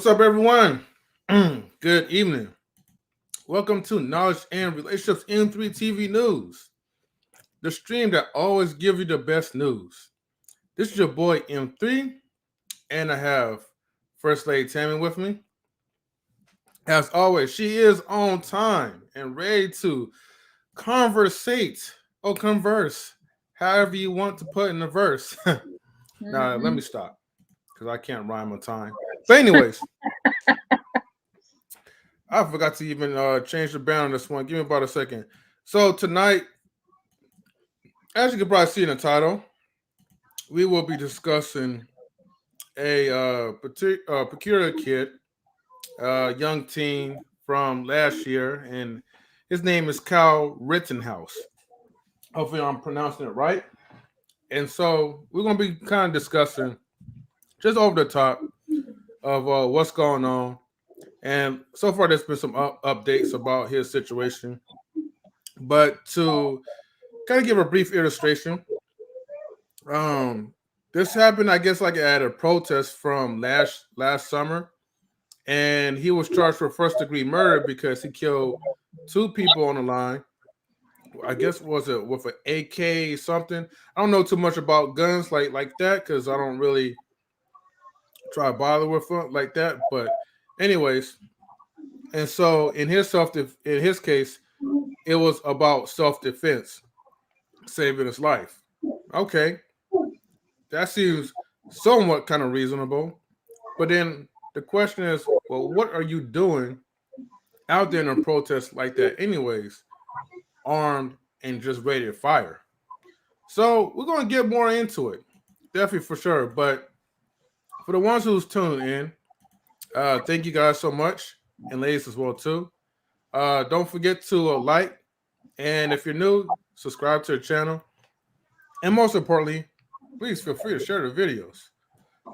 What's up, everyone? Good evening. Welcome to Knowledge and Relationships M3 TV News, the stream that always gives you the best news. This is your boy M3, and I have First Lady Tammy with me. As always, she is on time and ready to conversate or converse, however you want to put in the verse. Now, let me stop because I can't rhyme on time. But anyways, I forgot to even change the band on this one. Give me about a second. So tonight, as you can probably see in the title, we will be discussing a peculiar kid, young teen from last year, and his name is Kyle Rittenhouse. Hopefully, I'm pronouncing it right. And so we're going to be kind of discussing just over the top of what's going on. And so far, there's been some updates about his situation. But to kind of give a brief illustration, this happened, I guess, like at a protest from last summer, and he was charged for first degree murder because he killed two people on the line. I guess was it with an AK something. I don't know too much about guns like that because I don't really try to bother with them like that. But anyways, and so in his case, it was about self defense, saving his life. Okay, that seems somewhat kind of reasonable. But then the question is, well, what are you doing out there in a protest like that, anyways, armed and just ready to fire? So we're going to get more into it, definitely for sure. But for the ones who's tuning in, thank you guys so much, and ladies as well too. Don't forget to like, and if you're new, subscribe to the channel, and most importantly, please feel free to share the videos.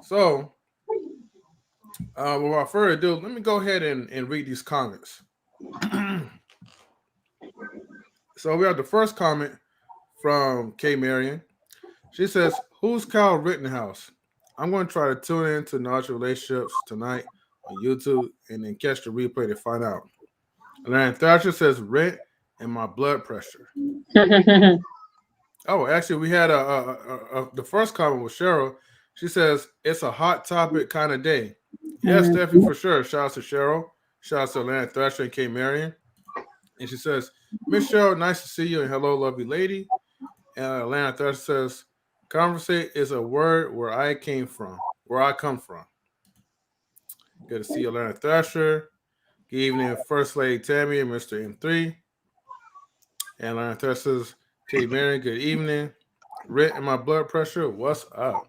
So, without further ado, let me go ahead and read these comments. So we have the first comment from Marion. She says, "Who's Kyle Rittenhouse? I'm going to try to tune in to Knowledge Relationships tonight on YouTube and then catch the replay to find out." And then Thatcher says, "Rent and my blood pressure." Oh, actually, we had the first comment with Cheryl. She says, "It's a hot topic kind of day." Yes, definitely for sure. Shout out to Cheryl. Shout out to Atlanta Thrasher and K. Marion. And she says, "Miss Cheryl, nice to see you, and hello, lovely lady." And Atlanta Thrasher says, "Conversate is a word where I come from." Good to see you, Atlanta Thrasher. Good evening, First Lady Tammy and Mr. M3. And Atlanta Thrasher says, "K. Marion, good evening. Rent and my blood pressure, what's up?"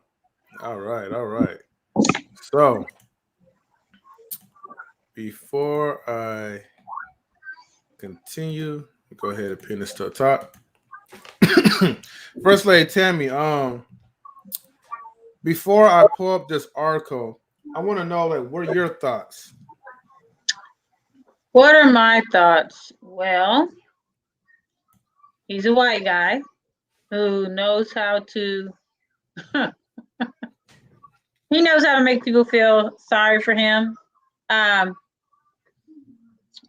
All right. So, before I continue, go ahead and pin this to the top. First Lady Tammy, before I pull up this article, I want to know, like, what are your thoughts? What are my thoughts? Well, he's a white guy who knows how to he knows how to make people feel sorry for him. I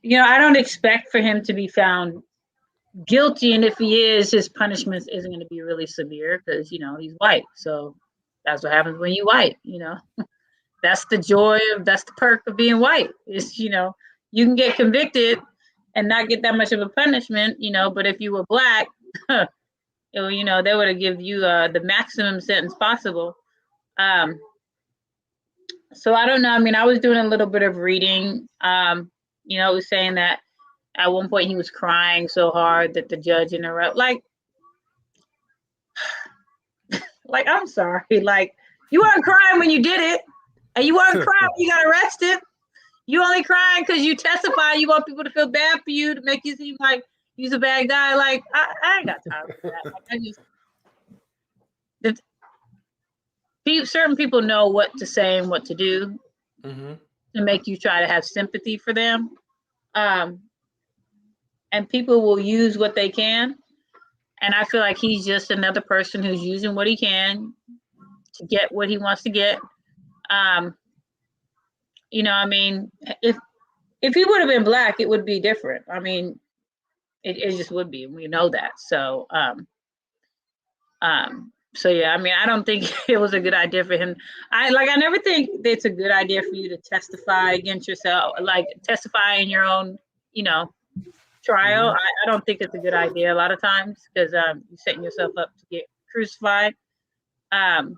don't expect for him to be found guilty, and if he is, his punishment isn't going to be really severe because he's white. So that's what happens when you white. That's the perk of being white. Is you can get convicted and not get that much of a punishment. But if you were black, they would have give you the maximum sentence possible. So I don't know. I mean, I was doing a little bit of reading. It was saying that at one point he was crying so hard that the judge interrupted. Like I'm sorry. Like you weren't crying when you did it, and you weren't crying when you got arrested. You only crying because you testify. You want people to feel bad for you to make you seem like you're a bad guy. Like I ain't got time for that. Like, certain people know what to say and what to do to make you try to have sympathy for them. And people will use what they can. And I feel like he's just another person who's using what he can to get what he wants to get. You know, I mean, if he would have been black, it would be different. I mean, it just would be. We know that. So yeah, I mean, I don't think it was a good idea for him. I never think it's a good idea for you to testify against yourself, like testify in your own, you know, trial. Mhm. I don't think it's a good idea a lot of times because you're setting yourself up to get crucified. Um,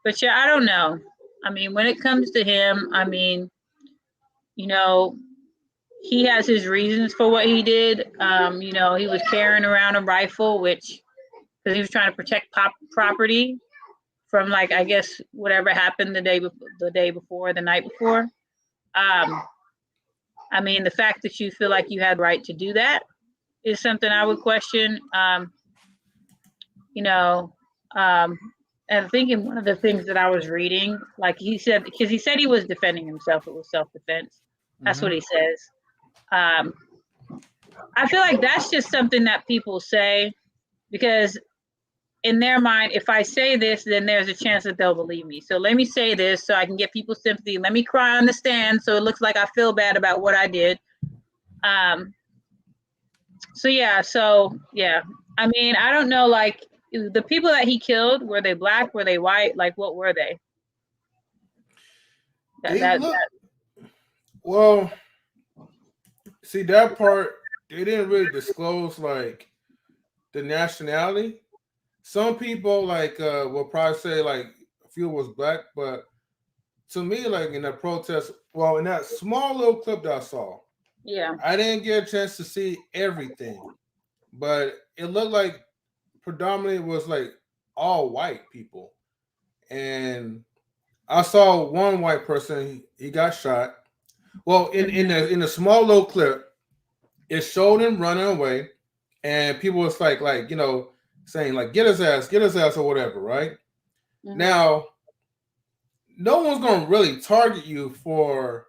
but yeah, I don't know. I mean, when it comes to him, I mean, you know, he has his reasons for what he did. You know, he was carrying around a rifle, which because he was trying to protect property from, like, I guess whatever happened the night before. I mean, the fact that you feel like you had the right to do that is something I would question. You know, and I think in one of the things that I was reading, like he said, because he said he was defending himself, it was self-defense. That's what Mhm. he says. Um, I feel like that's just something that people say because in their mind, if I say this, then there's a chance that they'll believe me. So let me say this so I can get people's sympathy. Let me cry on the stand so it looks like I feel bad about what I did. So yeah. I mean, I don't know, like the people that he killed, were they black? Were they white? Like, what were they? That They that, look well. See that part, they didn't really disclose like the nationality. Some people like will probably say like a few was black, but to me, like in that protest, well, in that small little clip that I saw, yeah. I didn't get a chance to see everything, but it looked like predominantly was like all white people, and I saw one white person. He got shot. Well, in a small little clip, it showed him running away, and people was like saying like get his ass or whatever, right? Mm-hmm. Now, no one's gonna really target you for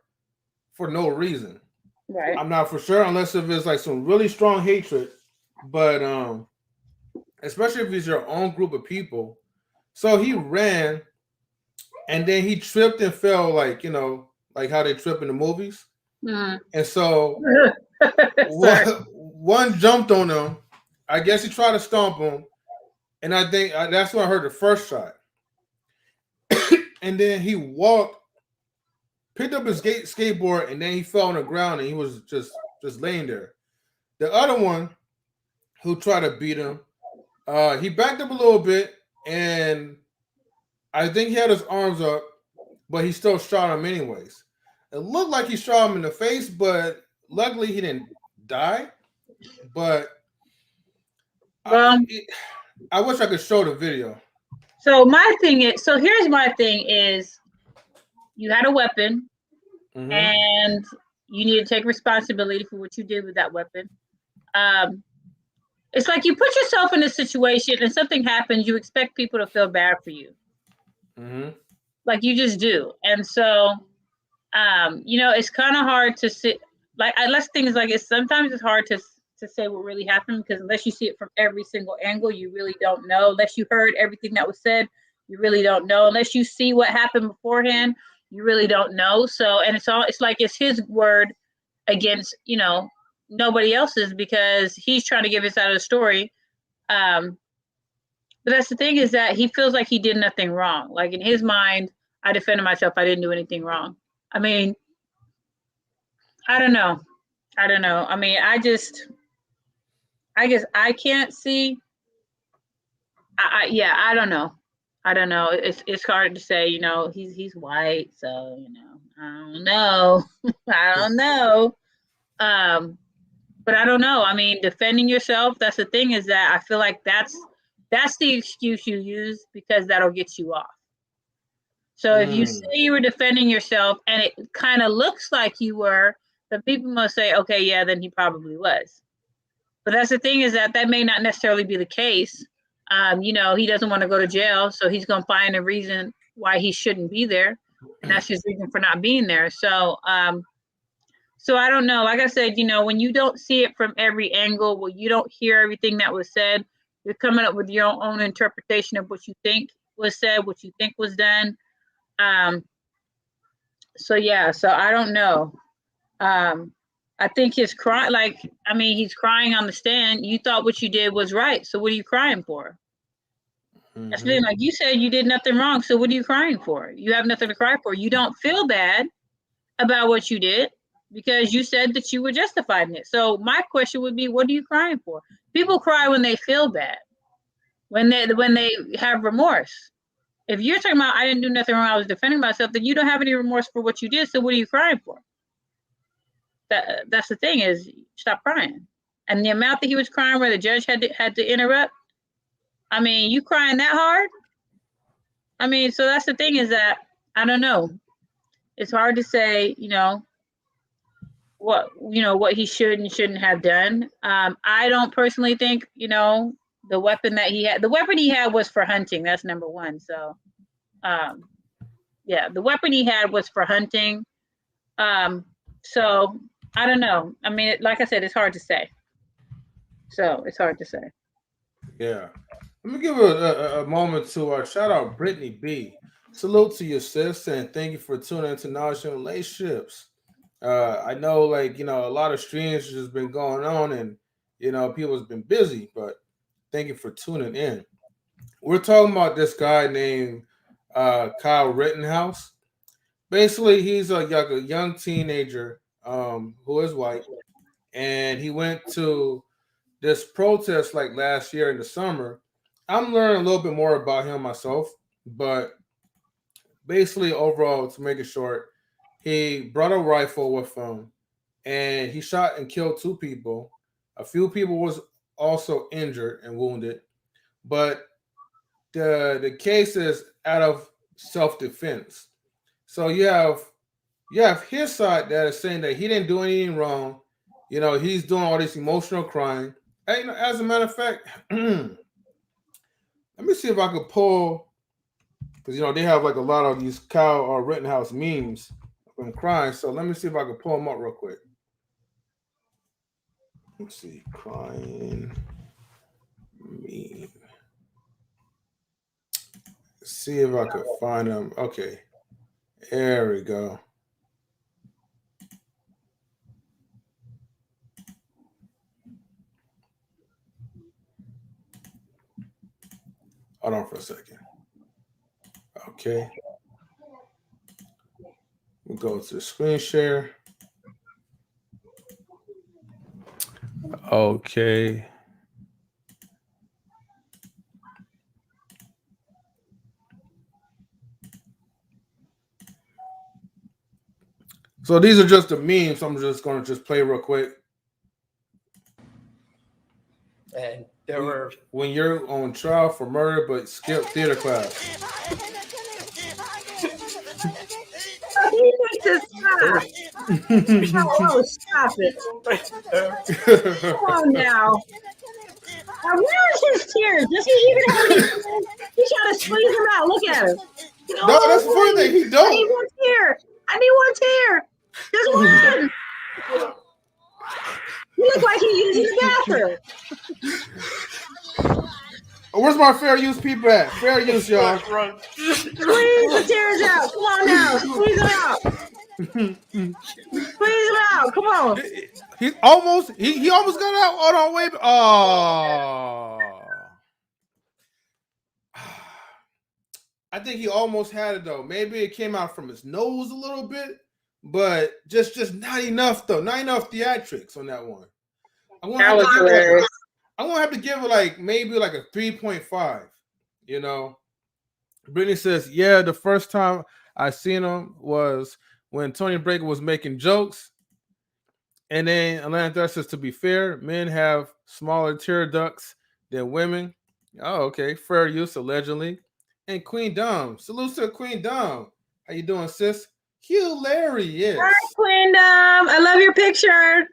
no reason. Right. I'm not for sure unless if it's like some really strong hatred, but especially if it's your own group of people. So he ran and then he tripped and fell like like how they trip in the movies. Mm. And so Sorry. one jumped on him. I guess he tried to stomp him, and I think that's when I heard the first shot. And then he walked, picked up his skateboard, and then he fell on the ground, and he was just laying there. The other one who tried to beat him, he backed up a little bit, and I think he had his arms up, but he still shot him anyways. It looked like he shot him in the face, but luckily he didn't die. But Well, I wish I could show the video. so here's my thing is you had a weapon Mm-hmm. and you need to take responsibility for what you did with that weapon. Um, it's like you put yourself in a situation and something happens, you expect people to feel bad for you. Mm-hmm. Like you just do. And so, you know, it's kind of hard to sit, like, unless things like it's sometimes it's hard to say what really happened because unless you see it from every single angle, you really don't know. Unless you heard everything that was said, you really don't know. Unless you see what happened beforehand, you really don't know. So, and it's like it's his word against, you know, nobody else's because he's trying to give his side of the story. Um, but that's the thing is that he feels like he did nothing wrong. Like in his mind, I defended myself. I didn't do anything wrong. I mean, I don't know. I don't know. I mean, I guess I can't see. Yeah, I don't know. I don't know. It's hard to say. You know, he's white, so you know, I don't know. I don't know. Um, but I don't know. I mean, defending yourself. That's the thing is that I feel like that's the excuse you use because that'll get you off. So if you say Mm. you were defending yourself and it kind of looks like you were, then people must say, okay, yeah, then he probably was. But that's the thing is that may not necessarily be the case. You know, he doesn't want to go to jail, so he's going to find a reason why he shouldn't be there, and that's his reason for not being there. So, so I don't know. Like I said, you know, when you don't see it from every angle, when you don't hear everything that was said, you're coming up with your own interpretation of what you think was said, what you think was done. Um, So yeah, so I don't know. I think his cry, like, I mean, he's crying on the stand. You thought what you did was right, so what are you crying for? That's the thing, like you said, you did nothing wrong, so what are you crying for? You have nothing to cry for. You don't feel bad about what you did because you said that you were justified in it. So my question would be, what are you crying for? People cry when they feel bad, when they have remorse. If you're talking about I didn't do nothing wrong, I was defending myself, then you don't have any remorse for what you did. So what are you crying for? That's the thing is stop crying. And the amount that he was crying where the judge had to interrupt. I mean, you crying that hard? I mean, so that's the thing is that I don't know. It's hard to say, what he should and shouldn't have done. I don't personally think, the weapon he had was for hunting. That's number one. So, yeah, the weapon he had was for hunting. So I don't know. I mean, like I said, it's hard to say. So it's hard to say. Yeah. Let me give a moment to shout out Brittany B. Salute to your sis and thank you for tuning into Knowledge and Relationships. I know, like, a lot of streams has been going on and, people's been busy, but thank you for tuning in. We're talking about this guy named Kyle Rittenhouse. Basically, he's a young teenager who is white, and he went to this protest like last year in the summer. I'm learning a little bit more about him myself, but basically, overall, to make it short, he brought a rifle with him, and he shot and killed two people. A few people was also injured and wounded, but the case is out of self defense. So you have his side that is saying that he didn't do anything wrong. He's doing all this emotional crying. And, as a matter of fact, let me see if I could pull because they have like a lot of these Kyle or Rittenhouse memes of him crying. So let me see if I can pull them up real quick. Let's see, crying meme. See if I could find them. Okay, there we go. Hold on for a second. Okay. We'll go to the screen share. Okay. So these are just the memes. I'm just going to just play real quick. And there were when you're on trial for murder but skip theater class. He needs to stop. Oh, stop it. Come on now. Now, where is his tears? Does he even have any tears? He's trying to squeeze them out. Look at him. No, that's the funny thing. He don't. I need one tear. I need one tear. Just one. You look like he using the bathroom. Where's my fair use people at? Fair use, y'all. Squeeze the tears out. Come on now. Squeeze them out. Squeeze them out. Come on. He almost got out. Hold on, wait. Oh. I think he almost had it though. Maybe it came out from his nose a little bit, but just not enough though. Not enough theatrics on that one. I'm gonna have to give it like maybe like a 3.5. Brittany says, yeah, the first time I seen him was when Tony Breaker was making jokes. And then Atlanta says, to be fair, men have smaller tear ducts than women. Oh, okay. Fair use, allegedly. And Queen Dom. Salute to Queen Dom. How you doing, sis? Hilarious. Hi, Queen Dom. I love your picture.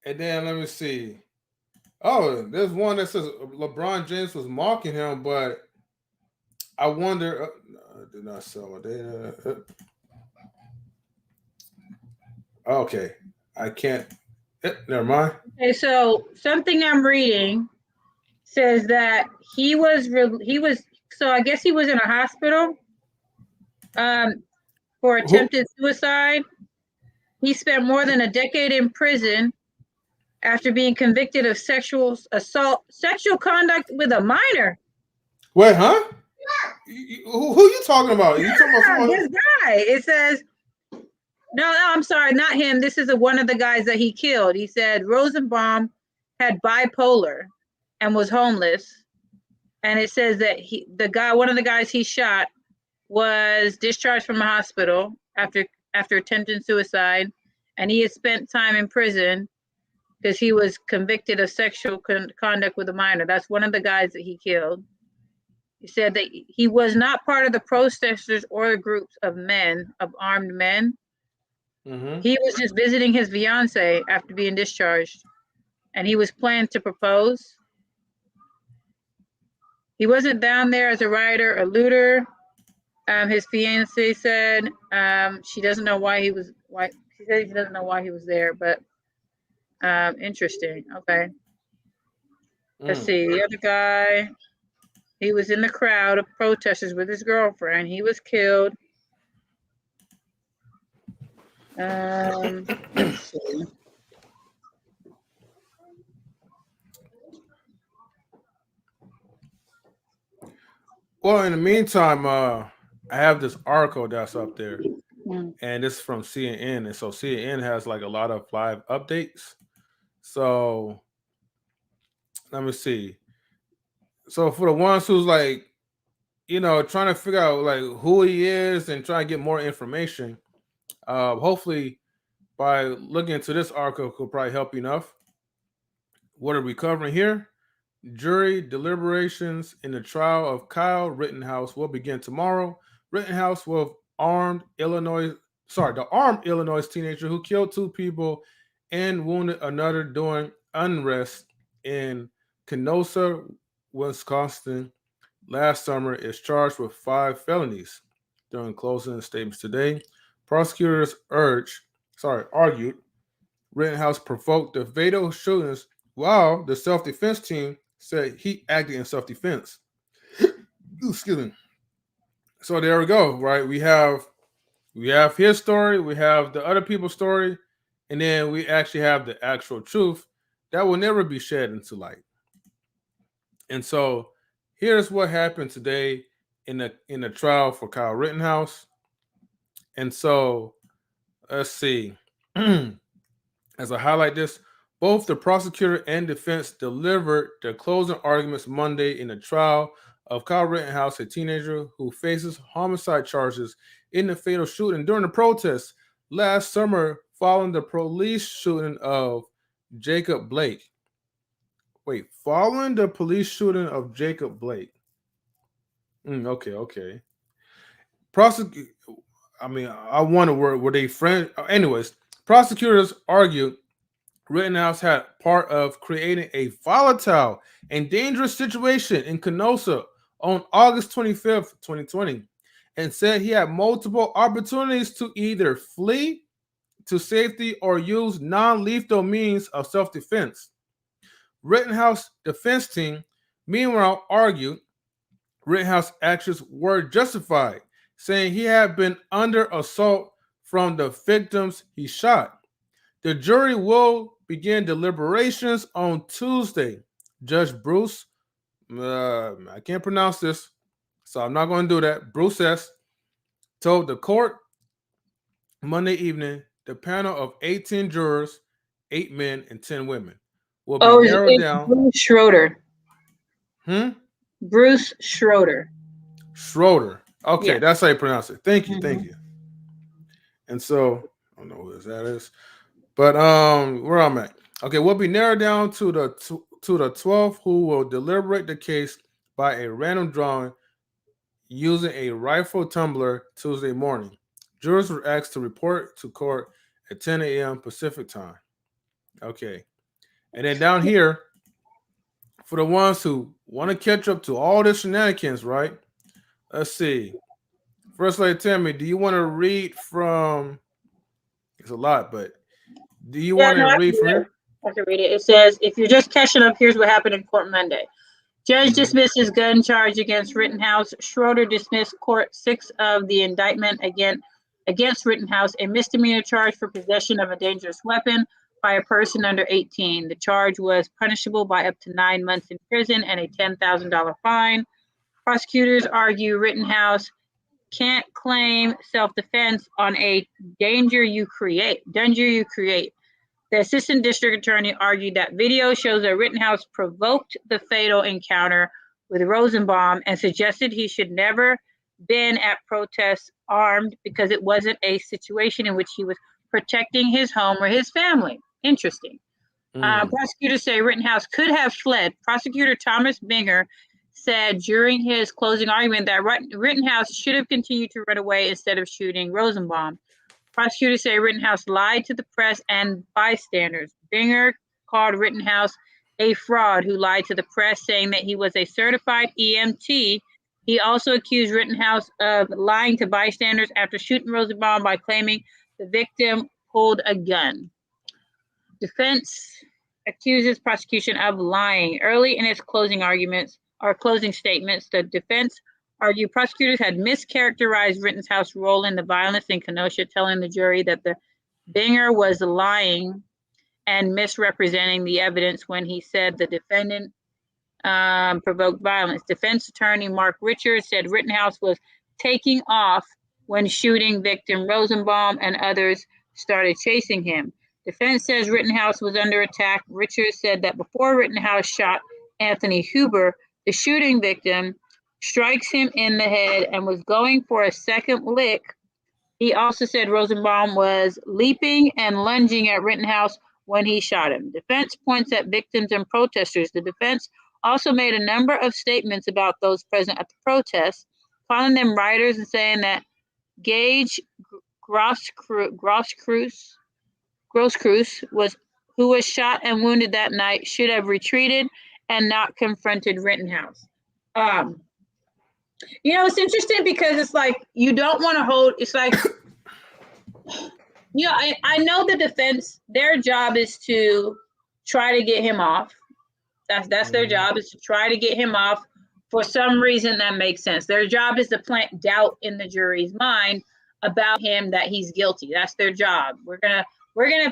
And then let me see. Oh, there's one that says LeBron James was mocking him, but I wonder. I did not sell my data. Okay, I can't. Never mind. Okay, so something I'm reading says that he was. So I guess he was in a hospital, For attempted suicide. He spent more than a decade in prison after being convicted of sexual conduct with a minor. Wait, huh? Who you talking about? You talking about someone? This guy. It says, no, I'm sorry, not him. This is one of the guys that he killed. He said Rosenbaum had bipolar and was homeless. And it says that one of the guys he shot was discharged from a hospital after attempting suicide. And he had spent time in prison because he was convicted of sexual conduct with a minor. That's one of the guys that he killed. He said that he was not part of the protesters or the groups of armed men. Mm-hmm. He was just visiting his fiance after being discharged, and he was planning to propose. He wasn't down there as a rioter or looter. His fiance said she doesn't know why he was. She said she doesn't know why he was there, but interesting. Okay, let's see. The other guy, he was in the crowd of protesters with his girlfriend. He was killed. Let's see. Well, in the meantime, I have this article that's up there, and it's from CNN, and so CNN has like a lot of live updates. So let me see. So for the ones who's like, trying to figure out like who he is and trying to get more information, hopefully by looking into this article could probably help you enough. What are we covering here? Jury deliberations in the trial of Kyle Rittenhouse will begin tomorrow. Rittenhouse the armed Illinois teenager who killed 2 people and wounded another during unrest in Kenosha, Wisconsin last summer, is charged with 5 felonies. During closing statements today, prosecutors argued Rittenhouse provoked the fatal shootings while the self-defense team said he acted in self-defense. Excuse me. So there we go, right? We have his story, we have the other people's story, and then we actually have the actual truth that will never be shed into light. And so here's what happened today in the trial for Kyle Rittenhouse. And so let's see. As I highlight this, both the prosecutor and defense delivered their closing arguments Monday in the trial of Kyle Rittenhouse, a teenager who faces homicide charges in the fatal shooting during the protests last summer following the police shooting of Jacob Blake. Following the police shooting of Jacob Blake. Okay. I wonder were they friends? Anyways, prosecutors argued Rittenhouse had part of creating a volatile and dangerous situation in Kenosha on August 25th, 2020, and said he had multiple opportunities to either flee to safety or use non-lethal means of self-defense. Rittenhouse defense team, meanwhile, argued Rittenhouse actions were justified, saying he had been under assault from the victims he shot. The jury will begin deliberations on Tuesday. Judge Bruce, I can't pronounce this, so I'm not going to do that. Bruce S. told the court Monday evening the panel of 18 jurors, 8 men and 10 women, will be narrowed down. Bruce Schroeder. Bruce Schroeder. Schroeder. Okay, that's how you pronounce it. Thank you. And so, I don't know who that is. But where I'm at. Okay, we'll be narrowed down to the 12 who will deliberate the case by a random drawing using a rifle tumbler Tuesday morning. Jurors were asked to report to court at 10 a.m. Pacific time. Okay. And then down here, for the ones who want to catch up to all the shenanigans, right? Let's see. First Lady Tammy, do you want to read from? It's a lot, but do you want to read from here? I can read it. It says, if you're just catching up, here's what happened in court Monday. Judge dismisses gun charge against Rittenhouse. Schroeder dismissed court 6 of the indictment against Rittenhouse, a misdemeanor charge for possession of a dangerous weapon by a person under 18. The charge was punishable by up to 9 months in prison and a $10,000 fine. Prosecutors argue Rittenhouse can't claim self-defense on a danger you create. The assistant district attorney argued that video shows that Rittenhouse provoked the fatal encounter with Rosenbaum and suggested he should never been at protests armed because it wasn't a situation in which he was protecting his home or his family. Interesting. Prosecutors say Rittenhouse could have fled. Prosecutor Thomas Binger said during his closing argument that Rittenhouse should have continued to run away instead of shooting Rosenbaum. Prosecutors say Rittenhouse lied to the press and bystanders. Binger called Rittenhouse a fraud who lied to the press, saying that he was a certified EMT. He also accused Rittenhouse of lying to bystanders after shooting Rosenbaum by claiming the victim pulled a gun. Defense accuses prosecution of lying. Early in its closing statements, the defense argued prosecutors had mischaracterized Rittenhouse's role in the violence in Kenosha, telling the jury that the Binger was lying and misrepresenting the evidence when he said the defendant provoked violence. Defense attorney Mark Richards said Rittenhouse was taking off when shooting victim Rosenbaum and others started chasing him. Defense says Rittenhouse was under attack. Richards said that before Rittenhouse shot Anthony Huber, the shooting victim strikes him in the head and was going for a second lick. He also said Rosenbaum was leaping and lunging at Rittenhouse when he shot him. Defense points at victims and protesters. The defense also made a number of statements about those present at the protest, calling them rioters and saying that Gage Grosskreutz, who was shot and wounded that night, should have retreated and not confronted Rittenhouse. It's interesting because it's like you don't want to hold. It's like, I know the defense. Their job is to try to get him off. That's their job, is to try to get him off for some reason that makes sense. Their job is to plant doubt in the jury's mind about him that he's guilty. That's their job. We're gonna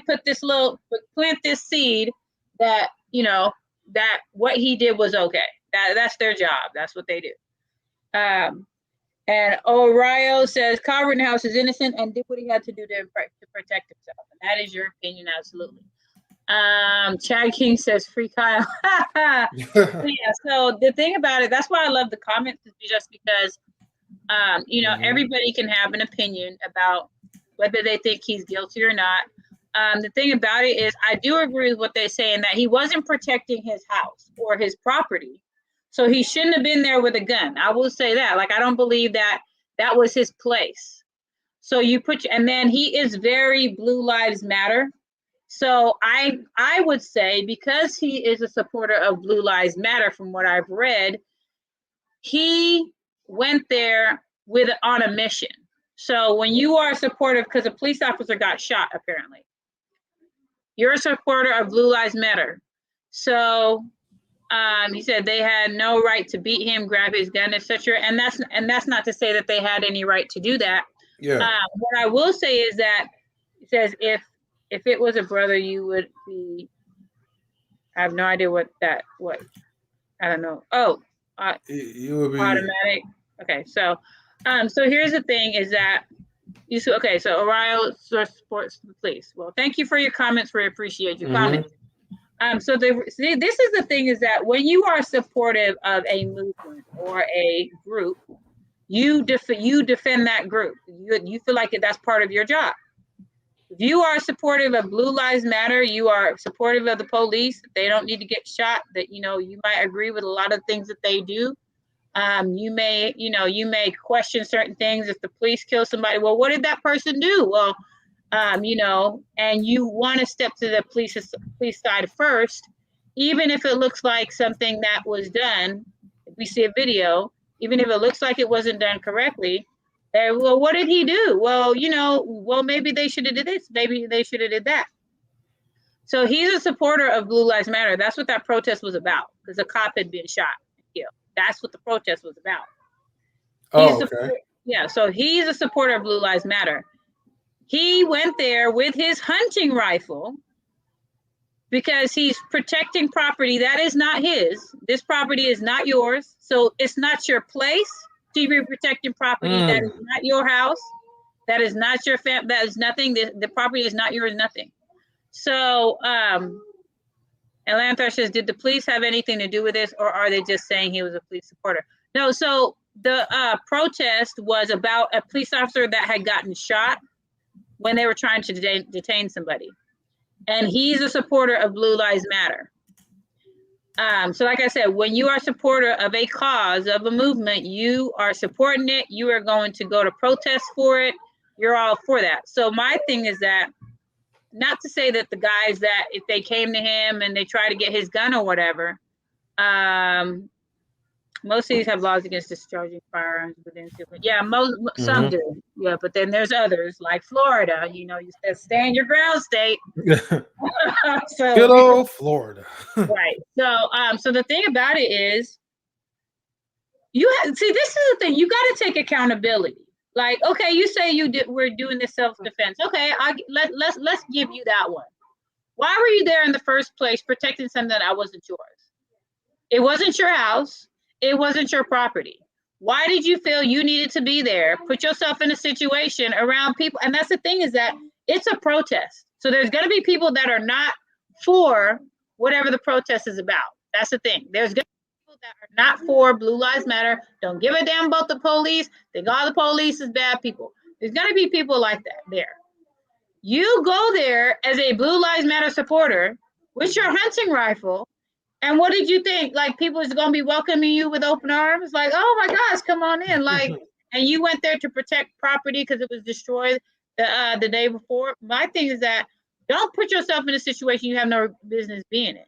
plant this seed that that what he did was okay. That's their job. That's what they do. And O'Reilly says Kyle Rittenhouse is innocent and did what he had to do to protect himself. And that is your opinion, absolutely. Chad King says free Kyle. So the thing about it, that's why I love the comments, is just because everybody can have an opinion about whether they think he's guilty or not. The thing about it is I do agree with what they're saying, that he wasn't protecting his house or his property. So he shouldn't have been there with a gun. I will say that. Like, I don't believe that was his place. So and then he is very Blue Lives Matter. So I would say, because he is a supporter of Blue Lives Matter, from what I've read, he went there on a mission. So when you are a supporter, because a police officer got shot, apparently, you're a supporter of Blue Lives Matter. So he said they had no right to beat him, grab his gun, etc. And that's not to say that they had any right to do that. Yeah. What I will say is that it says if it was a brother, you would be. I have no idea what. I don't know. Oh, you would be automatic. Okay, so here's the thing: is that okay? So Oriole supports the police. Well, thank you for your comments. We appreciate your comments. So this is the thing, is that when you are supportive of a movement or a group, you defend that group. You feel like that's part of your job. If you are supportive of Blue Lives Matter, you are supportive of the police. They don't need to get shot. That you might agree with a lot of things that they do. You may question certain things. If the police kill somebody, well, what did that person do? Well, and you want to step to the police side first, even if it looks like something that was done. If we see a video, even if it looks like it wasn't done correctly, well, what did he do? Well, maybe they should have did this. Maybe they should have did that. So he's a supporter of Blue Lives Matter. That's what that protest was about, because a cop had been shot. kill. That's what the protest was about. Oh, okay. Yeah, so he's a supporter of Blue Lives Matter. He went there with his hunting rifle because he's protecting property that is not his. This property is not yours. So it's not your place to be protecting property that is not your house. That is not your family. That is nothing. The property is not yours, nothing. So, Atlanta says, did the police have anything to do with this, or are they just saying he was a police supporter? No, so the protest was about a police officer that had gotten shot when they were trying to detain somebody. And he's a supporter of Blue Lives Matter. So like I said, when you are a supporter of a cause, of a movement, you are supporting it, you are going to go to protest for it, you're all for that. So my thing is that, not to say that the guys that if they came to him and they try to get his gun or whatever, most cities have laws against discharging firearms within civil. Yeah, some do. Yeah, but then there's others like Florida. You know, you said stand your ground, state. So, good old Florida. Right. So the thing about it is, this is the thing. You got to take accountability. Like, okay, you say we're doing this self-defense. Okay, let's give you that one. Why were you there in the first place protecting something that wasn't yours? It wasn't your house. It wasn't your property. Why did you feel you needed to be there? Put yourself in a situation around people. And that's the thing, is that it's a protest. So there's going to be people that are not for whatever the protest is about. That's the thing. There's going to be people that are not for Blue Lives Matter, don't give a damn about the police, think all the police is bad people. There's going to be people like that there. You go there as a Blue Lives Matter supporter with your hunting rifle, and what did you think? Like, people is going to be welcoming you with open arms? Like, oh my gosh, come on in. Like, and you went there to protect property because it was destroyed the day before. My thing is that, don't put yourself in a situation you have no business being in.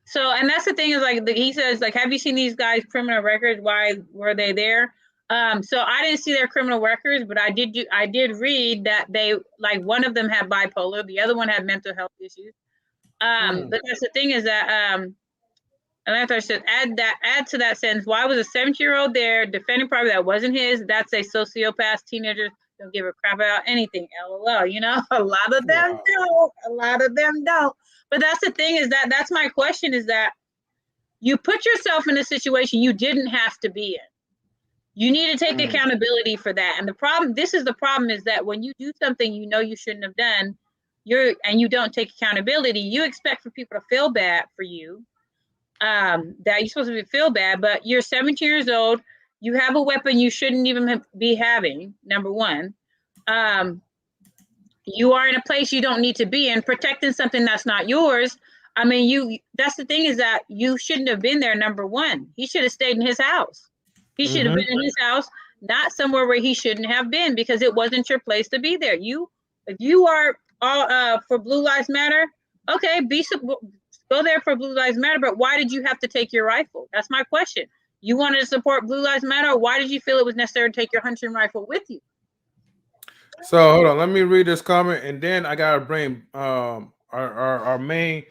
So, and that's the thing, is like, he says, like, have you seen these guys' criminal records? Why were they there? So I didn't see their criminal records, but I did read that they, like, one of them had bipolar, the other one had mental health issues. But that's the thing, is that and I should add to that sentence, why was a 17-year-old there defending property that wasn't his? That's a sociopath. Teenagers don't give a crap about anything. LOL. You know, a lot of them don't. A lot of them don't. But that's the thing, is that that's my question, is that you put yourself in a situation you didn't have to be in. You need to take accountability for that. And this is the problem, is that when you do something you know you shouldn't have done, and you don't take accountability, you expect for people to feel bad for you. That you're supposed to feel bad, but you're 17 years old. You have a weapon you shouldn't even be having. Number one, you are in a place you don't need to be in, protecting something that's not yours. I mean, that's the thing, is that you shouldn't have been there. Number one, he should have stayed in his house. He should have been in his house, not somewhere where he shouldn't have been, because it wasn't your place to be there. If you are for Blue Lives Matter, okay, go there for Blue Lives Matter, but why did you have to take your rifle? That's my question. You wanted to support Blue Lives Matter, or why did you feel it was necessary to take your hunting rifle with you? So hold on, let me read this comment, and then I gotta bring our main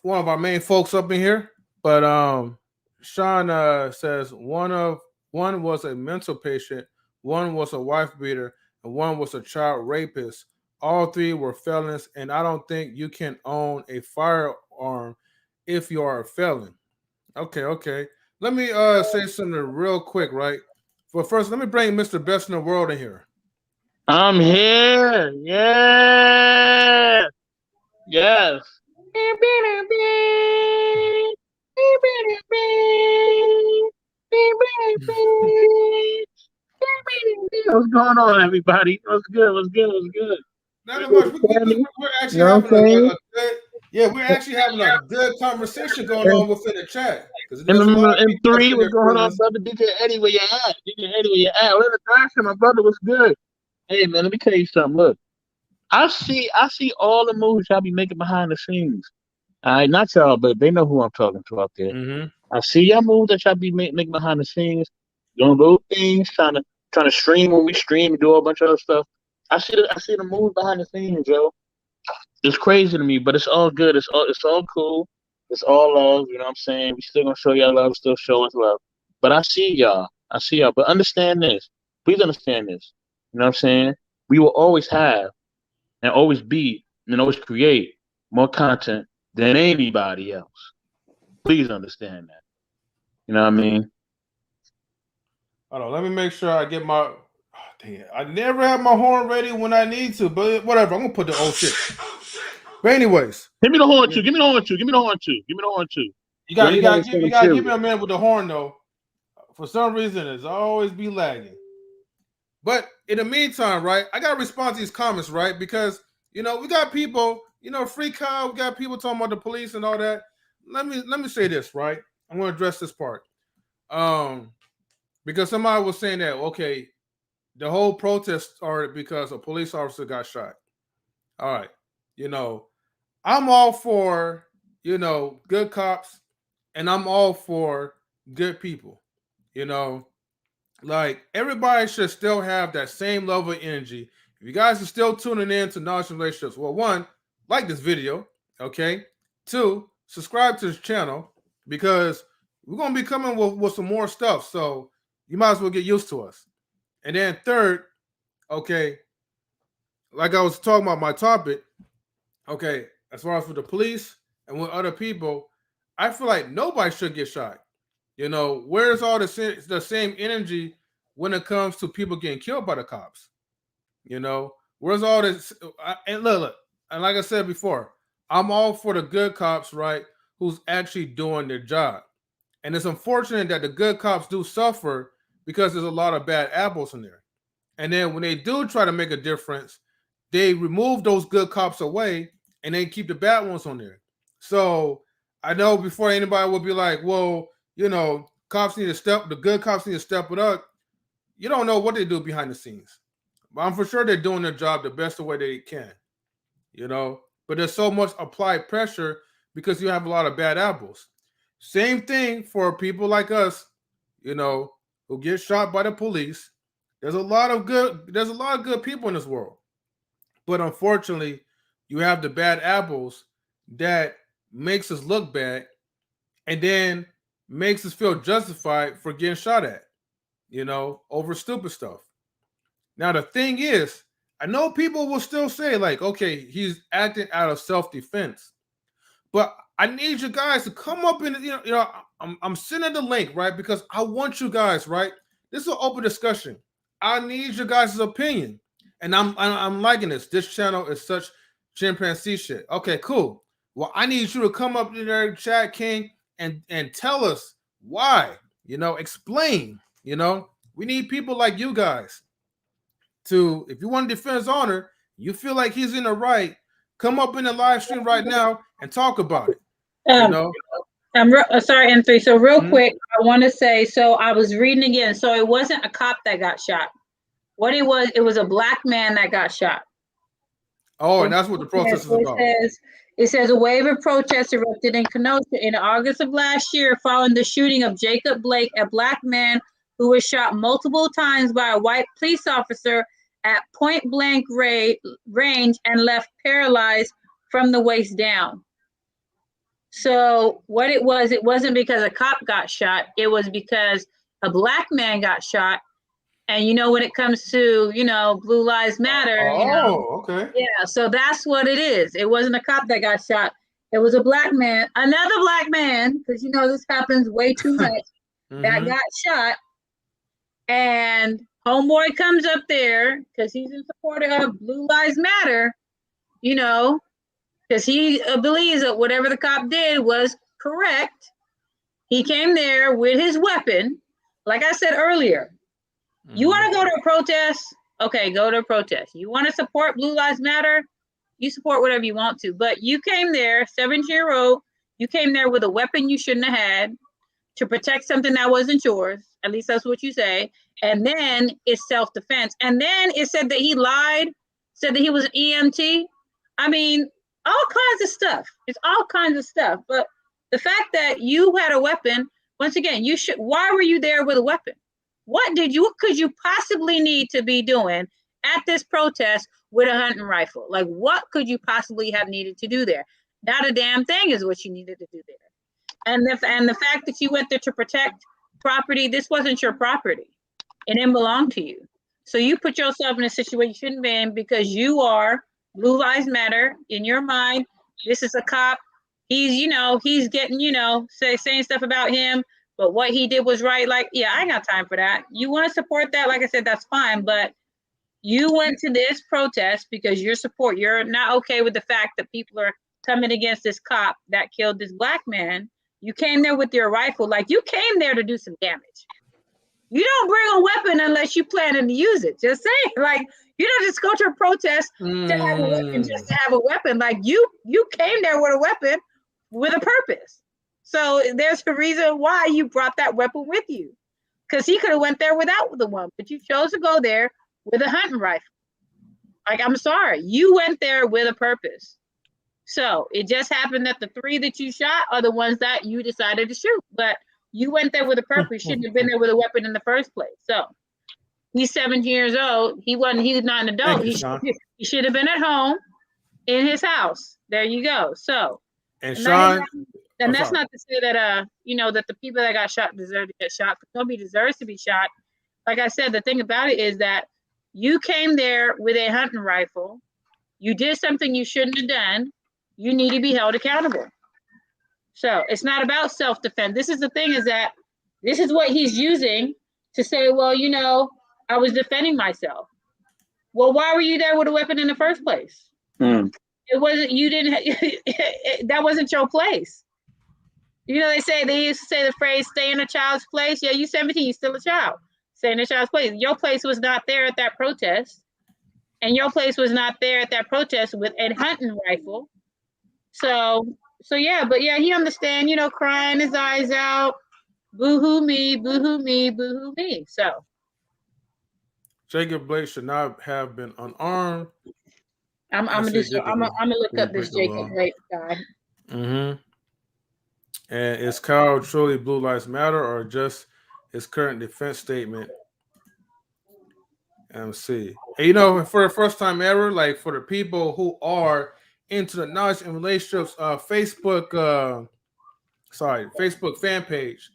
one of our main folks up in here. But Sean says one was a mental patient, one was a wife beater, and one was a child rapist. All three were felons, and I don't think you can own a firearm if you are a felon. Okay. Let me say something real quick, right? But first, let me bring Mr. Best in the World in here. I'm here. Yeah. Yes. What's going on, everybody? What's good? Not much. We're actually we're actually having a good conversation going on within the chat. And three, what's going on, brother? DJ Eddie, where you at? Let the action, my brother. What's good? Hey, man, let me tell you something. Look, I see all the moves y'all be making behind the scenes. All right, not y'all, but they know who I'm talking to out there. I see y'all moves that y'all be making behind the scenes, doing little things, trying to stream when we stream and do a bunch of other stuff. I see the moves behind the scenes, yo. It's crazy to me, but it's all good. It's all cool. It's all love. You know what I'm saying? We still gonna show y'all love. Still show us love. But I see y'all. I see y'all. But understand this. Please understand this. You know what I'm saying? We will always have and always be and always create more content than anybody else. Please understand that. You know what I mean? Hold on, let me make sure I get my. Oh, dang, I never have my horn ready when I need to, but whatever. I'm gonna put the old shit. But anyways, Give me the horn too. Give me the horn too. Give me the horn too. Give me the horn too. you got to give me a man with the horn though. For some reason, it's always be lagging. But in the meantime, right, I got to respond to these comments, right? Because, we got people, free Kyle, we got people talking about the police and all that. Let me say this, right? I'm going to address this part. Because somebody was saying that, okay, the whole protest started because a police officer got shot. All right. I'm all for, good cops, and I'm all for good people. Like everybody should still have that same level of energy. If you guys are still tuning in to Knowledge and Relationships, well, one, like this video, okay? Two, subscribe to this channel because we're gonna be coming with some more stuff. So you might as well get used to us. And then third, okay, like I was talking about my topic, okay, as far as with the police and with other people, I feel like nobody should get shot. Where's all the same energy when it comes to people getting killed by the cops? Where's all this? And look, and like I said before, I'm all for the good cops, right? Who's actually doing their job. And it's unfortunate that the good cops do suffer because there's a lot of bad apples in there. And then when they do try to make a difference, they remove those good cops away and they keep the bad ones on there. So I know before anybody will be like, well, the good cops need to step it up. You don't know what they do behind the scenes. But I'm for sure they're doing their job the best way they can. But there's so much applied pressure because you have a lot of bad apples. Same thing for people like us, who get shot by the police. There's a lot of good people in this world. But unfortunately, you have the bad apples that makes us look bad and then makes us feel justified for getting shot at, over stupid stuff. Now, the thing is, I know people will still say, like, okay, he's acting out of self-defense. But I need you guys to come up and, I'm sending the link, right? Because I want you guys, right? This is an open discussion. I need your guys' opinion. And I'm liking this. This channel is such chimpanzee shit. Okay, cool. Well, I need you to come up in there, Chat King, and tell us why. Explain. We need people like you guys to, if you want to defend his honor, you feel like he's in the right, come up in the live stream right now and talk about it. I'm sorry, M3. So real quick, I want to say, so I was reading again. So it wasn't a cop that got shot. What it was a black man that got shot. Oh, and that's what the protest is about. It says a wave of protests erupted in Kenosha in August of last year following the shooting of Jacob Blake, a black man who was shot multiple times by a white police officer at point blank range and left paralyzed from the waist down. So what it wasn't because a cop got shot. It was because a black man got shot. And when it comes to, Blue Lives Matter. Okay. Yeah, so that's what it is. It wasn't a cop that got shot. It was a black man, another black man, because this happens way too much, that got shot. And homeboy comes up there because he's in support of Blue Lives Matter, because he believes that whatever the cop did was correct. He came there with his weapon. Like I said earlier, you want to go to a protest? Okay, go to a protest. You want to support Blue Lives Matter? You support whatever you want to. But you came there, 17-year-old, you came there with a weapon you shouldn't have had to protect something that wasn't yours. At least that's what you say. And then it's self-defense. And then it said that he lied, said that he was an EMT. I mean, all kinds of stuff. It's all kinds of stuff. But the fact that you had a weapon, once again, why were you there with a weapon? What could you possibly need to be doing at this protest with a hunting rifle? Like, what could you possibly have needed to do there? Not a damn thing is what you needed to do there. And the fact that you went there to protect property, this wasn't your property. It didn't belong to you. So you put yourself in a situation you shouldn't be in because you are Blue Lives Matter in your mind. This is a cop. He's, he's getting, saying stuff about him, but what he did was right. Like, yeah, I ain't got time for that. You want to support that? Like I said, that's fine. But you went to this protest because you're not okay with the fact that people are coming against this cop that killed this black man. You came there with your rifle. Like, you came there to do some damage. You don't bring a weapon unless you planning to use it. Just saying, like, you don't just go to a protest to have a weapon just to have a weapon. Like, you came there with a weapon with a purpose. So there's a reason why you brought that weapon with you, because he could have went there without the one, but you chose to go there with a hunting rifle. Like, I'm sorry, you went there with a purpose. So it just happened that the 3 that you shot are the ones that you decided to shoot, but you went there with a purpose. Shouldn't have been there with a weapon in the first place. So he's 17 years old. He's not an adult. He should have been at home in his house. There you go. So, and Sean, that's not to say that that the people that got shot deserve to get shot. Nobody deserves to be shot. Like I said, the thing about it is that you came there with a hunting rifle. You did something you shouldn't have done. You need to be held accountable. So it's not about self-defense. This is the thing, is that this is what he's using to say, well, I was defending myself. Well, why were you there with a weapon in the first place? It wasn't, that wasn't your place. They used to say the phrase, stay in a child's place. Yeah, you 17, you're still a child. Stay in a child's place. Your place was not there at that protest. And your place was not there at that protest with a hunting rifle. So yeah, but yeah, he understand, crying his eyes out, boo-hoo me, boo-hoo me, boo-hoo me. So Jacob Blake should not have been unarmed. I'm gonna look up this Jacob Blake guy. And is Kyle truly Blue Lives Matter or just his current defense statement? And see. And, for the first time ever, like, for the people who are into the knowledge and relationships Facebook fan page,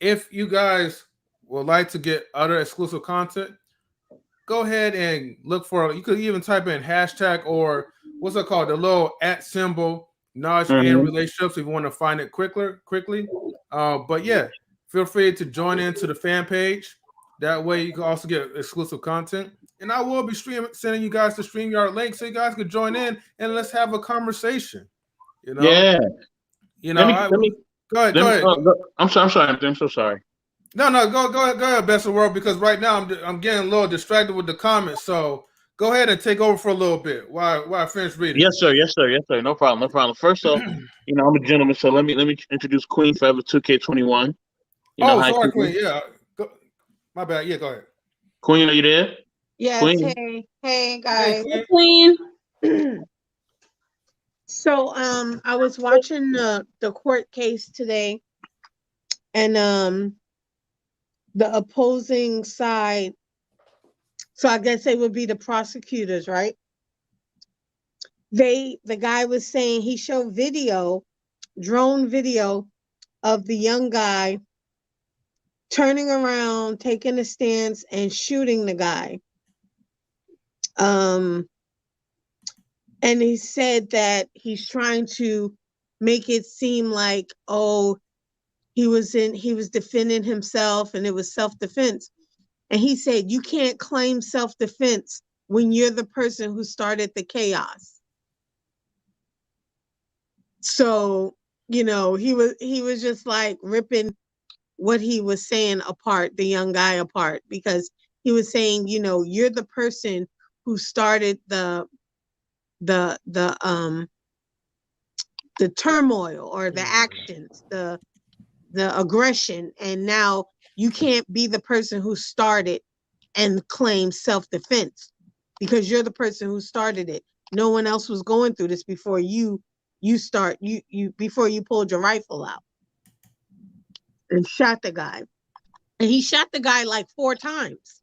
if you guys would like to get other exclusive content, go ahead and look for, you could even type in hashtag or what's it called, the little @ symbol, knowledge and relationships, if you want to find it quickly. But yeah, feel free to join into the fan page. That way you can also get exclusive content. And I will be sending you guys the StreamYard link so you guys can join in and let's have a conversation. Yeah. Go ahead. I'm sorry. I'm so sorry. No, go ahead, Best of the World, because right now I'm getting a little distracted with the comments. So go ahead and take over for a little bit while I finish reading. Yes, sir. No problem. First off, I'm a gentleman, so let me introduce Queen Forever 2K21. Sorry, Queen. Yeah. My bad. Yeah, go ahead. Queen, are you there? Yes. Queen. Hey guys. Hey, Queen. So I was watching the court case today, and the opposing side, so I guess they would be the prosecutors, right? The guy was saying, he showed drone video of the young guy turning around, taking a stance and shooting the guy. And he said that he's trying to make it seem like, he was defending himself and it was self-defense. And he said, you can't claim self-defense when you're the person who started the chaos. So, he was just like ripping what he was saying apart, the young guy apart, because he was saying, you're the person who started the turmoil or the actions, the aggression, and now you can't be the person who started and claim self-defense because you're the person who started it. No one else was going through this before you before you pulled your rifle out and shot the guy. And he shot the guy like 4 times.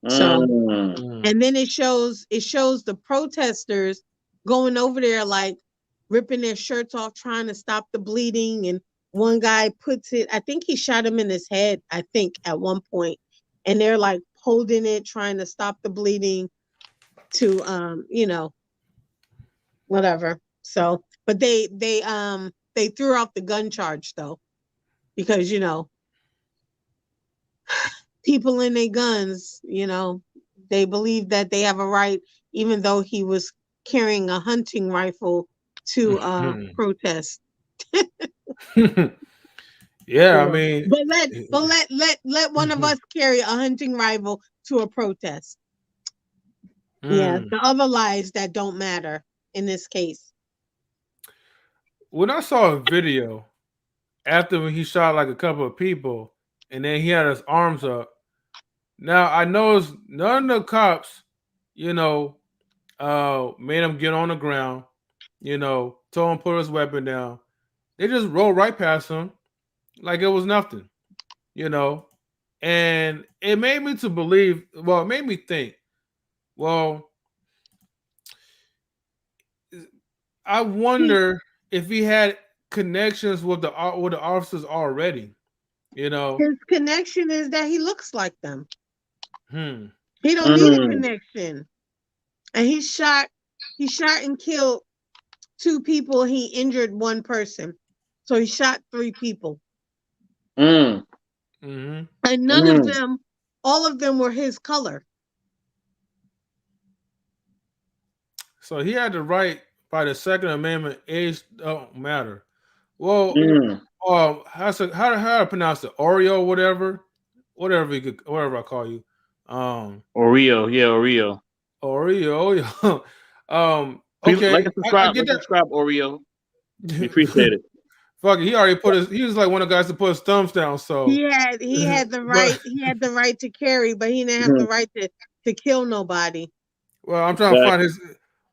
So, and then it shows the protesters going over there like ripping their shirts off, trying to stop the bleeding. And one guy puts it, I think he shot him in his head, I think, at one point. And they're like holding it, trying to stop the bleeding to whatever. So, but they threw out the gun charge though, because people in their guns, they believe that they have a right, even though he was carrying a hunting rifle to protest. Yeah, I mean, but let one of us carry a hunting rifle to a protest. Yeah, the other lies that don't matter in this case. When I saw a video after he shot like a couple of people and then he had his arms up, now I noticed none of the cops, made him get on the ground, told him put his weapon down. They just rolled right past him like it was nothing, and it made me to believe, well, it made me think, well, I wonder if he had connections with the officers already, His connection is that he looks like them. He don't need a connection. And he shot and killed 2 people. He injured 1 person. So he shot 3 people. And none of them, all of them were his color. So he had the right by the Second Amendment. Age don't matter. Well, how do I pronounce it? Oreo, whatever I call you. Oreo, yeah, Oreo. Oreo. Okay. Like and subscribe, Oreo. We appreciate it. Fuck it, he already he was like one of the guys to put his thumbs down. So he had the right, he had the right to carry, but he didn't have the right to kill nobody. Well, I'm trying to find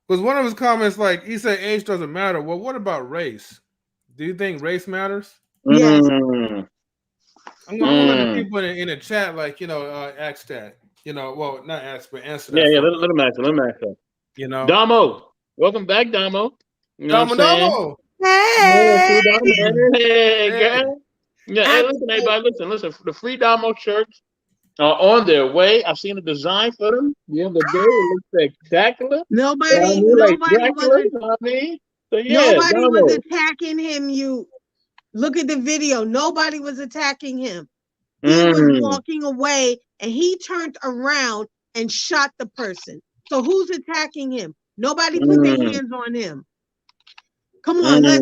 because one of his comments, like he said, age doesn't matter. Well, what about race? Do you think race matters? Yes. I'm gonna let the people in the chat, ask that. Well, not ask, but answer that. Yeah, let him answer. Damo, welcome back, Damo. Damo. Hey, girl. Yeah, hey, listen, everybody, listen. The Free Damo shirts are on their way. I've seen a design for them the other day. It looks spectacular. Nobody was attacking him. You look at the video. Nobody was attacking him. He was walking away and he turned around and shot the person. So who's attacking him? Nobody put their hands on him. Come on, let's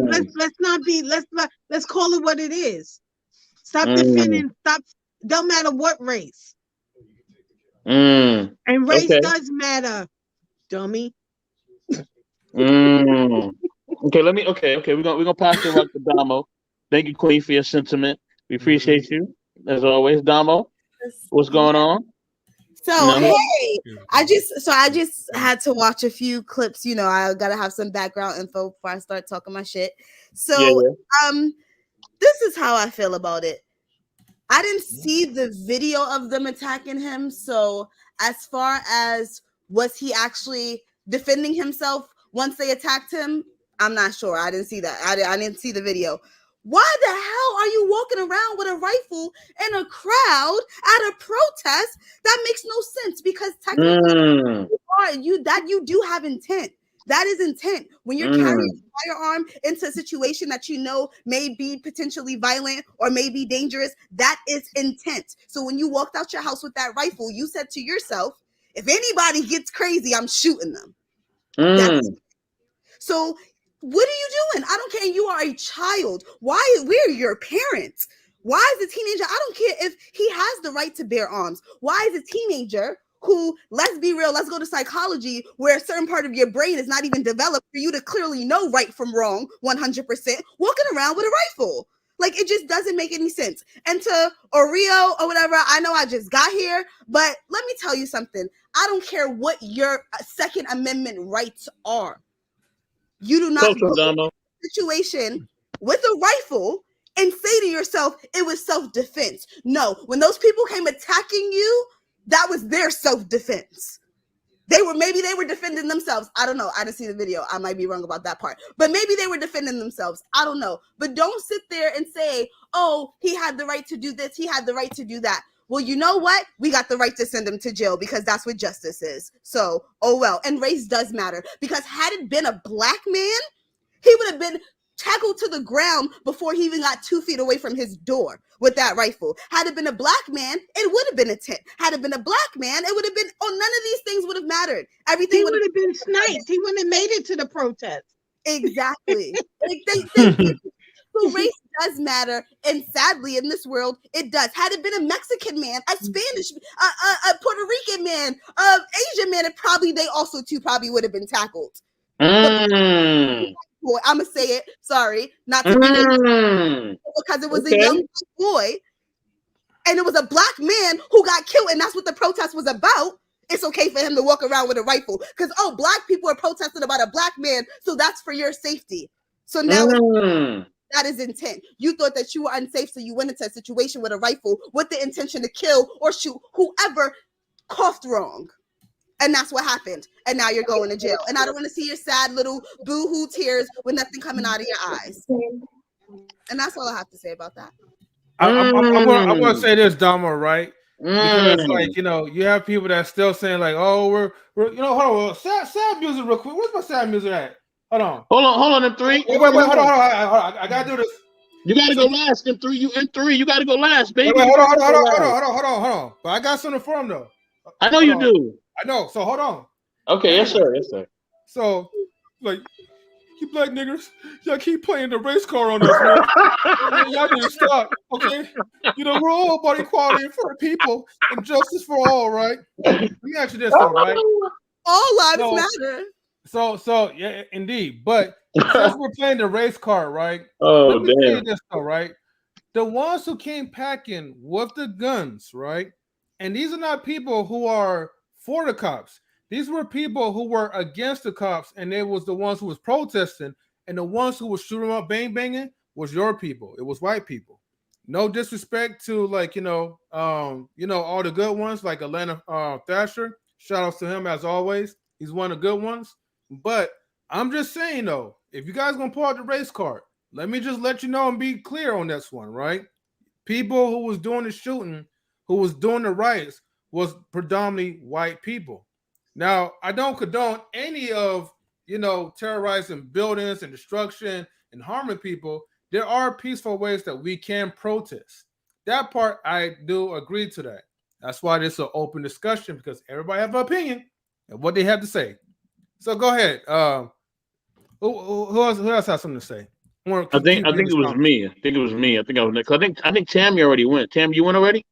call it what it is. Stop defending. Stop. Don't matter what race. And race does matter, dummy. Okay, we're gonna pass it right to Damo. Thank you, Queen, for your sentiment. We appreciate you as always, Damo. What's going on? So hey, I just had to watch a few clips. I gotta have some background info before I start talking my shit. So this is how I feel about it. I didn't see the video of them attacking him. So as far as was he actually defending himself once they attacked him, I'm not sure. I didn't see that. I didn't see the video. Why the hell are you walking around with a rifle in a crowd at a protest? That makes no sense because technically you do have intent. That is intent. When you're carrying a firearm into a situation that may be potentially violent or may be dangerous, that is intent. So when you walked out your house with that rifle, you said to yourself, if anybody gets crazy, I'm shooting them. So what are you doing? I don't care. You are a child. We're your parents. Why is a teenager? I don't care if he has the right to bear arms. Why is a teenager who, let's be real, let's go to psychology, where a certain part of your brain is not even developed for you to clearly know right from wrong 100%, walking around with a rifle? Like, it just doesn't make any sense. And to Oreo or whatever, I know I just got here, but let me tell you something. I don't care what your Second Amendment rights are. You do not go into a situation with a rifle and say to yourself, it was self-defense. No, when those people came attacking you, that was their self-defense. Maybe they were defending themselves. I don't know. I didn't see the video. I might be wrong about that part. But maybe they were defending themselves. I don't know. But don't sit there and say, oh, he had the right to do this. He had the right to do that. Well, you know what? We got the right to send him to jail because that's what justice is. So, oh well. And race does matter, because had it been a black man, he would have been tackled to the ground before he even got 2 feet away from his door with that rifle. Had it been a black man, it would have been a 10. Had it been a black man, it would have been, none of these things would have mattered. Everything he would have been sniped. He wouldn't have made it to the protest. Exactly. So race does matter, and sadly, in this world, it does. Had it been a Mexican man, a Spanish, a Puerto Rican man, Asian man, they also too probably would have been tackled. Boy, I'm gonna say it. Sorry, not to be because it was a young boy, and it was a black man who got killed, and that's what the protest was about. It's okay for him to walk around with a rifle because black people are protesting about a black man, so that's for your safety. So now that is intent. You thought that you were unsafe, so you went into a situation with a rifle with the intention to kill or shoot whoever coughed wrong. And that's what happened. And now you're going to jail. And I don't want to see your sad little boo-hoo tears with nothing coming out of your eyes. And that's all I have to say about that. I want to say this, Damo, right? Because, like, you have people that still saying, like, oh, we're hold on. Sad music real quick. Where's my sad music at? Hold on, them three. Wait, hold on. I gotta do this. You gotta go last, them three. You in three. You gotta go last, baby. Hold on. But I got something for him though. I know you do. I know. So hold on. Okay, yes, sir. So, like, you black niggers, y'all keep playing the race car on us, man. Y'all need to stop, okay? We're all about equality for people and justice for all, right? Let me ask you this, though, right? All lives matter. So yeah, indeed. But since we're playing the race car, right? Oh, let me damn. say this, though, right? The ones who came packing with the guns, right? And these are not people who are for the cops. These were people who were against the cops, and they was the ones who was protesting, and the ones who was shooting up, banging, was your people. It was white people. No disrespect to, like, all the good ones, like Atlanta Thatcher. Shout outs to him as always. He's one of the good ones. But I'm just saying, though, if you guys gonna pull out the race card, let me just let you know and be clear on this one, right? People who was doing the shooting, who was doing the riots, was predominantly white people. Now, I don't condone any of, terrorizing buildings and destruction and harming people. There are peaceful ways that we can protest. That part, I do agree to that. That's why this is an open discussion, because everybody have an opinion and what they have to say. So go ahead. Who else has something to say? I think it was me. I think I was next. I think Tammy already went. Tammy, you went already?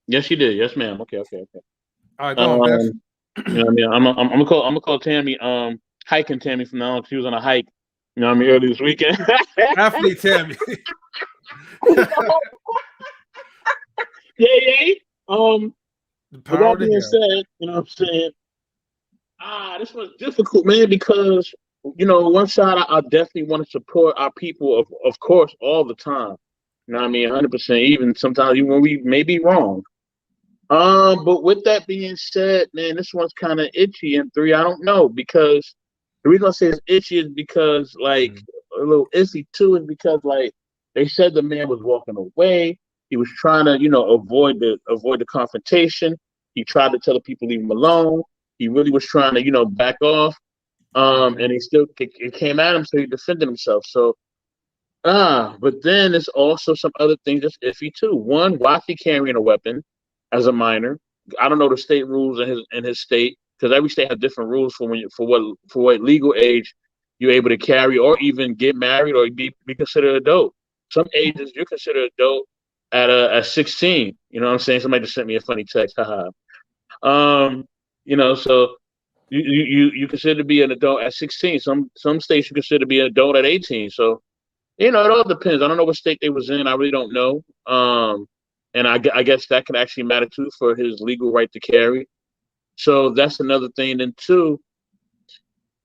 Yes, she did. Yes, ma'am. Okay. All right, go on. You know what I mean? I'm gonna call Tammy hiking Tammy from now on. She was on a hike, early this weekend. Athlete Tammy. Yeah. The power with that being said, you know what I'm saying? This was difficult, man, because one side I definitely want to support our people, of course, all the time. You know what I mean? 100%, even sometimes even when we may be wrong. But with that being said, man, this one's kind of itchy. And three, I don't know, because the reason I say it's itchy is because, like, a little iffy too, is because, like, they said the man was walking away. He was trying to, avoid the confrontation. He tried to tell the people leave him alone. He really was trying to, back off. And it came at him, so he defended himself. So, but then there's also some other things that's iffy too. One, why is he carrying a weapon as a minor? I don't know the state rules in his state, because every state has different rules for what legal age you're able to carry or even get married or be considered adult. Some ages you're considered adult at 16. You know what I'm saying? Somebody just sent me a funny text. Haha. So you consider to be an adult at 16. Some states you consider to be an adult at 18. So, it all depends. I don't know what state they was in. I really don't know. And I guess that could actually matter too for his legal right to carry. So that's another thing. Then two,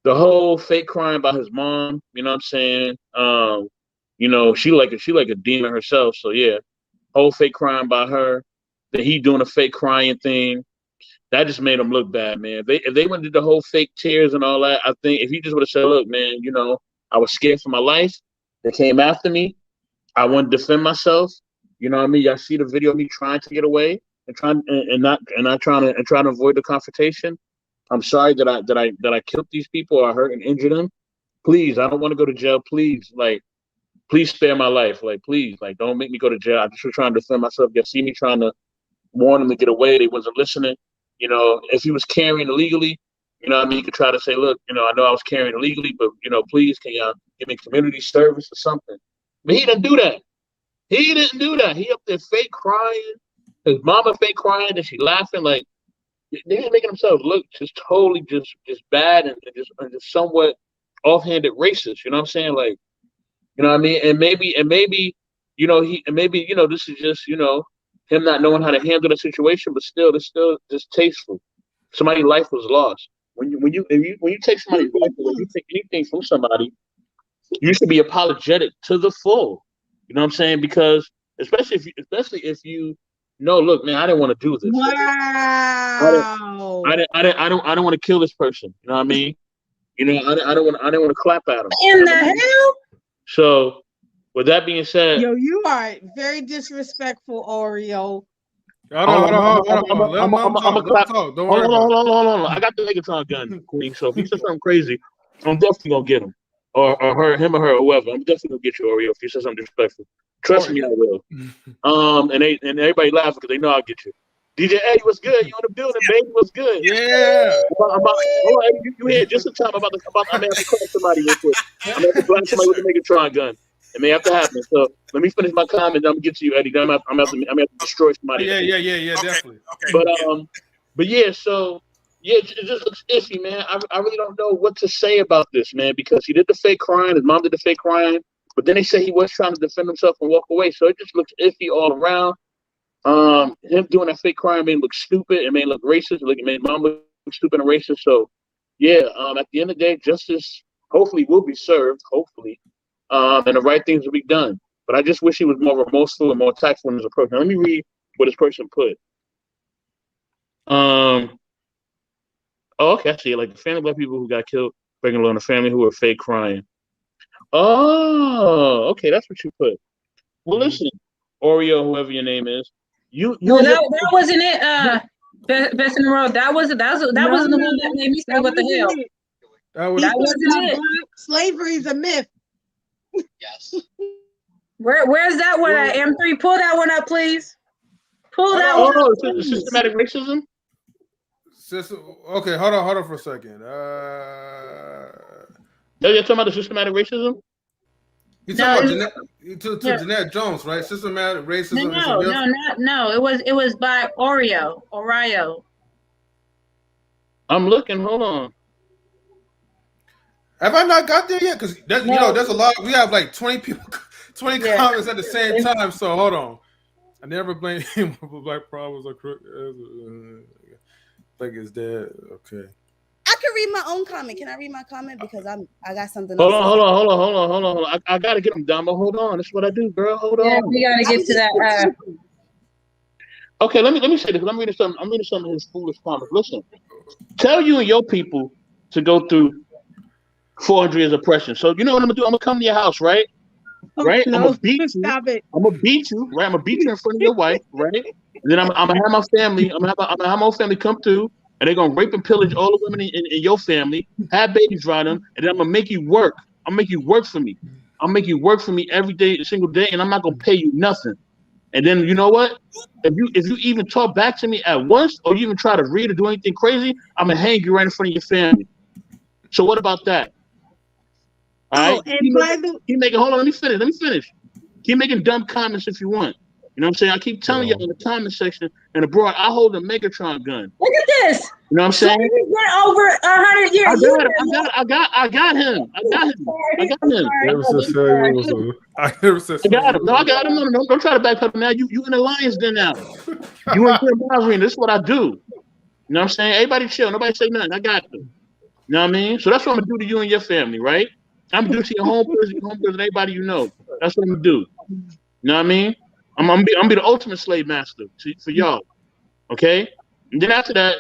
the whole fake crying about his mom. You know what I'm saying? She like a demon herself. So yeah, whole fake crying about her. That he doing a fake crying thing. that just made him look bad, man. If they went to the whole fake tears and all that, I think if he just would have said, look, man, you know, I was scared for my life. They came after me. I wanted to defend myself. You know what I mean? Y'all see the video of me trying to get away and trying to avoid the confrontation. I'm sorry that I killed these people or hurt and injured them. Please, I don't want to go to jail. Please, like, please spare my life. Like, please, like, don't make me go to jail. I just was trying to defend myself. You see me trying to warn them to get away. They wasn't listening. You know, if he was carrying illegally, you know what I mean? You could try to say, look, you know, I know I was carrying illegally, but, you know, please, can y'all give me community service or something? But he didn't do that. He didn't do that. He up there fake crying. His mama fake crying and she laughing. Like, they're making themselves look just totally just bad and just somewhat offhanded racist. You know what I'm saying? Like, you know what I mean? And maybe, you know, this is just, you know, him not knowing how to handle the situation, but still, it's still distasteful. Somebody's life was lost. When you take somebody's life, when you take anything from somebody, you should be apologetic to the full. You know what I'm saying? Because especially if you know, look, man, I didn't want to do this. Wow. I don't want to kill this person. You know what I mean? You know, I don't want to clap at him. In the hell? So, with that being said, Yo, you are very disrespectful, Oreo. Hold on. Let him talk. Don't worry about it. Hold on. I got the Megatron gun, Queen. So if he says something crazy, I'm definitely gonna get him, or him or her, whoever. I'm definitely gonna get you, Oreo, if he says something disrespectful. Trust me, I will. And everybody laughing because they know I'll get you. DJ Eddie, what's good? You in the building, baby? What's good? Yeah. You here just in time. I'm about to call somebody real quick. I'm about to blast somebody with a Megatron gun. It may have to happen. So let me finish my comment. I'm gonna get to you, Eddie. Then I'm gonna have to destroy somebody. Yeah, definitely. Okay. But yeah. So yeah, it just looks iffy, man. I really don't know what to say about this, man, because he did the fake crying. His mom did the fake crying, but then they say he was trying to defend himself and walk away. So it just looks iffy all around. Him doing that fake crying made him look stupid. It made him look racist. It made mom look stupid and racist. So yeah. At the end of the day, justice hopefully will be served. Hopefully. And the right things will be done. But I just wish he was more remorseful and more tactful in his approach. Now, let me read what this person put. Oh, okay, I see it. Like the family of black people who got killed, breaking along the family who were fake crying. Oh, okay, that's what you put. Well, listen, Oreo, whoever your name is, that wasn't it. Best in the world. That wasn't the one that made me say, "What the hell?" That wasn't it. Slavery is a myth. Yes. Where's that one at? M3, pull that one up, please. Pull that one up. Oh, systematic racism? Okay, hold on for a second. You're talking about the systematic racism? You talking about Jeanette Jones, right? Systematic racism. No. It was by Oreo. I'm looking. Hold on. Have I not got there yet? Because you know, there's a lot. We have like 20 people, 20 comments at the same time. So hold on. I never blame him for black problems or I think it's dead. Okay. I can read my own comment. Can I read my comment? Because I got something. Hold on. I gotta get them done, but hold on. This is what I do, girl. Hold on. Yeah, we gotta get to that. Okay, let me say this. I'm reading some of his foolish comments. Listen, tell you and your people to go through 400 years of oppression. So you know what I'm gonna do? I'm gonna come to your house, right? Right? No, I'm gonna beat you. Stop it. I'm gonna beat you, right? I'm gonna beat you in front of your wife, right? And then I'm gonna have my family. I'm gonna have my whole family come through, and they're gonna rape and pillage all the women in your family, have babies around them, and then I'm gonna make you work. I'm gonna make you work for me. I'll make you work for me every day, single day, and I'm not gonna pay you nothing. And then you know what? If you even talk back to me at once, or you even try to read or do anything crazy, I'm gonna hang you right in front of your family. So what about that? All right. Hold on, let me finish. Keep making dumb comments if you want. You know what I'm saying? I keep telling you in the comment section and abroad, I hold a Megatron gun. Look at this. You know what I'm saying? He's been over 100 years. I got him. I got him. No, I got him. No, don't try to backpedal now. You in the lion's den now. You in the arena. This is what I do. You know what I'm saying? Everybody chill. Nobody say nothing. I got you. You know what I mean? So that's what I'm gonna do to you and your family, right? I'm gonna do to your home person, everybody you know. That's what I'm gonna do. You know what I mean? I'm gonna be the ultimate slave master for y'all. Okay? And then after that,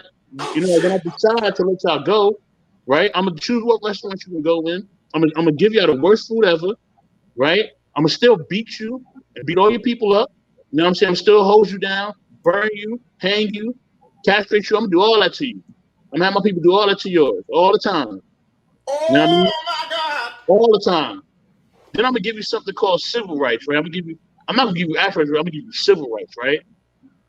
You know, when I decide to let y'all go, right? I'm gonna choose what restaurant you can go in. I'm gonna give y'all the worst food ever, right? I'm gonna still beat you and beat all your people up. You know what I'm saying? I'm still hold you down, burn you, hang you, castrate you. I'm gonna do all that to you. I'm gonna have my people do all that to yours all the time. You know what I mean? Oh my God. All the time. Then I'm gonna give you something called civil rights, right? I'm not gonna give you actual rights, I'm gonna give you civil rights, right?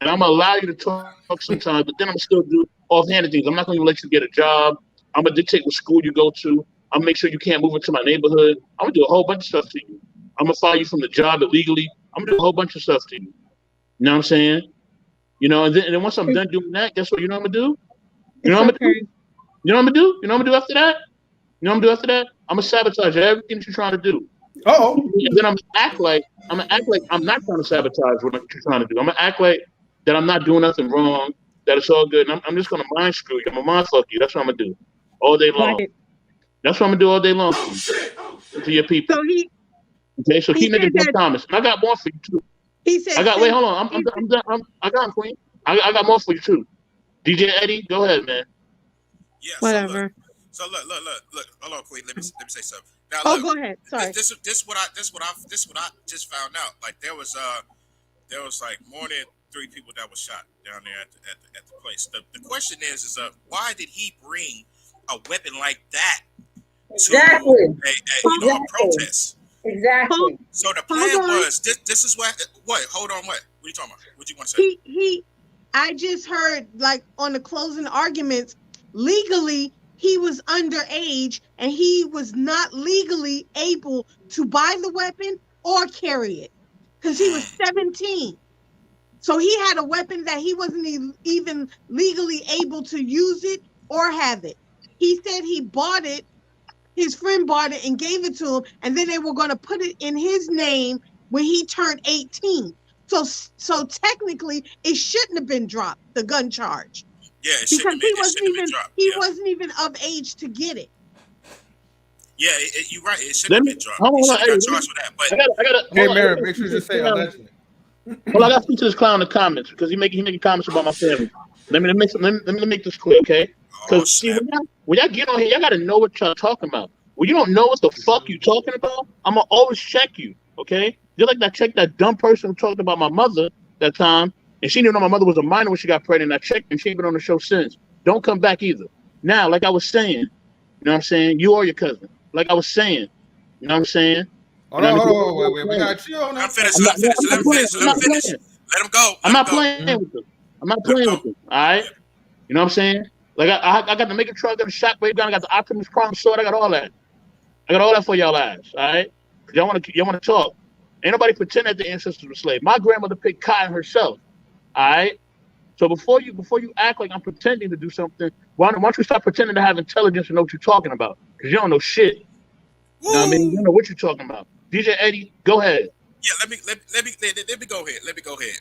And I'm gonna allow you to talk sometimes, but then I'm gonna still do offhanded things. I'm not gonna even let you get a job. I'm gonna dictate what school you go to. I'm gonna make sure you can't move into my neighborhood. I'm gonna do a whole bunch of stuff to you. I'm gonna fire you from the job illegally. I'm gonna do a whole bunch of stuff to you. You know what I'm saying? You know, and then once I'm done doing that, guess what? You know what I'm gonna do? You know what I'm gonna do? You know what I'm gonna do? You know what I'm gonna do after that? You know what I'm gonna do after that? I'm gonna sabotage everything that you're trying to do. Oh. And then I'm gonna act like I'm not trying to sabotage what you're trying to do. I'm gonna act like that I'm not doing nothing wrong, that it's all good. And I'm just gonna mind screw you. I'm gonna mind fuck you. That's what I'm gonna do all day long. Right. That's what I'm gonna do all day long to your people. So Okay, so he keep making said more that comments. And I got more for you too. he said. Wait, hold on. I'm done. I got him, Queen. I got more for you too. DJ Eddie, go ahead, man. Yeah. Whatever. So look. Hold on, Queen. Let me say something. Now, Oh, look, go ahead. Sorry. This what I just found out. Like there was like more than 3 people that was shot down there at the place. The question is why did he bring a weapon like that to a protest? Exactly. So the plan was this is what hold on, what are you talking about? What you want to say? I just heard, like, on the closing arguments, legally he was underage and he was not legally able to buy the weapon or carry it because he was 17. So he had a weapon that he wasn't even legally able to use it or have it. He said he bought it, his friend bought it and gave it to him, and then they were going to put it in his name when he turned 18. So technically, it shouldn't have been dropped, the gun charge. Yeah, because he yeah. wasn't even of age to get it. Yeah, you're right. It shouldn't have been dropped. Hold He on, should have got charged with that. But I gotta. Hey, Marion, make sure you just say allegedly. Well, I got to speak to this clown in the comments because he making comments about my family. Let me make this clear, okay? Because see, when y'all get on here, y'all got to know what y'all talking about. When you don't know what the fuck you talking about, I'm gonna always check you, okay? Just like I checked that dumb person who talked about my mother that time, and she didn't know my mother was a minor when she got pregnant. I checked, and she ain't been on the show since. Don't come back either. Now, like I was saying, you know what I'm saying? You are your cousin. Like I was saying, you know what I'm saying? Hold on, wait. We got you on that. Let him finish. Let him go. I'm not playing with them. I'm not playing with them. All right? You know what I'm saying? Like I got the Mega Truck, I got the Shockwave gun, I got the Optimus Prime sword, I got all that. I got all that for y'all ass. All right? Y'all want to talk? Ain't nobody pretend that the ancestors were slaves. My grandmother picked cotton herself. All right? So before you act like I'm pretending to do something, why don't you stop pretending to have intelligence and know what you're talking about? Because you don't know shit. You know what I mean? You don't know what you're talking about. DJ Eddie, go ahead. Yeah, let me go ahead. Let me go ahead.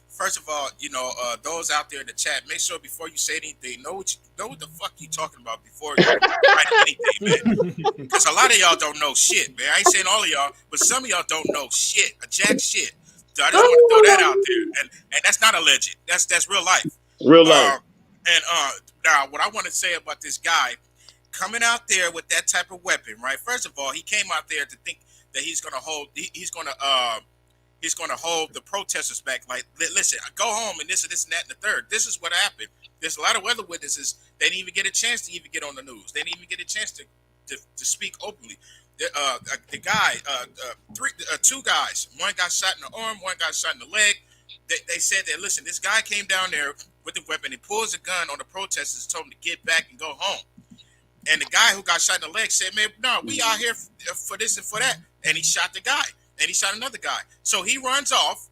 First of all, those out there in the chat, make sure before you say anything, know what the fuck you talking about before you write anything, man. Because a lot of y'all don't know shit, man. I ain't saying all of y'all, but some of y'all don't know shit, a jack shit. So I just want to throw that out there, and that's not alleged. That's real life. Real life. Now, what I want to say about this guy coming out there with that type of weapon, right? First of all, he came out there to think that he's gonna hold the protesters back. Like, listen, go home and this and that and the third. This is what happened. There's a lot of other witnesses. They didn't even get a chance to even get on the news. They didn't even get a chance to speak openly. The guy, 2 guys. One got shot in the arm. One got shot in the leg. They said that, listen, this guy came down there with the weapon. He pulls a gun on the protesters, told them to get back and go home. And the guy who got shot in the leg said, man, no, we out here for this and for that. And he shot the guy. And he shot another guy. So he runs off.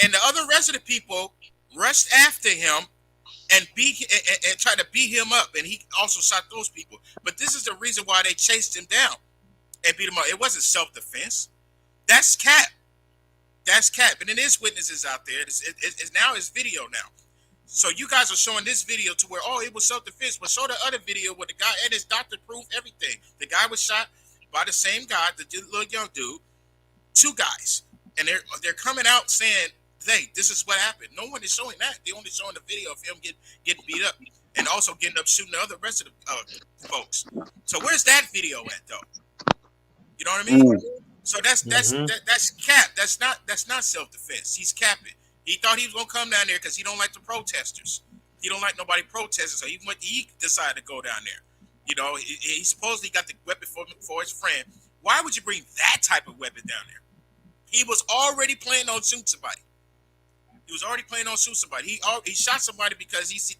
And the other rest of the people rushed after him and tried to beat him up. And he also shot those people. But this is the reason why they chased him down and beat him up. It wasn't self-defense. That's cap. That's cap. And then there's witnesses out there. It's now his video now. So you guys are showing this video to where, it was self-defense, but show the other video where the guy and his doctor proved everything. The guy was shot by the same guy, the little young dude, 2 guys. And they're coming out saying this is what happened. No one is showing that. They only showing the video of him getting beat up and also getting up shooting the other rest of the folks. So where's that video at though? You know what I mean? So that's cap. That's not self-defense. He's capping. He thought he was gonna come down there because he don't like the protesters. He don't like nobody protesting, so he decided to go down there. You know, he supposedly got the weapon for his friend. Why would you bring that type of weapon down there? He was already planning on shooting somebody. He shot somebody because he see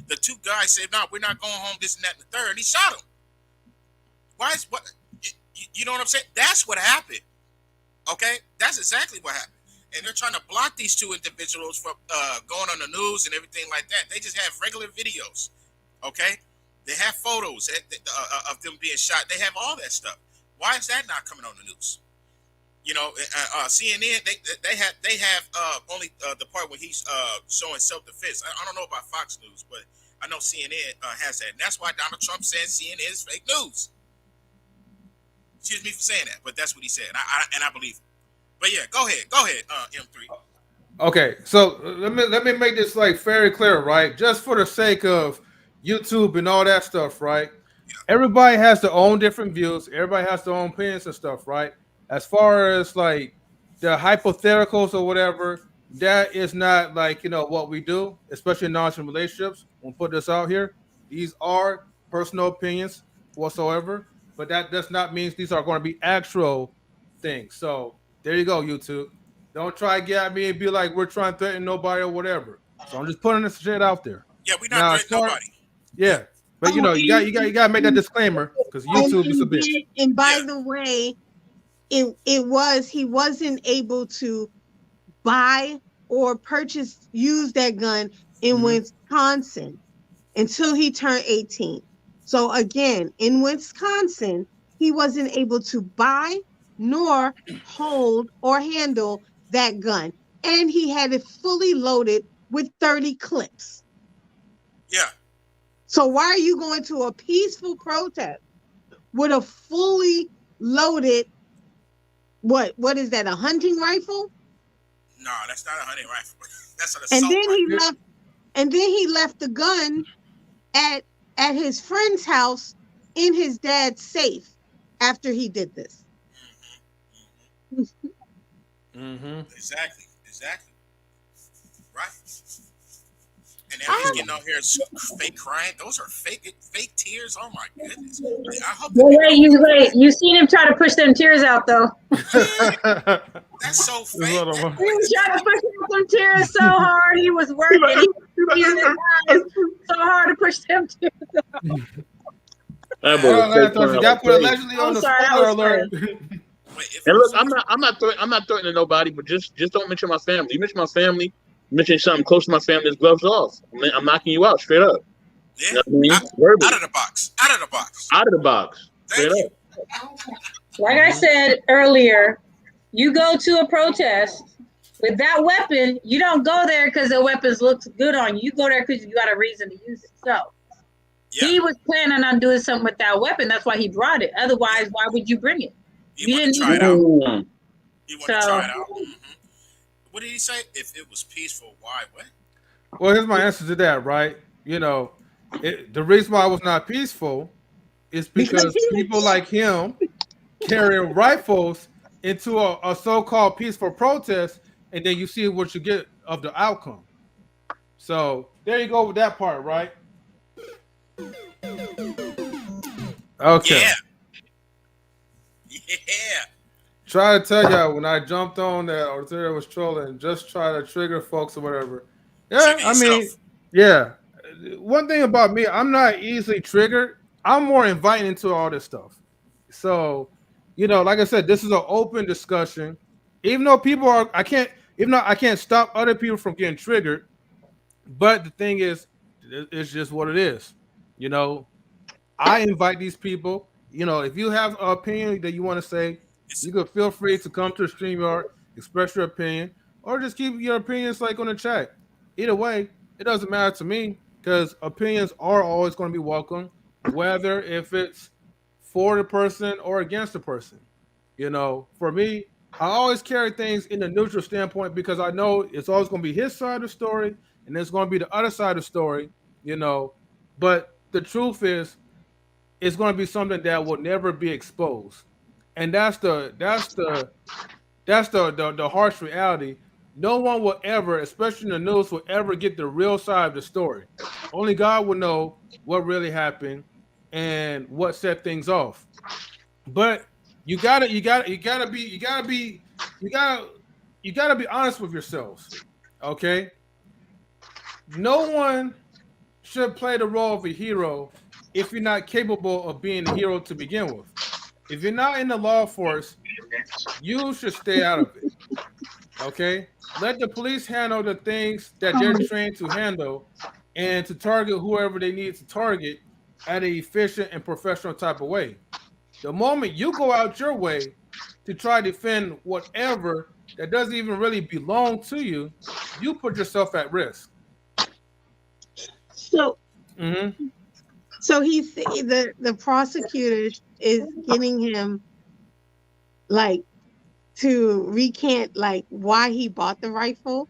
the two guys said, "No, we're not going home." This and that and the third. And he shot him. You know what I'm saying? That's what happened. Okay, that's exactly what happened. And they're trying to block these two individuals from going on the news and everything like that. They just have regular videos. Okay, they have photos of them being shot. They have all that stuff. Why is that not coming on the news? You know, CNN they have only the part where he's showing self-defense. I don't know about Fox News, but I know CNN has that, and that's why Donald Trump said CNN is fake news. Excuse me for saying that, but that's what he said, and I believe him. But yeah, go ahead, M3. Okay, so let me make this like very clear, right? Just for the sake of YouTube and all that stuff, right? Yeah. Everybody has their own different views. Everybody has their own opinions and stuff, right? As far as like the hypotheticals or whatever, that is not like, you know, what we do, especially in non relationships. We'll put this out here. These are personal opinions whatsoever, but that does not mean these are going to be actual things. So there you go, YouTube. Don't try to get at me and be like we're trying to threaten nobody or whatever. So I'm just putting this shit out there. Yeah, we're not threatening nobody. Yeah, but you know, you got to make that disclaimer because YouTube is a bitch. And by the way, he wasn't able to buy or use that gun in Wisconsin until he turned 18. So again, in Wisconsin, he wasn't able to buy nor hold or handle that gun. And he had it fully loaded with 30 clips. Yeah. So why are you going to a peaceful protest with a fully loaded, what is that, a hunting rifle? No, that's not a hunting rifle. That's an assault rifle. And then he left the gun at his friend's house in his dad's safe after he did this. Exactly. Right. And now he's getting out here fake crying. Those are fake tears. Oh my goodness. I hope you seen him try to push them tears out though. That's so fake. He was trying to push them tears so hard. He was working. He was so hard to push them tears out. Got put allegedly on the spoiler alert. And look, I'm not threatening nobody, but just don't mention my family. You mention my family, mention something close to my family, it's gloves off. I'm knocking you out straight up. Yeah. You know what I mean? Out of the box. Out of the box. Thank you. Like I said earlier, you go to a protest with that weapon, you don't go there because the weapon looks good on you. You go there because you got a reason to use it. So he was planning on doing something with that weapon. That's why he brought it. Otherwise, why would you bring it? He wanted to try it out. What did he say? If it was peaceful, why? What? Well, here's my answer to that, right? You know, the reason why it was not peaceful is because people like him carrying rifles into a so-called peaceful protest, and then you see what you get of the outcome. So there you go with that part, right? Okay. Yeah. Try to tell y'all when I jumped on that Arthur was trolling, just try to trigger folks or whatever. Yeah, I mean, yeah. One thing about me, I'm not easily triggered. I'm more inviting into all this stuff. So, you know, like I said, this is an open discussion. Even though I can't stop other people from getting triggered. But the thing is, it's just what it is. You know, I invite these people. You know, if you have an opinion that you want to say, you can feel free to come to the StreamYard, express your opinion, or just keep your opinions like on the chat. Either way, it doesn't matter to me because opinions are always going to be welcome, whether if it's for the person or against the person. You know, for me, I always carry things in a neutral standpoint because I know it's always going to be his side of the story and there's going to be the other side of the story, you know. But the truth is, it's going to be something that will never be exposed, and that's the harsh reality. No one will ever, especially in the news, will ever get the real side of the story. Only God will know what really happened and what set things off. But you gotta you gotta be honest with yourselves. Okay? No one should play the role of a hero if you're not capable of being a hero to begin with. If you're not in the law force, you should stay out of it. Okay? Let the police handle the things that they're trained to handle and to target whoever they need to target at an efficient and professional type of way. The moment you go out your way to try to defend whatever that doesn't even really belong to you, you put yourself at risk. So, Mm-hmm. so the prosecutor is getting him like to recant like why he bought the rifle,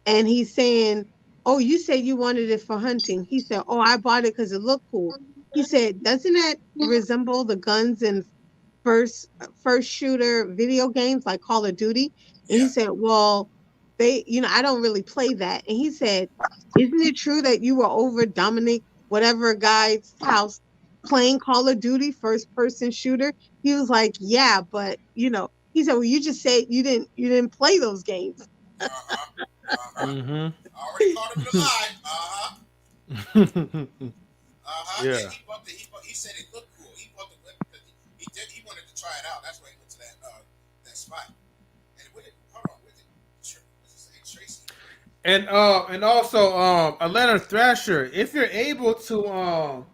and he's saying, "Oh, you said you wanted it for hunting." He said, "Oh, I bought it because it looked cool." He said, "Doesn't that resemble the guns in first shooter video games like Call of Duty?" And he Yeah. said, "Well, I don't really play that." And he said, "Isn't it true that you were over Dominique, whatever guy's house, playing Call of Duty first person shooter?" He was like, "Yeah, but he said, "Well, you just said you didn't play those games." Uh-huh. Uh-huh. Mm-hmm. I already caught him in a lie. Uh-huh. Uh-huh. Yeah, Yeah. he said it looked cool. He bought the whip because he wanted to try it out. That's why he went to that spot. And with it, hold on, with it. What's his name? Tracy. And also Atlanta Thrasher, if you're able to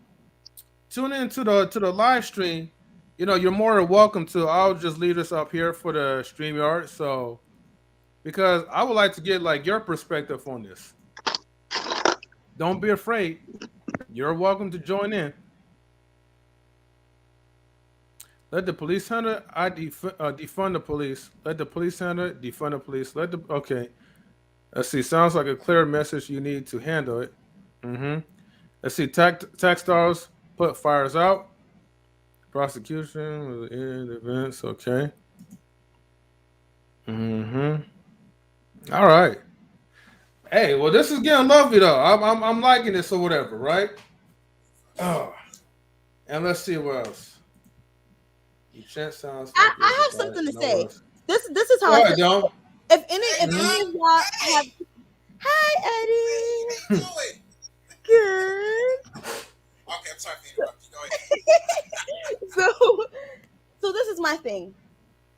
tune into the live stream, you're more than welcome to. I'll just leave this up here for the StreamYard. So because I would like to get like your perspective on this. Don't be afraid. You're welcome to join in. Let the police handle. Defund the police. Let the police handle it. Defund the police. Okay. Let's see. Sounds like a clear message. You need to handle it. Mm-hmm. Let's see. Tax stars put fires out. Prosecution in events. Okay. Mm-hmm. All right. Hey, well, this is getting lovely though. I'm liking this or whatever, right? Oh, and let's see what else. Your chat sounds. I have something to say. This is how Go I ahead, feel. Dom. If any of y'all have, hi How you Eddie, doing? good. Okay, I'm sorry for interrupting. Go ahead. So this is my thing.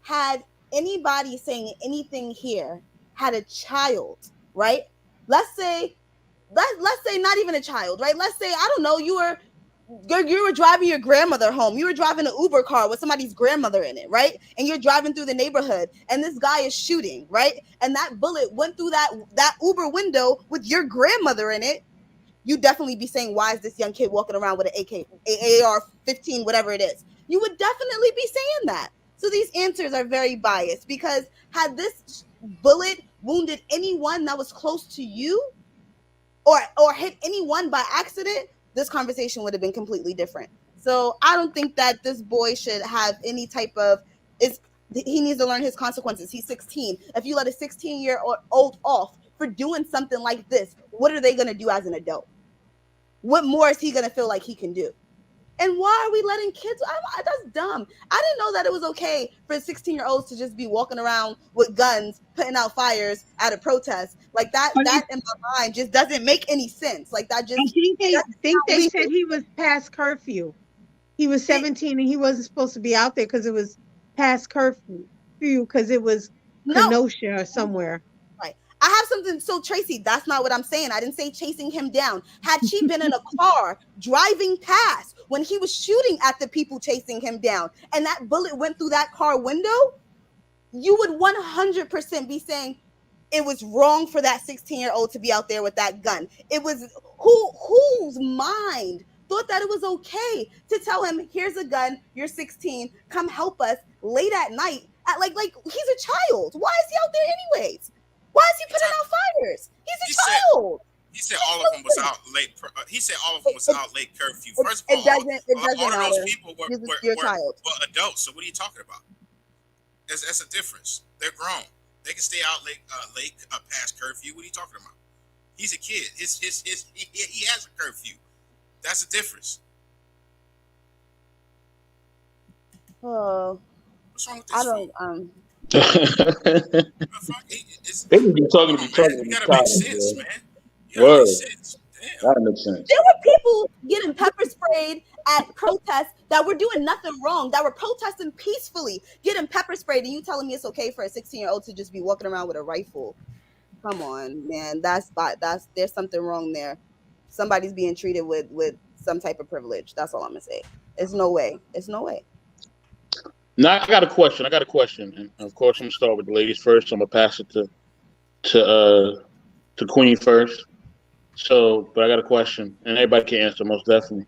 Had anybody saying anything here had a child, right? Let's say not even a child, right? Let's say, I don't know, you were driving your grandmother home. You were driving an Uber car with somebody's grandmother in it, right? And you're driving through the neighborhood and this guy is shooting, right? And that bullet went through that Uber window with your grandmother in it. You definitely be saying, why is this young kid walking around with an AR-15, whatever it is? You would definitely be saying that. So these answers are very biased, because had this bullet wounded anyone that was close to you or hit anyone by accident, this conversation would have been completely different. So I don't think that this boy should have any type of he needs to learn his consequences. He's 16. If you let a 16-year-old off for doing something like this, what are they going to do as an adult? What more is he going to feel like he can do? And why are we letting kids? That's dumb. I didn't know that it was okay for 16-year-olds to just be walking around with guns, putting out fires at a protest. Like that in my mind just doesn't make any sense. Like that just. I think they said he was past curfew. He was 17 and he wasn't supposed to be out there because it was past curfew, because it was Kenosha or somewhere. Right. I have something. So Tracy, that's not what I'm saying. I didn't say chasing him down. Had she been in a car driving past when he was shooting at the people chasing him down, and that bullet went through that car window, you would 100% be saying it was wrong for that 16-year-old to be out there with that gun. It was whose mind thought that it was okay to tell him, here's a gun, you're 16, come help us late at night like he's a child. Why is he out there anyways? Why is he putting out fires? He's a child. He said all of them was out late. He said all of them was out late curfew. First of all, all of those people were adults. So what are you talking about? That's a difference. They're grown. They can stay out late past curfew. What are you talking about? He's a kid. He has a curfew. That's the difference. Oh, what's wrong with this? I don't. They can be talking to be talking. You gotta make sense, man. Word. Damn. That makes sense. There were people getting pepper sprayed at protests that were doing nothing wrong, that were protesting peacefully, getting pepper sprayed, and you telling me it's okay for a 16-year-old to just be walking around with a rifle? Come on, man. That's there's something wrong there. Somebody's being treated with some type of privilege. That's all I'm gonna say. It's no way. Now I got a question. And of course I'm gonna start with the ladies first. I'm gonna pass it to Queen first. So, but I got a question, and everybody can answer most definitely.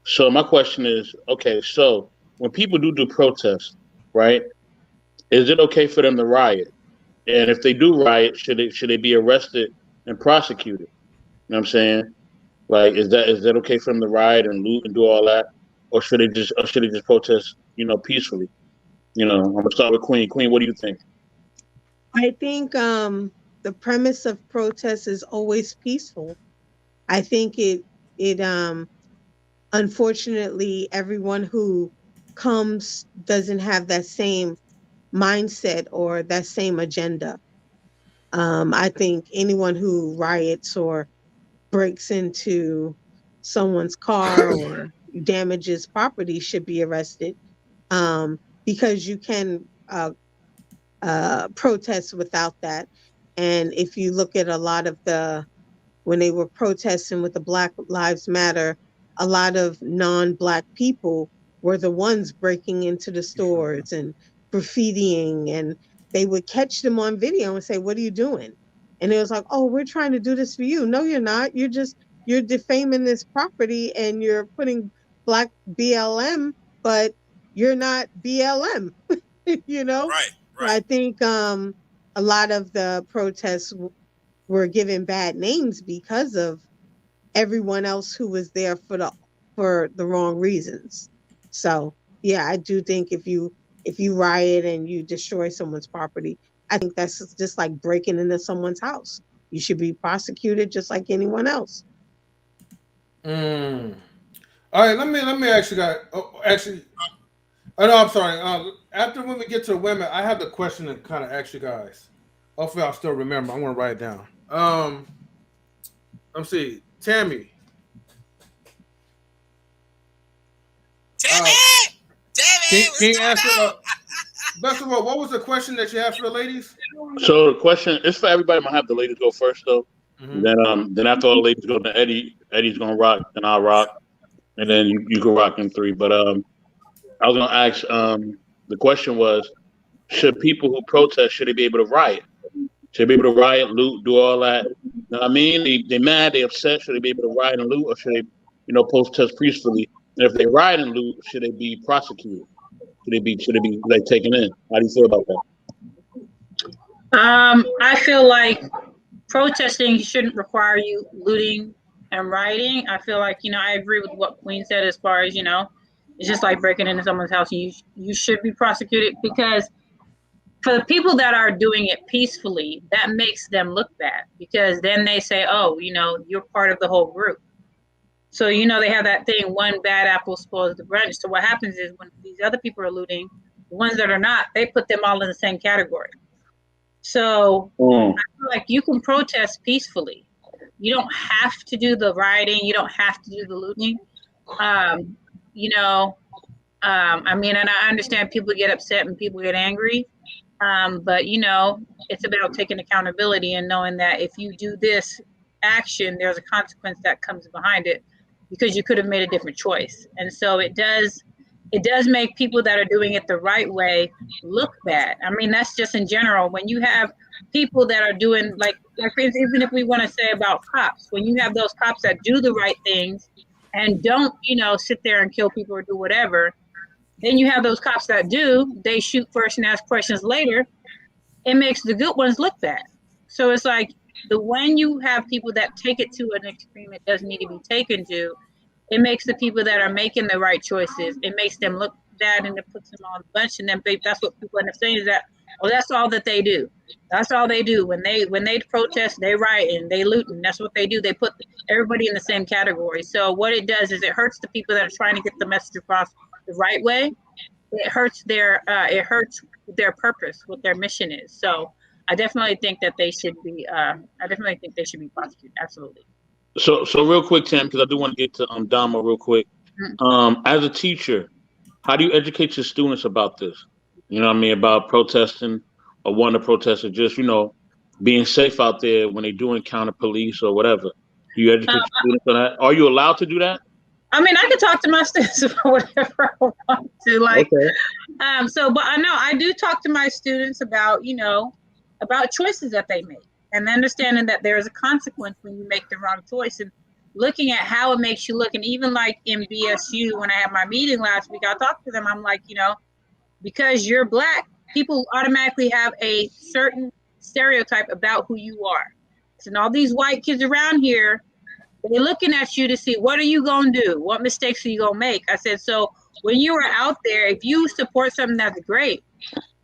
So my question is, okay, so when people do protests, right? Is it okay for them to riot? And if they do riot, should they be arrested and prosecuted? You know what I'm saying? Like, is that okay for them to riot and loot and do all that, or should they just protest, peacefully? I'm gonna start with Queen. Queen, what do you think? I think the premise of protest is always peaceful. I think it unfortunately everyone who comes doesn't have that same mindset or that same agenda. I think anyone who riots or breaks into someone's car or damages property should be arrested, because you can protest without that. And if you look at a lot of when they were protesting with the Black Lives Matter, a lot of non-Black people were the ones breaking into the stores and graffitiing, and they would catch them on video and say, "What are you doing?" And it was like, "Oh, we're trying to do this for you." No, you're not. You're defaming this property and you're putting Black BLM, but you're not BLM. Right. I think a lot of the protests were given bad names because of everyone else who was there for the wrong reasons. So yeah, I do think if you riot and you destroy someone's property, I think that's just like breaking into someone's house. You should be prosecuted just like anyone else. All right, let me ask you guys. No, I'm sorry. After when we get to the women, I have the question to kind of ask you guys. Hopefully, I'll still remember. I'm going to write it down. Let's see. Tammy. Tammy! Can you answer? Best of all, what was the question that you had for the ladies? So the question is for everybody. I'm gonna have the ladies go first, though. Mm-hmm. Then after all the ladies go to Eddie. Eddie's gonna rock, and I'll rock, and then you can rock in three. But I was gonna ask. The question was, should people who protest, should they be able to riot? Should they be able to riot, loot, do all that? You know what I mean? They mad, they upset. Should they be able to riot and loot, or should they, protest peacefully? And if they riot and loot, should they be prosecuted? Should they be like taken in? How do you feel about that? I feel like protesting shouldn't require you looting and rioting. I feel like, I agree with what Queen said as far as, it's just like breaking into someone's house, and you should be prosecuted, because for the people that are doing it peacefully, that makes them look bad, because then they say, oh, you're part of the whole group. So, they have that thing, one bad apple spoils the bunch. So what happens is when these other people are looting, the ones that are not, they put them all in the same category. So I feel like you can protest peacefully. You don't have to do the rioting. You don't have to do the looting. And I understand people get upset and people get angry. But, it's about taking accountability and knowing that if you do this action, there's a consequence that comes behind it, because you could have made a different choice. And so it does make people that are doing it the right way look bad. I mean, that's just in general. When you have people that are doing, like even if we want to say about cops, when you have those cops that do the right things and don't, sit there and kill people or do whatever, Then you have those cops that do, they shoot first and ask questions later. It makes the good ones look bad. So it's like when you have people that take it to an extreme it doesn't need to be taken to, it makes the people that are making the right choices, it makes them look bad, and it puts them on the bunch. And then that's what people end up saying is that, oh, that's all that they do. That's all they do. When they protest, they riot and they loot, and that's what they do. They put everybody in the same category. So what it does is it hurts the people that are trying to get the message across the right way. It hurts their purpose, what their mission is. So I definitely think that they should be. Prosecuted. Absolutely. So real quick, Tim, because I do want to get to Dama real quick. As a teacher, how do you educate your students about this? You know what I mean, about protesting or wanting to protest, or just being safe out there when they do encounter police or whatever. Do you educate your students on that? Are you allowed to do that? I mean, I can talk to my students about whatever I want to. Like, okay. But I know I do talk to my students about about choices that they make, and understanding that there is a consequence when you make the wrong choice, and looking at how it makes you look. And even like in BSU, when I had my meeting last week, I talked to them. I'm like, because you're Black, people automatically have a certain stereotype about who you are. And all these white kids around here, they're looking at you to see, what are you going to do? What mistakes are you going to make? I said, so when you are out there, if you support something, that's great.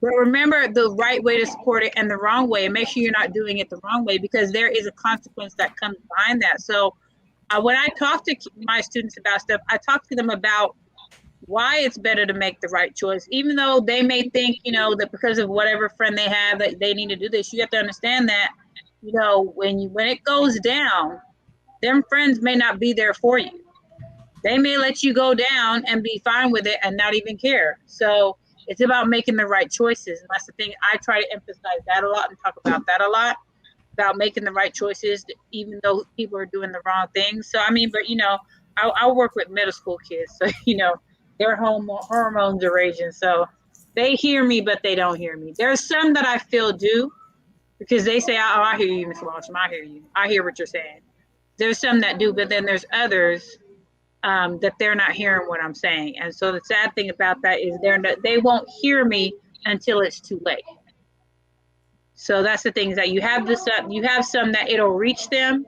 But remember the right way to support it and the wrong way, and make sure you're not doing it the wrong way, because there is a consequence that comes behind that. So when I talk to my students about stuff, I talk to them about why it's better to make the right choice, even though they may think, that because of whatever friend they have that they need to do this. You have to understand that, when it goes down, them friends may not be there for you. They may let you go down and be fine with it and not even care. So it's about making the right choices. And that's the thing. I try to emphasize that a lot and talk about that a lot, about making the right choices, even though people are doing the wrong things. So, I mean, but, I work with middle school kids. So, their hormones are raging. So they hear me, but they don't hear me. There's some that I feel do, because they say, oh, I hear you, Ms. Walsham. I hear you. I hear what you're saying. There's some that do, but then there's others that they're not hearing what I'm saying. And so the sad thing about that is they won't hear me until it's too late. So that's the thing, is that you have some that it'll reach them,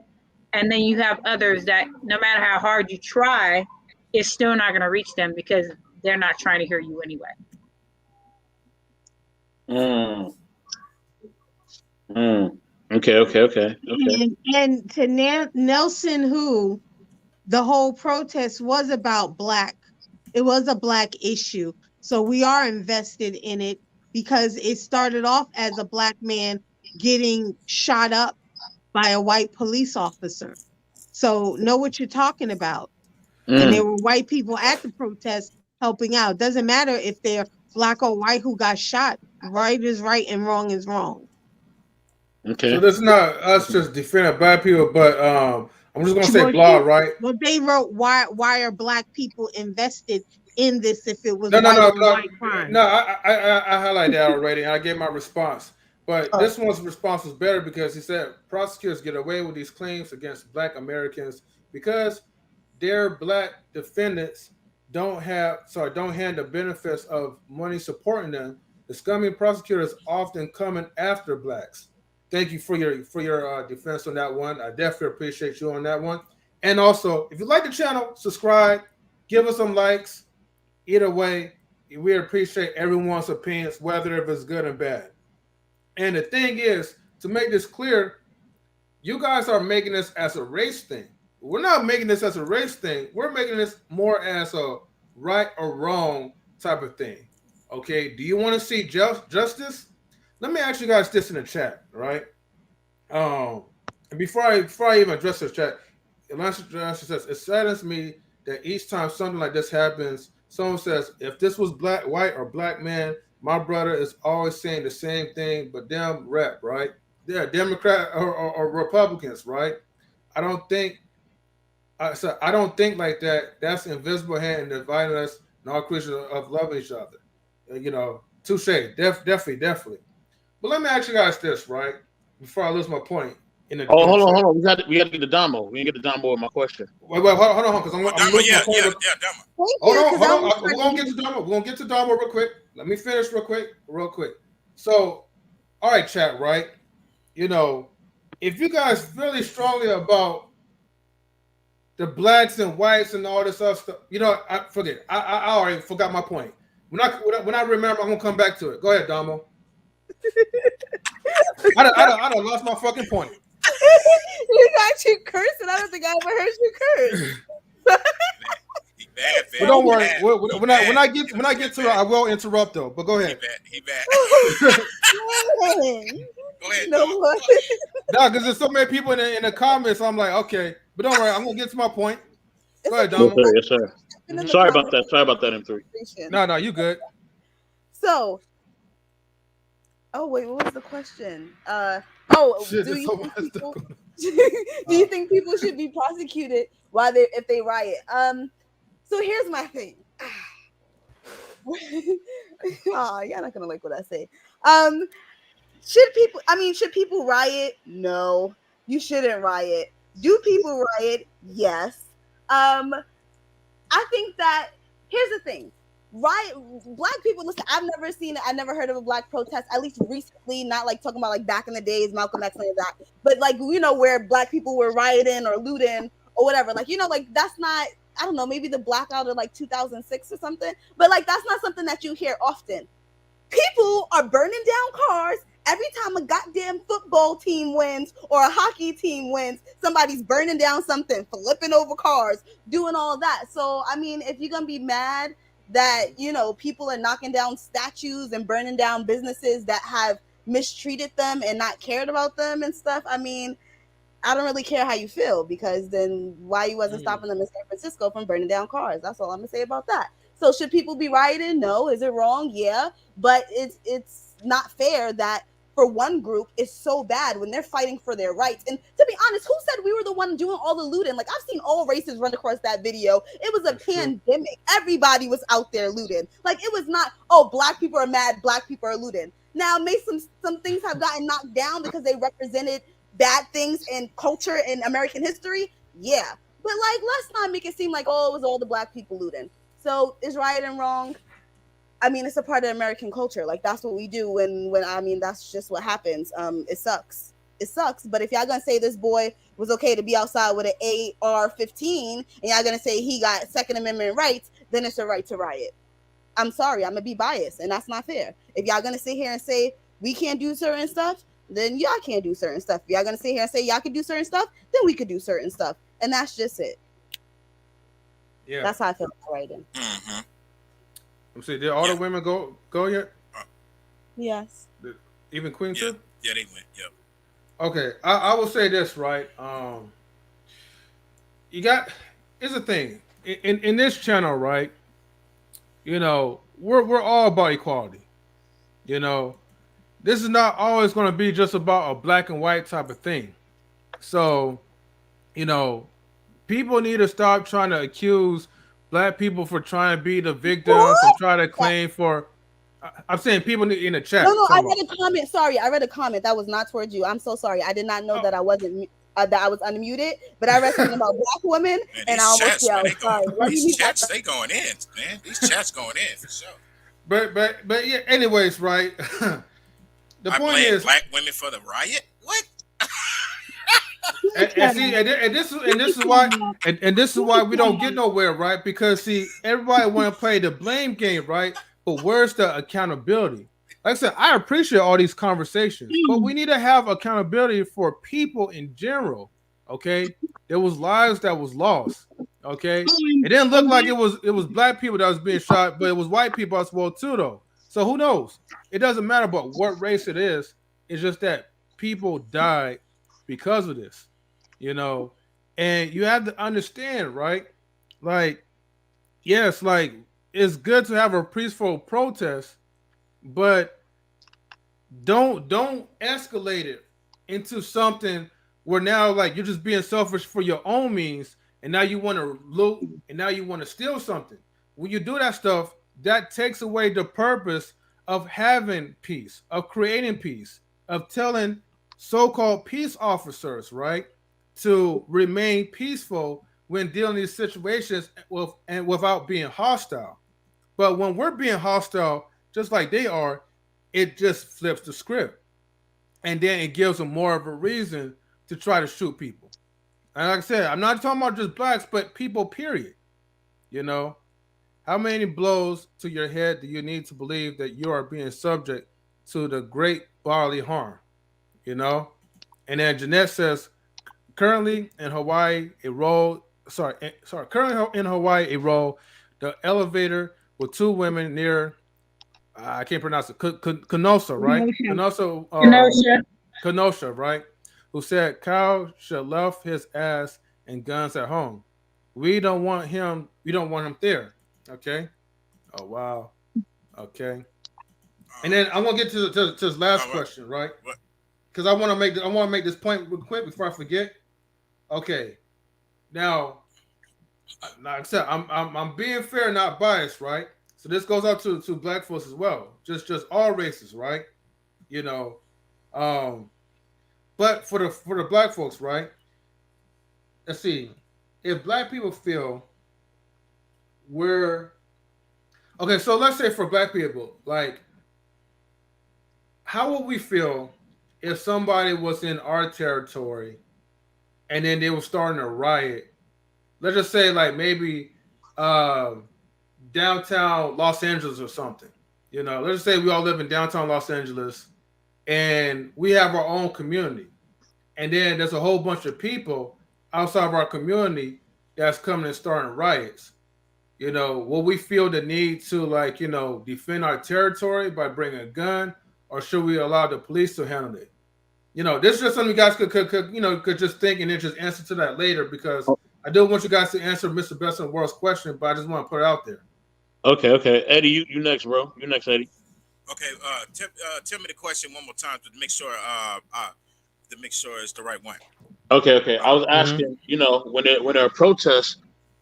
and then you have others that no matter how hard you try, it's still not going to reach them because they're not trying to hear you anyway. Okay. And to Nelson, who the whole protest was about Black. It was a Black issue. So we are invested in it because it started off as a Black man getting shot up by a white police officer. So know what you're talking about. And there were white people at the protest helping out. Doesn't matter if they're Black or white who got shot. Right is right and wrong is wrong. Okay. So this is not us just defending Black people, but I'm just gonna say blog, right? Well, they wrote why are Black people invested in this if it was No. white crime? No, I highlighted that already, and I gave my response. But this one's response was better because he said prosecutors get away with these claims against Black Americans because their Black defendants don't hand the benefits of money supporting them. The scummy prosecutors often coming after Blacks. Thank you for your defense on that one. I definitely appreciate you on that one. And also, if you like the channel, subscribe, give us some likes. Either way, we appreciate everyone's opinions, whether if it's good or bad. And the thing is, to make this clear, you guys are making this as a race thing. We're not making this as a race thing. We're making this more as a right or wrong type of thing. Okay, do you want to see justice? Let me ask you guys this in the chat, right? And before I even address this chat, Atlanta says, it saddens me that each time something like this happens, someone says, if this was Black, white, or Black man, my brother is always saying the same thing, but them rep, right? They're Democrat or Republicans, right? I don't think like that. That's invisible hand dividing us and all Christians of loving each other. Touche, definitely. But let me ask you guys this, right? Before I lose my point. in the. Oh, hold on. We got to get the Damo. We didn't get the Damo with my question. Wait, hold on, because I'm losing my point. Thank Hold you, on. 'cause I was We're gonna get to Damo. We're gonna get to Damo real quick. Let me finish real quick. So, all right, chat. Right. You know, if you guys really strongly about the blacks and whites and all this other stuff, you know, I forget. I already forgot my point. When I remember, I'm gonna come back to it. Go ahead, Damo. I done lost my fucking point. You got you cursing. I don't think I ever heard you curse. But don't worry. When I get to it, I will interrupt though. But go ahead. He bad. Go ahead. No, No, because there's so many people in the comments. I'm like, okay, but don't worry. I'm gonna get to my point. Go ahead, Damo. Yes, sir. Sorry about that, M3. No, you good. So, oh wait, what was the question? Shit, do you think people should be prosecuted if they riot? So here's my thing. Oh, you're not gonna like what I say. Should people riot? No, you shouldn't riot. Do people riot? Yes. I think that here's the thing. Black people, listen, I've never heard of a black protest, at least recently, not like talking about like back in the days, Malcolm X and that, but like, you know, where black people were rioting or looting or whatever, like, you know, like that's not, I don't know, maybe the blackout of like 2006 or something, but like that's not something that you hear often. People are burning down cars every time a goddamn football team wins or a hockey team wins. Somebody's burning down something, flipping over cars, doing all that. So I mean, if you're gonna be mad that, you know, people are knocking down statues and burning down businesses that have mistreated them and not cared about them and stuff, I mean, I don't really care how you feel, because then why you wasn't stopping them in San Francisco from burning down cars? That's all I'm gonna say about that. So should people be rioting? No. Is it wrong? Yeah. But it's not fair that for one group it's so bad when they're fighting for their rights. And to be honest, who said we were the one doing all the looting? Like, I've seen all races run across that video. It was a pandemic. Everybody was out there looting. Like, it was not, oh, black people are mad, black people are looting. Now, may some things have gotten knocked down because they represented bad things in culture and American history. Yeah. But like, let's not make it seem like, oh, it was all the black people looting. So is rioting wrong? I mean, it's a part of American culture. Like, that's what we do when I mean, that's just what happens. It sucks. But if y'all gonna say this boy was okay to be outside with an AR-15 and y'all gonna say he got Second Amendment rights, then it's a right to riot. I'm sorry, I'm gonna be biased, and that's not fair. If y'all gonna sit here and say we can't do certain stuff, then y'all can't do certain stuff. If y'all gonna sit here and say y'all can do certain stuff, then we could do certain stuff. And that's just it. Yeah. That's how I feel about writing. Mm-hmm. I'm saying, did all the women go yet? Yes. Even Queen too? Yeah, they went. Yep. Okay, I will say this, right? Here's the thing. In this channel, right? You know, we're all about equality. You know, this is not always going to be just about a black and white type of thing. So, you know, people need to stop trying to accuse black people for trying to be the victims and try to claim for. I'm saying people in the chat. No, I read a comment. Sorry, I read a comment that was not towards you. I'm so sorry. I did not know that I wasn't that I was unmuted. But I read something about black women, and I almost yelled. Sorry. These chats, they going in, man. These chats going in for sure. But yeah. Anyways, right. The point is, black women for the riot. What? and this is why we don't get nowhere, right? Because see, everybody want to play the blame game, right? But where's the accountability? Like I said, I appreciate all these conversations, but we need to have accountability for people in general. Okay, there was lives that was lost. Okay, it didn't look like it was black people that was being shot, but it was white people as well too, though. So who knows? It doesn't matter about what race it is. It's just that people died because of this, you know. And you have to understand, right? Like, yes, like it's good to have a peaceful protest, but don't escalate it into something where now like you're just being selfish for your own means, and now you want to loot, and now you want to steal something. When you do that stuff, that takes away the purpose of having peace, of creating peace, of telling so-called peace officers, right, to remain peaceful when dealing in these situations and without being hostile. But when we're being hostile, just like they are, it just flips the script, and then it gives them more of a reason to try to shoot people. And like I said, I'm not talking about just blacks, but people, period. You know, how many blows to your head do you need to believe that you are being subject to the great bodily harm? You know, and then Jeanette says, currently in Hawaii, a roll. Sorry. Currently in Hawaii, a roll. The elevator with two women near. I can't pronounce it. Kenosha, right? Kenosha. Kenosha. Kenosha, right? Who said Kyle should left his ass and guns at home. We don't want him. We don't want him there. Okay. Oh wow. Okay. And then I want to get to his last question, right? Because I want to make this point real quick before I forget. Okay. Now, like I said, I'm being fair, not biased, right? So this goes out to black folks as well, just all races, right? You know, but for the black folks, right? Let's see, if black people feel we're okay, so let's say for black people, like, how would we feel if somebody was in our territory and then they were starting a riot? Let's just say, like, maybe downtown Los Angeles or something. You know, let's just say we all live in downtown Los Angeles and we have our own community. And then there's a whole bunch of people outside of our community that's coming and starting riots. You know, will we feel the need to, like, you know, defend our territory by bringing a gun, or should we allow the police to handle it? You know, this is just something you guys could just think and then just answer to that later, because I do want you guys to answer Mr. Best in the World's question, but I just want to put it out there. Okay. Eddie, you next, bro. You next, Eddie. Okay, tell me the question one more time to make sure it's the right one. Okay. I was asking, you know, when there are protests,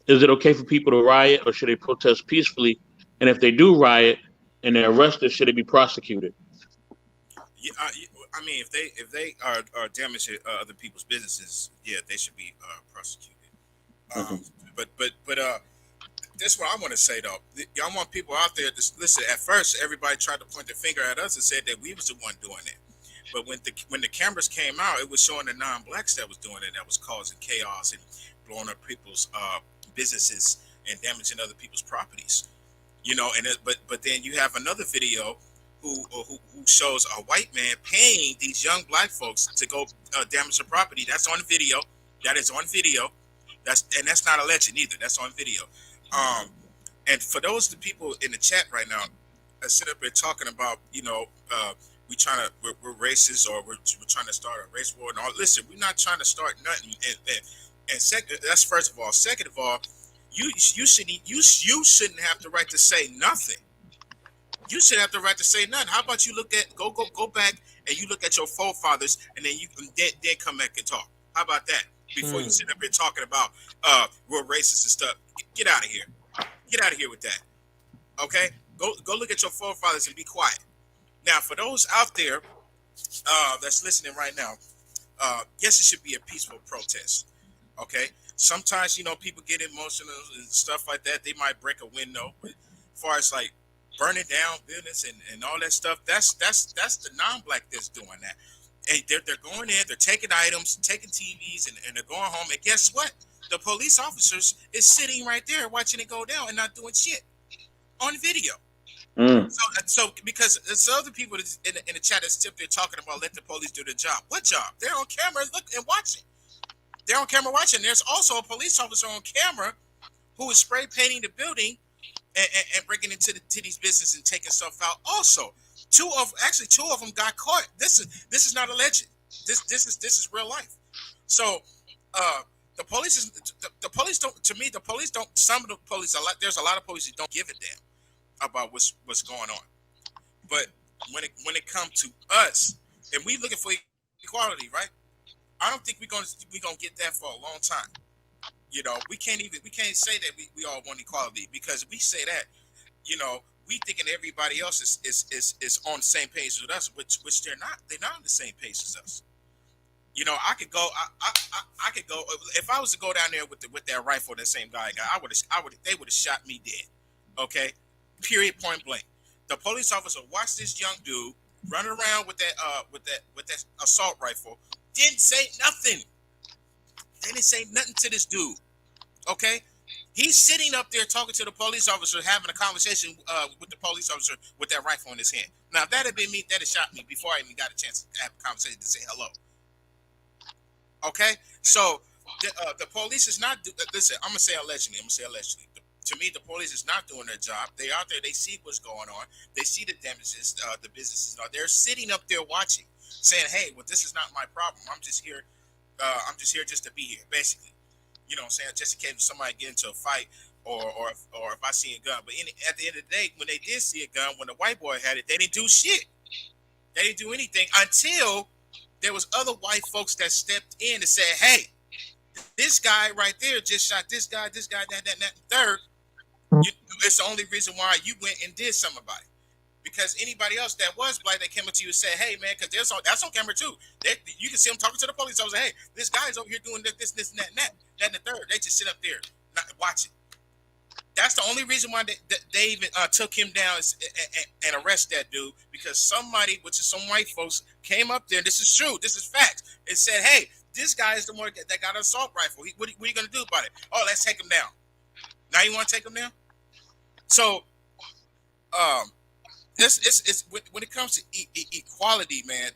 is it okay for people to riot, or should they protest peacefully? And if they do riot and they're arrested, should they be prosecuted? Yeah, I mean, if they are damaging other people's businesses, yeah, they should be prosecuted. But that's what I want to say though. Y'all want people out there to listen. At first, everybody tried to point the finger at us and said that we was the one doing it. But when the cameras came out, it was showing the non-blacks that was doing it, that was causing chaos and blowing up people's businesses and damaging other people's properties. You know, but then you have another video who shows a white man paying these young black folks to go damage the property. That's on video. That is on video. That's not alleged either. That's on video. And for those the people in the chat right now, I sit up here talking about, you know, we're racist, or we're trying to start a race war and all. Listen, we're not trying to start nothing. And second, that's first of all. Second of all, you shouldn't have the right to say nothing. You should have the right to say nothing. How about you go back and you look at your forefathers, and then you then come back and talk. How about that? Before you sit up here talking about we're racist and stuff. Get out of here. Get out of here with that. Okay? Go look at your forefathers and be quiet. Now, for those out there that's listening right now, yes, it should be a peaceful protest. Okay? Sometimes, you know, people get emotional and stuff like that. They might break a window. But as far as like burning down business and all that stuff, that's the non-black that's doing that. And they're going in, they're taking items, taking TVs, and they're going home. And guess what? The police officers is sitting right there watching it go down and not doing shit on video. So because there's other people in the chat that's there talking about let the police do the job. What job? They're on camera looking and watching. They're on camera watching. There's also a police officer on camera who is spray painting the building and breaking into these businesses and taking stuff out. Also, two of them got caught. This is not alleged. This is real life. So the police don't. To me, the police don't. Some of the police, there's a lot of police that don't give a damn about what's going on. But when it comes to us, and we looking for equality, right? I don't think we're gonna get that for a long time. You know, we can't say that we all want equality, because if we say that, you know, we thinking everybody else is on the same page with us, which they're not. They're not on the same page as us. You know, I could go. I could go if I was to go down there with that rifle that same guy got. They would have shot me dead. Okay, period, point blank. The police officer watched this young dude run around with that assault rifle. Didn't say nothing. They didn't say nothing to this dude. Okay, he's sitting up there talking to the police officer, having a conversation with the police officer with that rifle in his hand. Now, if that had been me, that had shot me before I even got a chance to have a conversation to say hello. Okay, so the police is not. Listen, I'm gonna say allegedly. To me, the police is not doing their job. They out there. They see what's going on. They see the damages. The businesses are. They're sitting up there watching, saying, "Hey, well, this is not my problem. I'm just here. I'm just here just to be here, basically." You know what I'm saying? Just in case somebody get into a fight or if I see a gun. But at the end of the day, when they did see a gun, when the white boy had it, they didn't do shit. They didn't do anything until there was other white folks that stepped in and said, "Hey, this guy right there just shot this guy, that, third. It's the only reason why you went and did something about it. Because anybody else that was black that came up to you and said, hey, man, because that's on camera too. You can see them talking to the police. I was like, hey, this guy's over here doing this, and that, and the third. They just sit up there not watching. That's the only reason why they even took him down and arrest that dude, because somebody, which is some white folks, came up there. This is true. This is facts. And said, hey, this guy is the one that got an assault rifle. What are you going to do about it? Oh, let's take him down. Now you want to take him down? So, it's when it comes to equality, man,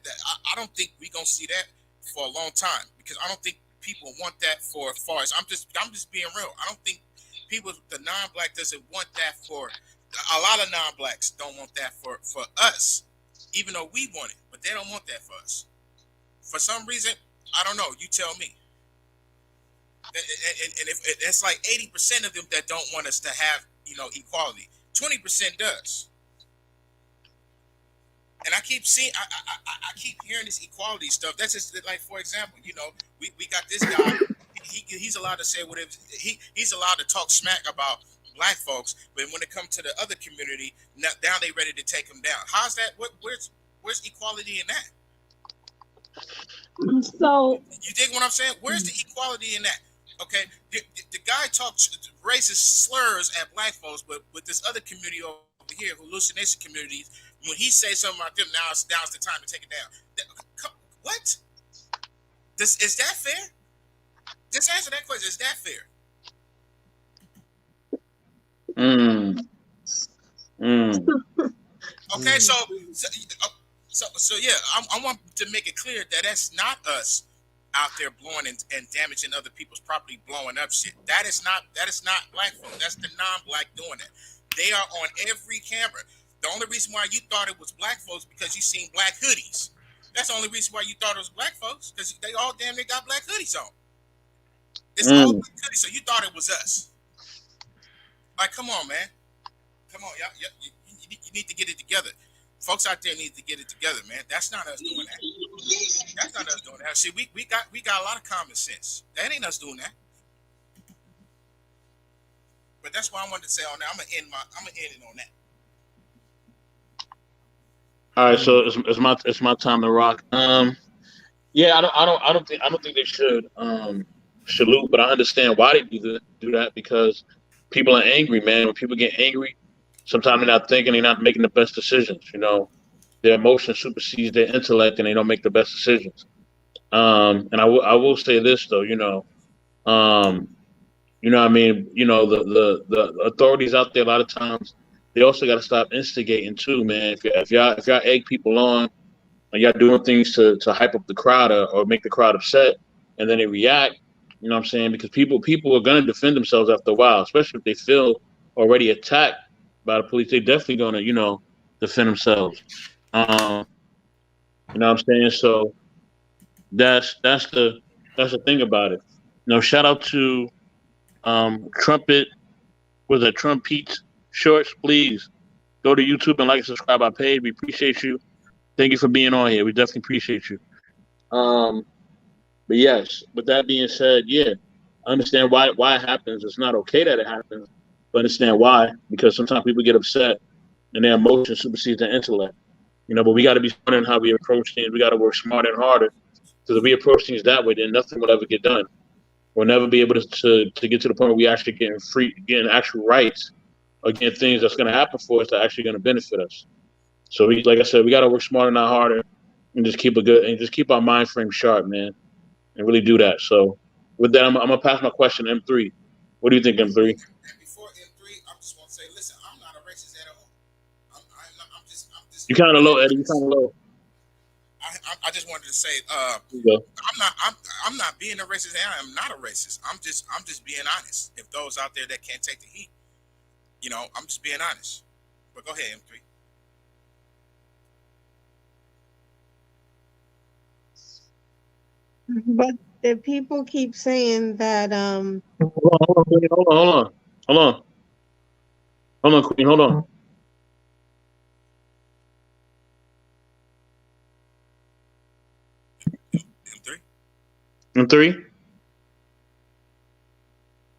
I don't think we're going to see that for a long time, because I don't think people want that for as far as I'm just being real. I don't think people, the non-black, doesn't want that for a lot of non-blacks. Don't want that for us, even though we want it, but they don't want that for us. For some reason, I don't know. You tell me. And if it's like 80% of them that don't want us to have, equality. 20% does. And I keep seeing, I keep hearing this equality stuff. That's just like, for example, we got this guy. He's allowed to say whatever. He's allowed to talk smack about black folks, but when it comes to the other community, now they ready to take him down. How's that? Where's equality in that? So you dig what I'm saying? Where's the equality in that? Okay, the guy talks racist slurs at black folks, but with this other community over here, hallucination communities, when he says something about them, now's the time to take it down. What? Is that fair? Just answer that question. Is that fair? Okay, so yeah, I want to make it clear that that's not us out there blowing and damaging other people's property, blowing up shit. That is not black folk. That's the non-black doing it. They are on every camera. The only reason why you thought it was black folks because you seen black hoodies. That's the only reason why you thought it was black folks, because they all damn near got black hoodies on. It's all black hoodies, so you thought it was us. Like, come on, man. Come on, y'all. You need to get it together. Folks out there need to get it together, man. That's not us doing that. That's not us doing that. See, we got a lot of common sense. That ain't us doing that. But that's what I wanted to say on that. I'm gonna end it on that. All right, so it's my time to rock. Yeah, I don't think they should salute, but I understand why they do that, because people are angry, man. When people get angry, sometimes they're not thinking, they're not making the best decisions. Their emotions supersedes their intellect, and they don't make the best decisions. And I will say this though, what I mean, the authorities out there, a lot of times they also got to stop instigating too, man. If y'all egg people on and y'all doing things to hype up the crowd or make the crowd upset, and then they react, you know what I'm saying? Because people are gonna defend themselves after a while, especially if they feel already attacked by the police. They definitely gonna, defend themselves. You know what I'm saying? So that's the thing about it. Shout out to Trumpet, was it Trumpete Shorts? Please go to YouTube and like and subscribe our page. We appreciate you. Thank you for being on here. We definitely appreciate you. But yes, with that being said, yeah, I understand why it happens. It's not okay that it happens, but understand why, because sometimes people get upset and their emotions supersede their intellect. But we got to be smart in how we approach things. We got to work smarter and harder Because if we approach things that way, then nothing will ever get done. We'll never be able to get to the point where we actually getting actual rights against things that's going to happen for us that are actually going to benefit us. So like I said, we got to work smarter, not harder, and just keep our mind frame sharp, man, and really do that. So with that, I'm gonna pass my question to M3. What do you think, M3? And before M3, I just want to say, listen, I'm not a racist at all. I'm just. You kind of low, Eddie. You kind of low. I just wanted to say, I'm not being a racist. I am not a racist. I'm just being honest. If those out there that can't take the heat, I'm just being honest. But go ahead, M3. But the people keep saying that Hold on, Queen. Hold on. M3?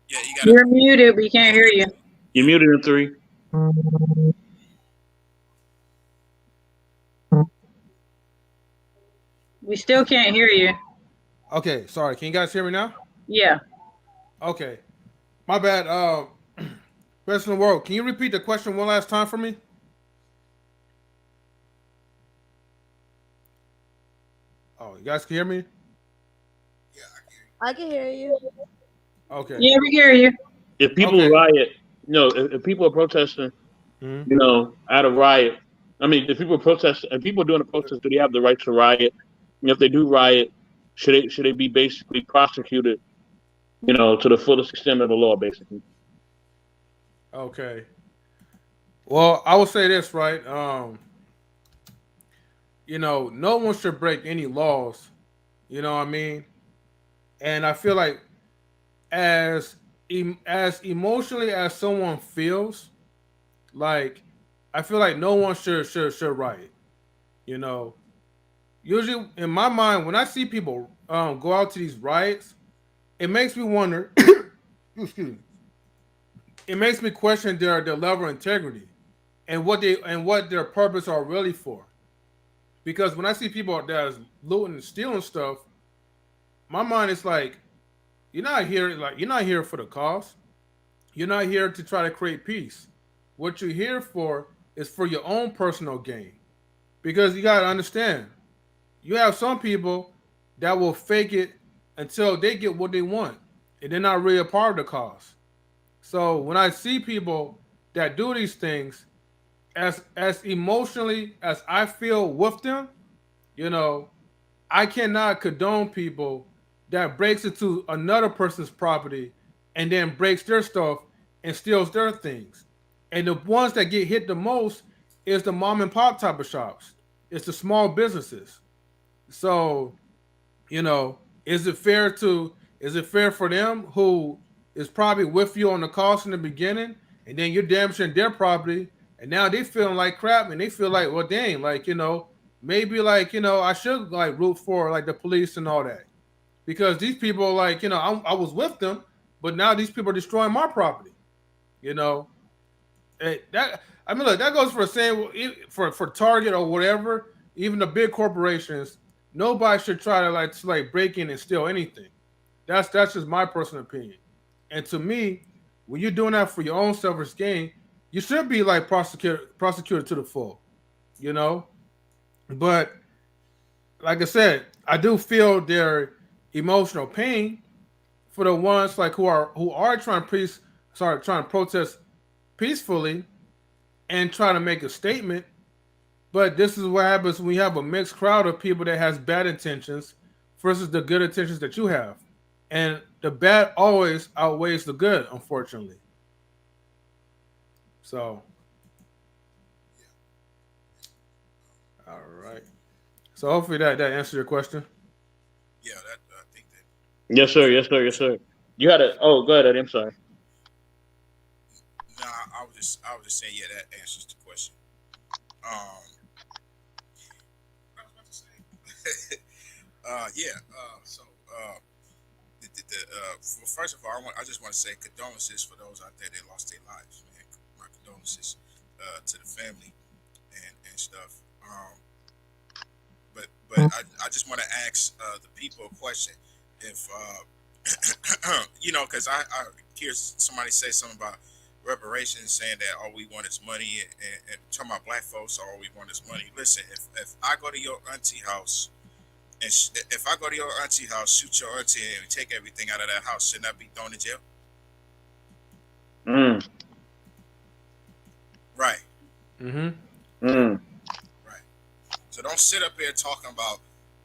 Yeah, You're muted. We can't hear you. You're muted, M3. We still can't hear you. Okay, sorry. Can you guys hear me now? Yeah. Okay. My bad. Best in the world. Can you repeat the question one last time for me? Oh, you guys can hear me? Yeah, I can hear you. Okay. Yeah, we hear you. If people riot, if people are protesting, at a riot, I mean, if people are protesting, if people are doing a protest, do they have the right to riot? And if they do riot, should they be basically prosecuted, to the fullest extent of the law, basically? Okay. Well, I will say this, right? No one should break any laws. You know what I mean? And I feel like as emotionally as someone feels, like I feel like no one should riot. Usually in my mind, when I see people go out to these riots, it makes me wonder. Excuse me. It makes me question their level of integrity and what their purpose are really for. Because when I see people that's looting and stealing stuff, my mind is like, you're not here for the cause. You're not here to try to create peace. What you're here for is for your own personal gain. Because you gotta understand, you have some people that will fake it until they get what they want, and they're not really a part of the cause. So when I see people that do these things, as emotionally as I feel with them, you know, I cannot condone people that breaks into another person's property and then breaks their stuff and steals their things. And the ones that get hit the most is the mom and pop type of shops. It's the small businesses. So, is it fair for them who is probably with you on the cost in the beginning and then you're damaging their property and now they feeling like crap and they feel like, well, dang, like, maybe like, I should like root for like the police and all that. Because these people like, I was with them, but now these people are destroying my property. You know, look, that goes for saying for Target or whatever, even the big corporations, nobody should try to like break in and steal anything. That's just my personal opinion. And to me, when you're doing that for your own selfish gain, you should be like prosecuted to the full, you know. But like I said, I do feel their emotional pain for the ones like who are trying to protest peacefully and trying to make a statement. But this is what happens when you have a mixed crowd of people that has bad intentions versus the good intentions that you have. And the bad always outweighs the good, unfortunately. So, all right. So hopefully that answers your question. Yeah, I think that. Yes, sir. Yes, sir. Yes, sir. You had a. Oh, go ahead, Eddie. I'm sorry. No, I was just saying, yeah, that answers the question. What I was about to say. First of all, I just want to say condolences for those out there that lost their lives, man. My condolences to the family and stuff. but I just want to ask the people a question. If because I hear somebody say something about reparations, saying that all we want is money, and talking about black folks, all we want is money. Listen, if I go to your auntie house, and if I go to your auntie house, shoot your auntie, and take everything out of that house, shouldn't I be thrown in jail? Right. Mm. Right. So don't sit up here talking about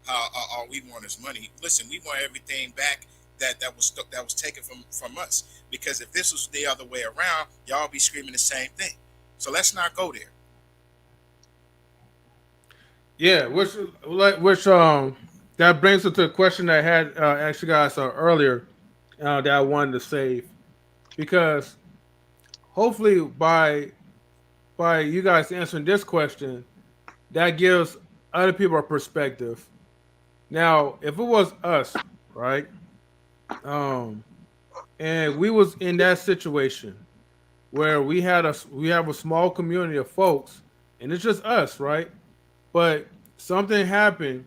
how all we want is money. Listen, we want everything back that was taken from us. Because if this was the other way around, y'all be screaming the same thing. So let's not go there. Yeah, which that brings us to a question that I had asked you guys earlier that I wanted to save, because hopefully by you guys answering this question, that gives other people a perspective. Now, if it was us, right, and we was in that situation where we have a small community of folks, and it's just us, right? But something happened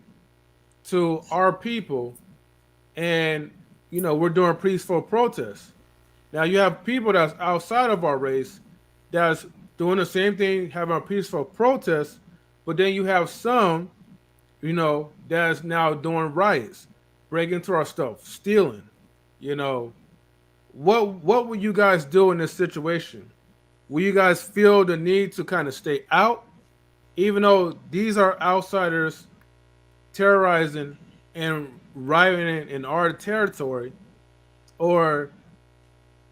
to our people, and we're doing peaceful protests. Now you have people that's outside of our race that's doing the same thing, having a peaceful protest, but then you have some, that's now doing riots, breaking into our stuff, stealing. You know, what would you guys do in this situation? Will you guys feel the need to kind of stay out, even though these are outsiders terrorizing and rioting in our territory, or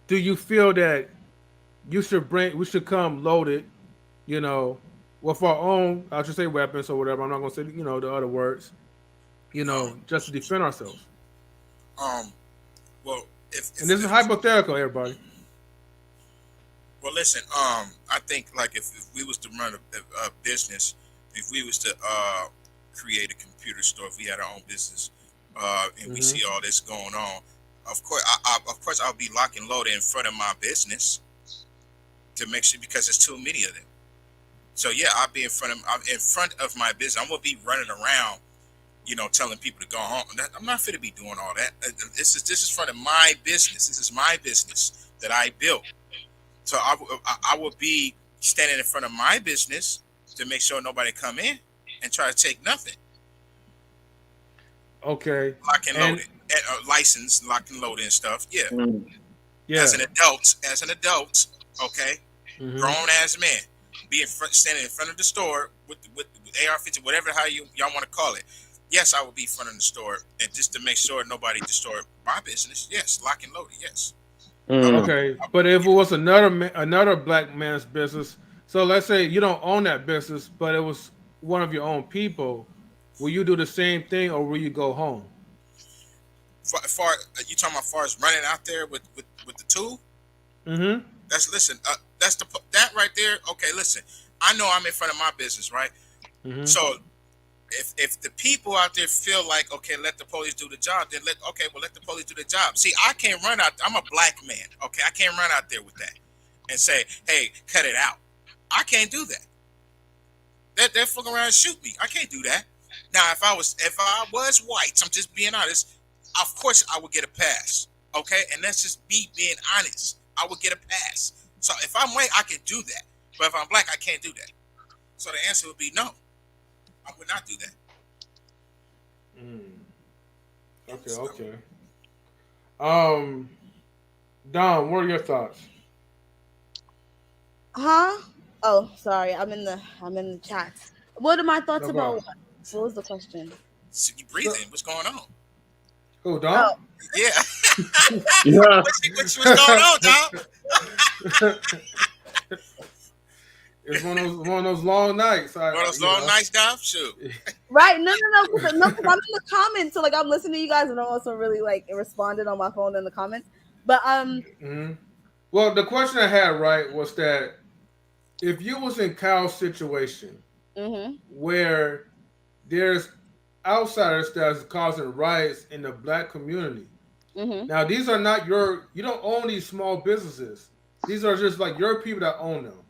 do you feel that we should come loaded, with our own, I should say weapons or whatever. I'm not gonna say the other words, just to defend ourselves. Well, if And this is hypothetical, everybody. Well, listen. I think like if we was to run a business, if we was to create a computer store, if we had our own business, and we see all this going on, of course, I'll be lock and loaded in front of my business to make sure, because there's too many of them. So yeah, I'll be in front of my business. I'm gonna be running around, telling people to go home. I'm not fit to be doing all that. This is front of my business. This is my business that I built. So I will be standing in front of my business to make sure nobody come in and try to take nothing. Okay. Lock and loaded, license, lock and loaded and stuff. Yeah. Yeah. As an adult, okay, grown ass man, standing in front of the store with AR-15, whatever y'all want to call it. Yes, I will be in front of the store, and just to make sure nobody destroy my business. Yes, lock and loaded. Yes. Okay, but if it was another black man's business, so let's say you don't own that business, but it was one of your own people, will you do the same thing, or will you go home? You talking about far as running out there with the tool? That's that right there. Okay, listen, I know I'm in front of my business, right? So if the people out there feel like, okay, let the police do the job, then let the police do the job. See, I can't run out. I'm a black man. Okay, I can't run out there with that and say, hey, cut it out. I can't do that. They're fucking around and shoot me. I can't do that. Now, if I was white, I'm just being honest. Of course, I would get a pass. Okay, and that's just me being honest. I would get a pass. So if I'm white, I can do that. But if I'm black, I can't do that. So the answer would be no. I would not do that. Okay. Don, what are your thoughts? Huh? Oh, sorry. I'm in the chat. What are my thoughts about what? What was the question? So you breathing? What's going on? Who, Don? Oh. Yeah. What's going on, Don? It's one of those long nights. One of those long nights, Don? Shoot. Right? No. Because I'm in the comments, so like I'm listening to you guys, and I'm also really like responding on my phone in the comments. But Well, the question I had was that if you was in Kyle's situation, where there's outsiders that's causing riots in the black community. Now, these are not you don't own these small businesses. These are just like your people that own them.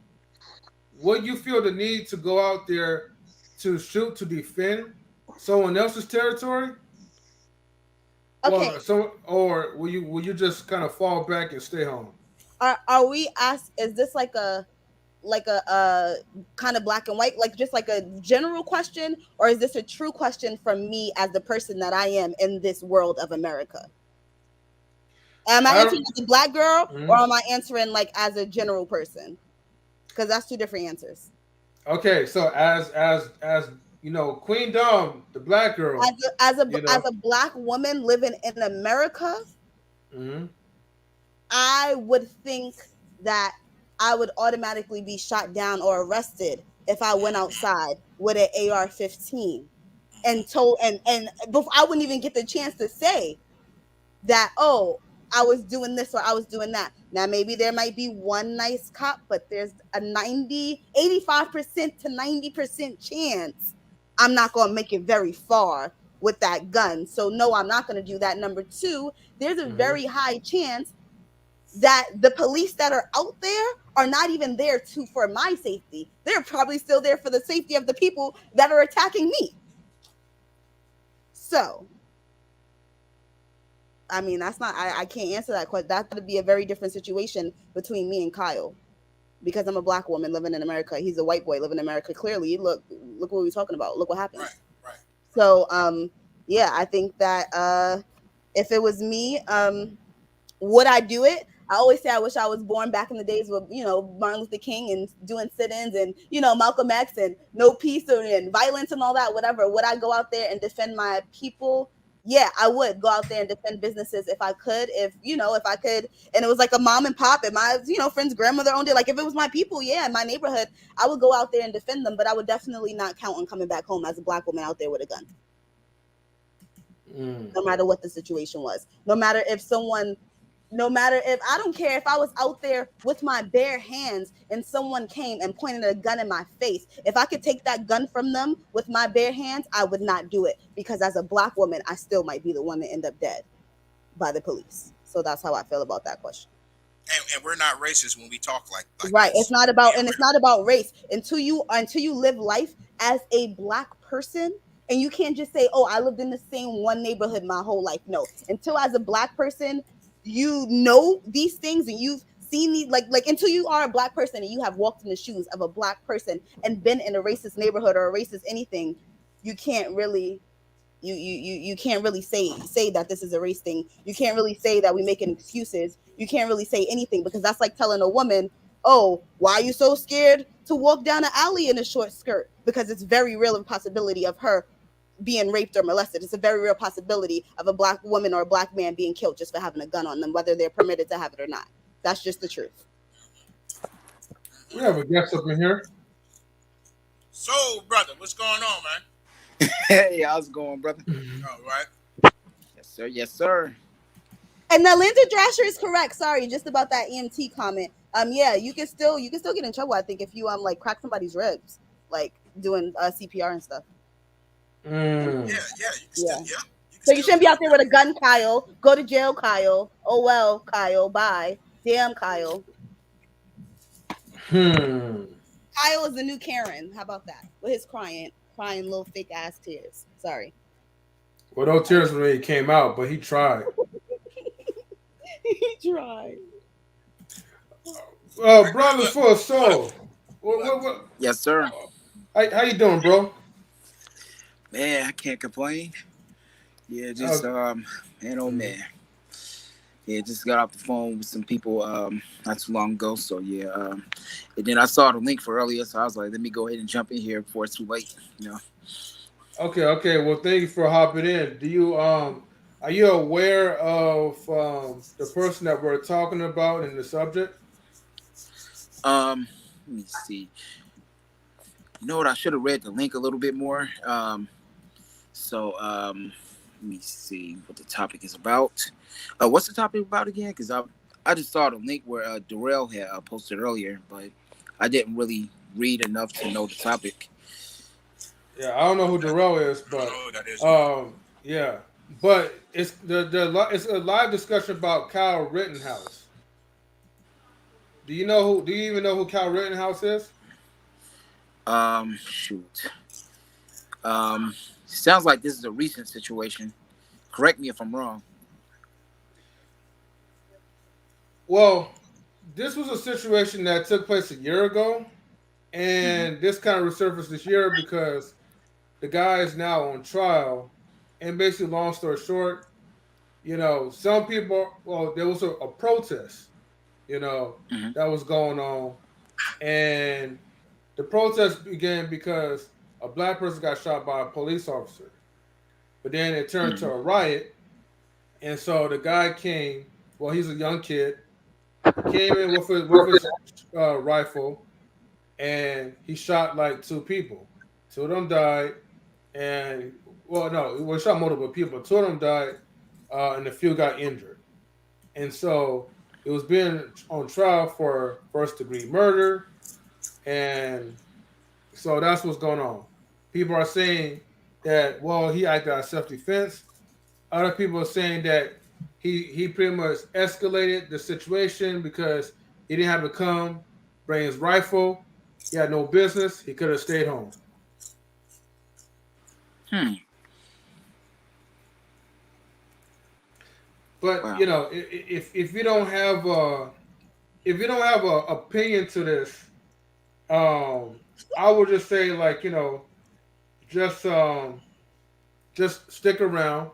Would you feel the need to go out there to shoot, to defend, someone else's territory? Okay. Well, so or will you just kind of fall back and stay home? Are we asked? Is this like a kind of black and white, like just like a general question, or is this a true question from me as the person that I am in this world of America? Am I answering as a black girl, or am I answering like as a general person? Because that's two different answers. Okay, so as you know, Queen Dom, the black girl, as a black woman living in America, I would think that I would automatically be shot down or arrested if I went outside with an AR-15 and told and before I wouldn't even get the chance to say that, oh, I was doing this or I was doing that. Now maybe there might be one nice cop, but there's a 85% to 90% chance I'm not going to make it very far with that gun. So no, I'm not going to do that. Number two, there's a very high chance that the police that are out there are not even there for my safety. They're probably still there for the safety of the people that are attacking me. So, I mean, that's not, I can't answer that question. That would be a very different situation between me and Kyle, because I'm a black woman living in America. He's a white boy living in America. Clearly, look what we're talking about. Look what happened. Right. So, yeah, I think that if it was me, would I do it? I always say I wish I was born back in the days with, Martin Luther King and doing sit-ins and, Malcolm X and no peace and violence and all that, whatever. Would I go out there and defend my people? Yeah, I would go out there and defend businesses if I could, if I could. And it was like a mom and pop and my, friend's grandmother owned it. Like if it was my people, yeah, in my neighborhood, I would go out there and defend them, but I would definitely not count on coming back home as a black woman out there with a gun. No matter what the situation was, no matter if I don't care if I was out there with my bare hands and someone came and pointed a gun in my face. If I could take that gun from them with my bare hands, I would not do it, because as a black woman, I still might be the one to end up dead by the police. So that's how I feel about that question. And we're not racist when we talk like right. This. It's not about, and it's not about race until you live life as a black person. And you can't just say, oh, I lived in the same one neighborhood my whole life. No, until as a black person, you know these things and you've seen these, like until you are a black person and you have walked in the shoes of a black person and been in a racist neighborhood or a racist anything, you can't really you can't really say that this is a race thing. You can't really say that we making excuses. You can't really say anything, because that's like telling a woman, oh, why are you so scared to walk down an alley in a short skirt? Because it's very real of a possibility of her being raped or molested. It's a very real possibility of a black woman or a black man being killed just for having a gun on them, whether they're permitted to have it or not. That's just the truth. We have a guest up in here. So, brother, what's going on, man? Hey, how's it going, brother? All right. Yes, sir. Yes, sir. And Atlanta Thrasher is correct. Sorry, just about that EMT comment. Yeah, you can still get in trouble, I think, if you like crack somebody's ribs, like doing CPR and stuff. Yeah. So you shouldn't be out there with a gun, Kyle. Go to jail, Kyle. Oh well, Kyle. Bye. Damn, Kyle. Kyle is the new Karen. How about that? With his crying little fake ass tears. Sorry. Well, no tears when he came out, but he tried. He tried. Brothers for a soul. What? Yes, sir. How you doing, bro? Man, I can't complain. Yeah, just man, oh man. Yeah, just got off the phone with some people not too long ago. So yeah, and then I saw the link for earlier, so I was like, let me go ahead and jump in here before it's too late. Okay. Well, thank you for hopping in. Do you are you aware of the person that we're talking about in the subject? Let me see. You know what? I should have read the link a little bit more. Let me see what the topic is about. What's the topic about again? Because I just saw the link where Darrell had posted earlier, but I didn't really read enough to know the topic. Yeah, I don't know who Darrell is, but yeah, but it's it's a live discussion about Kyle Rittenhouse. Do you even know who Kyle Rittenhouse is? Shoot. Sounds like this is a recent situation. Correct me if I'm wrong. Well, this was a situation that took place a year ago, and this kind of resurfaced this year because the guy is now on trial. And basically, long story short, some people, well, there was a protest, that was going on. And the protest began because a black person got shot by a police officer. But then it turned to a riot. And so the guy came, well, he's a young kid, came in with his rifle, and he shot like two people. Two of them died, and well, no, he shot multiple people. Two of them died, and a few got injured. And so it was being on trial for first degree murder, and so that's what's going on. People are saying that he acted out of self defense. Other people are saying that he pretty much escalated the situation because he didn't have to come, bring his rifle. He had no business. He could have stayed home. But Wow. if you don't have a opinion to this, I would just say just just stick around,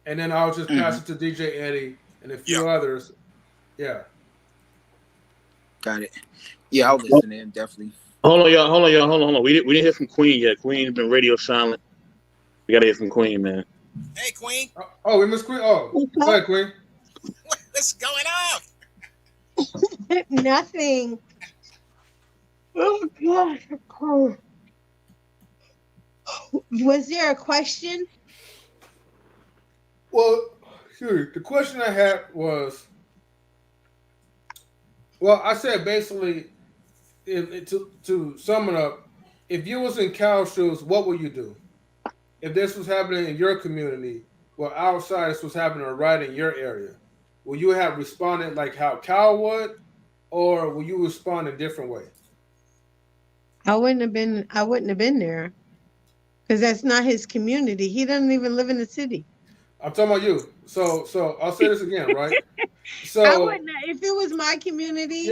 and then I'll just pass it to DJ Eddie and a few others. Yeah. Got it. Yeah, I'll listen in, definitely. Hold on, y'all. We didn't hear from Queen yet. Queen's been radio silent. We gotta hear from Queen, man. Hey, Queen. We missed Queen. Oh, go ahead, Queen. What's going on? Nothing. Oh gosh. Was there a question? Well, the question I had was, I said basically, to sum it up, if you was in Cal's shoes, what would you do? If this was happening in your community, outside this was happening right in your area, will you have responded like how Cal would, or will you respond a different way? I wouldn't have been there because that's not his community. He doesn't even live in the city. I'm talking about you. So I'll say this again, right? So I wouldn't. If it was my community,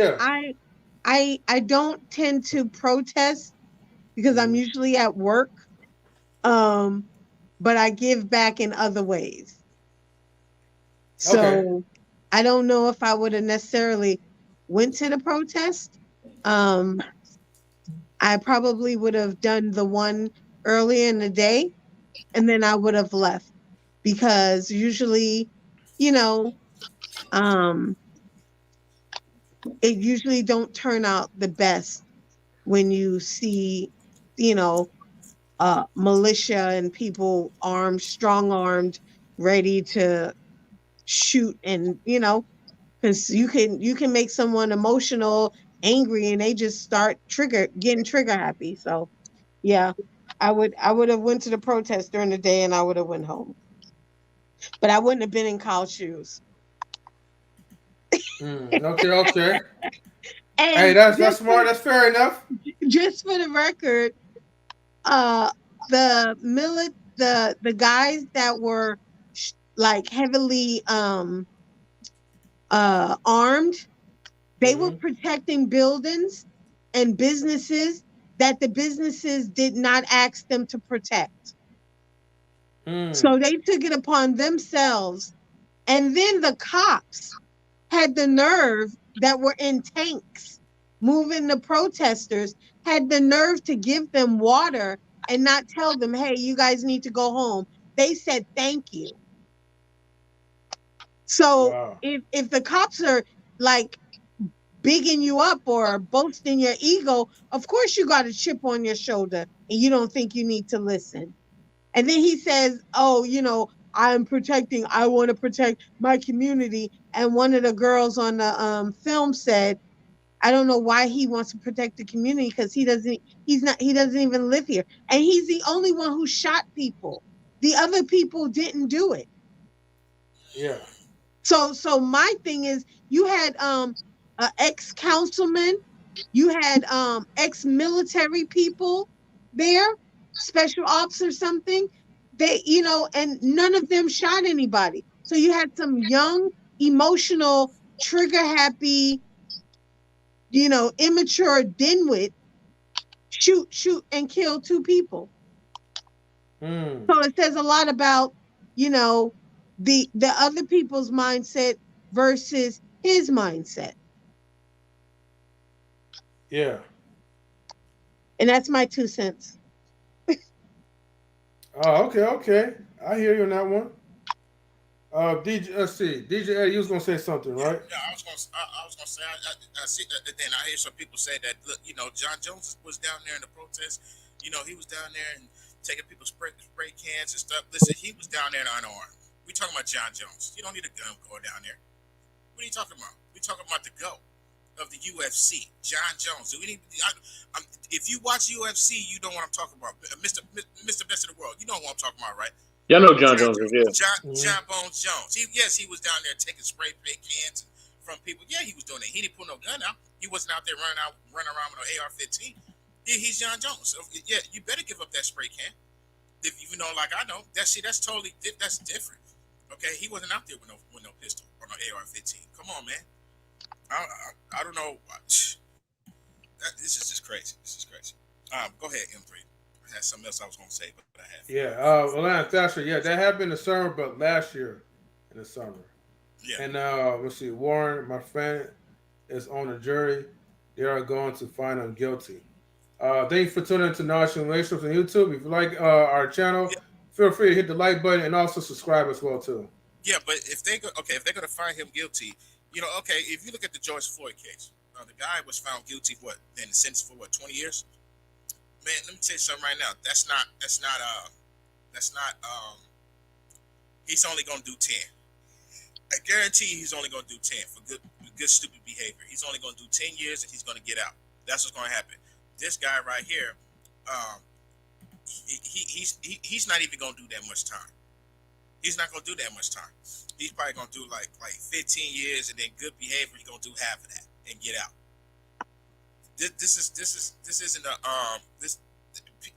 I don't tend to protest because I'm usually at work. But I give back in other ways. So I don't know if I would have necessarily went to the protest. I probably would have done the one earlier in the day, and then I would have left because usually, it usually don't turn out the best when you see, militia and people armed, strong armed, ready to shoot, and because you can make someone emotional, angry, and they just start getting trigger happy. So yeah, I would have went to the protest during the day and I would have went home, but I wouldn't have been in Kyle's shoes. Okay. Hey, that's smart. That's fair enough. Just for the record, the guys that were like heavily armed, they were protecting buildings and businesses that the businesses did not ask them to protect. So they took it upon themselves, and then the cops had the nerve, that were in tanks moving the protesters, had the nerve to give them water and not tell them, hey, you guys need to go home. They said thank you. So if the cops are like bigging you up or boasting your ego, of course you got a chip on your shoulder and you don't think you need to listen. And then he says, oh, I want to protect my community. And one of the girls on the film said, I don't know why he wants to protect the community, because he doesn't even live here. And he's the only one who shot people. The other people didn't do it. Yeah. So my thing is, you had ex-councilman, you had ex-military people there, special ops or something. They, and none of them shot anybody. So you had some young, emotional, trigger happy, immature dimwit shoot and kill 2 people. So it says a lot about, the other people's mindset versus his mindset. Yeah. And that's my 2 cents. Oh, okay. I hear you on that one. DJ, let's see. DJ Eddie, you was gonna say something, right? Yeah, I was gonna say. I see. Then I hear some people say that, look, John Jones was down there in the protest. He was down there and taking people's spray cans and stuff. Listen, he was down there unarmed. We talking about John Jones. You don't need a gun going down there. What are you talking about? We talking about the GOAT of the UFC, John Jones. Do we need? If you watch UFC, you know what I'm talking about. Mr. Best of the World. You know what I'm talking about, right? Y'all know John Jones is, yeah. John Bones Jones. He was down there taking spray paint cans from people. Yeah, he was doing it. He didn't pull no gun out. He wasn't out there running around with an AR-15. Yeah, he's John Jones. So yeah, you better give up that spray can. If you know, like I know, that's totally different. Okay, he wasn't out there with no pistol or no AR-15. Come on, man. I don't know. This is just crazy. Go ahead, M3. I had something else I was going to say, but I have. Yeah, Atlanta Thatcher. Yeah, that happened in the summer, but last year in the summer. Yeah. And let's see, Warren, my friend, is on the jury. They are going to find him guilty. Thank you for tuning into National Relations on YouTube. If you like our channel, feel free to hit the like button and also subscribe as well too. Yeah, but if they're going to find him guilty, if you look at the George Floyd case, the guy was found guilty. Then sentenced for 20 years. Man, let me tell you something right now. That's not. He's only gonna do 10. I guarantee he's only gonna do 10 for good stupid behavior. He's only gonna do 10 years and he's gonna get out. That's what's gonna happen. This guy right here, he's not even gonna do that much time. He's not gonna do that much time. He's probably gonna do like 15 years and then good behavior. He's gonna do half of that and get out. This isn't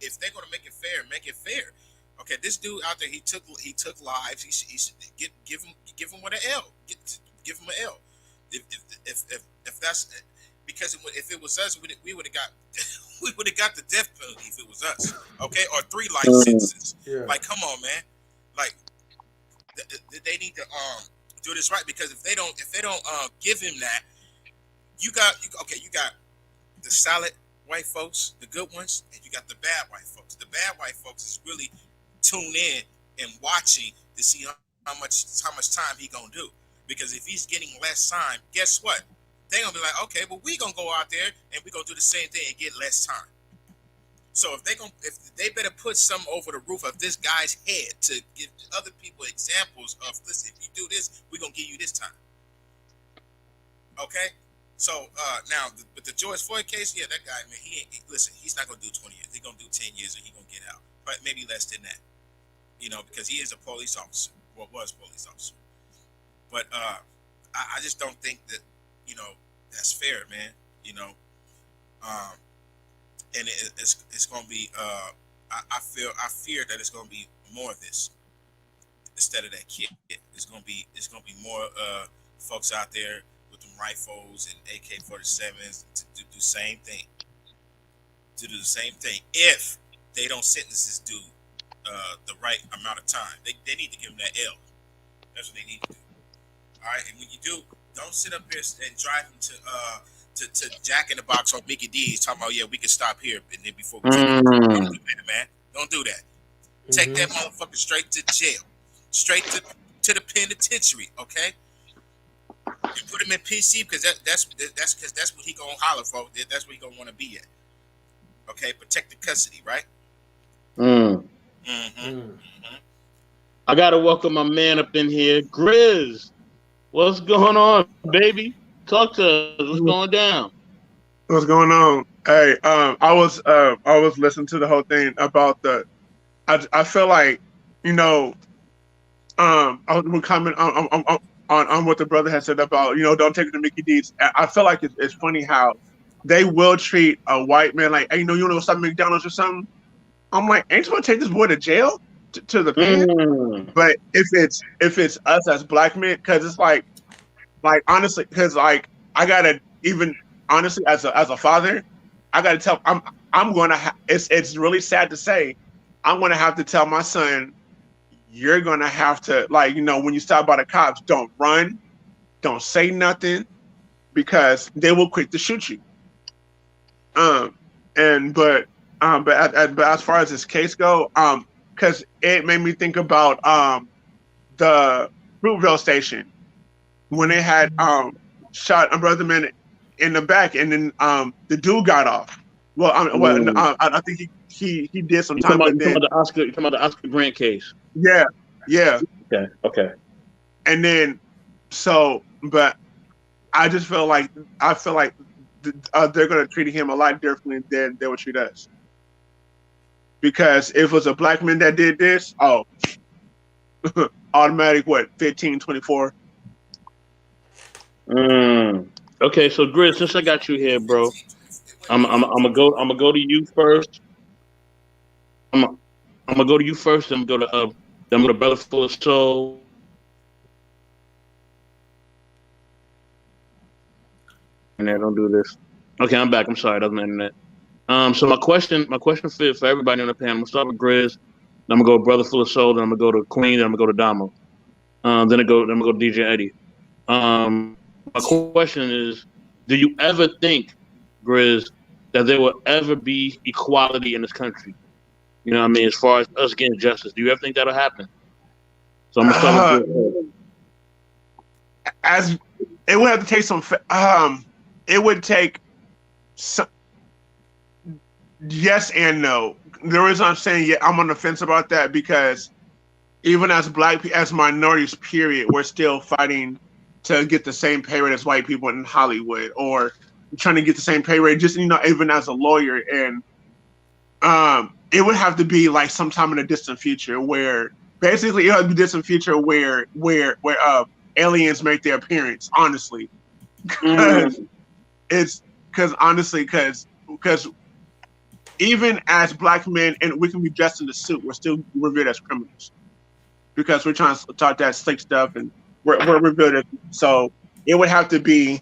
if they're gonna make it fair. Okay, this dude out there, he took lives. He should give him what an L. Give him an L. If that's because if it was us, we would have got the death penalty if it was us. Okay, or 3 life sentences. Yeah. Like, come on, man. Like, they need to do this right, because if they don't give him that, you got the solid white folks, the good ones, and you got the bad white folks. The bad white folks is really tuned in and watching to see how much time he gonna do. Because if he's getting less time, guess what? They gonna be like, okay, well, we gonna go out there and we gonna do the same thing and get less time. So if they better put some over the roof of this guy's head to give other people examples of, listen, if you do this, we gonna give you this time. Okay. So now, with the George Floyd case, yeah, that guy, man, listen, he's not gonna do 20 years. He's gonna do 10 years, and he's gonna get out, but maybe less than that, because he is a police officer, or was a police officer. But I just don't think that, that's fair, man. And it's gonna be. I fear that it's gonna be more of this instead of that kid. It's gonna be more folks out there with them rifles and AK-47s to do the same thing. If they don't sentence this dude the right amount of time, they need to give him that L. That's what they need to do. All right, and when you do, don't sit up here and drive him to Jack in the Box or Mickey D's talking about, yeah, we can stop here and then before we take it. Don't do that, man. Don't do that. Take that motherfucker straight to jail, straight to the penitentiary. Okay. You put him in PC because that's what he gonna holler for. That's what he gonna want to be at. Okay, protected custody, right? I gotta welcome my man up in here, Grizz. What's going on, baby? Talk to us. What's going down? What's going on? Hey, I was listening to the whole thing about I feel like, I was comment on what the brother had said about, don't take it to Mickey D's. I feel like it's funny how they will treat a white man like, hey, you want to go stop at McDonald's or something? I'm like, ain't you gonna take this boy to jail to the pen? But if it's us as black men, because it's like honestly, because like I gotta even honestly as a father, I gotta tell I'm gonna it's really sad to say, I'm gonna have to tell my son, you're gonna have to when you stop by the cops, don't run, don't say nothing, because they will quick to shoot you. But as far as this case go, because it made me think about the Fruitvale station when they had shot a brother man in the back, and then the dude got off. Well, I think he did some time, but then you talking about the Oscar Grant case? Yeah. Okay. And then but I just feel like they're gonna treat him a lot differently than they would treat us. Because if it was a black man that did this, automatic 15, 24. Okay, so Grizz, since I got you here, bro, I'm gonna go to you first. I'm gonna go to you first. Then I'm gonna go to Brother Full of Soul. And don't do this. Okay, I'm back. I'm sorry, that was my internet. So my question for everybody on the panel. I'm gonna start with Grizz. Then I'm gonna go Brother Full of Soul. Then I'm gonna go to Queen. Then I'm gonna go to Damo. Then I'm gonna go to DJ Eddie. My question is, do you ever think, Grizz, that there will ever be equality in this country? You know what I mean? As far as us getting justice, do you ever think that'll happen? So I'm gonna start with Grizz. As it would have to take some. It would take some. Yes and no. The reason I'm saying I'm on the fence about that, because even as as minorities, period, we're still fighting to get the same pay rate as white people in Hollywood, or trying to get the same pay rate, just even as a lawyer. And it would have to be like sometime in the distant future, where basically it would be distant future where aliens make their appearance. Honestly, because even as black men, and we can be dressed in the suit, we're still revered as criminals, because we're trying to talk that slick stuff, and we're revered as. So it would have to be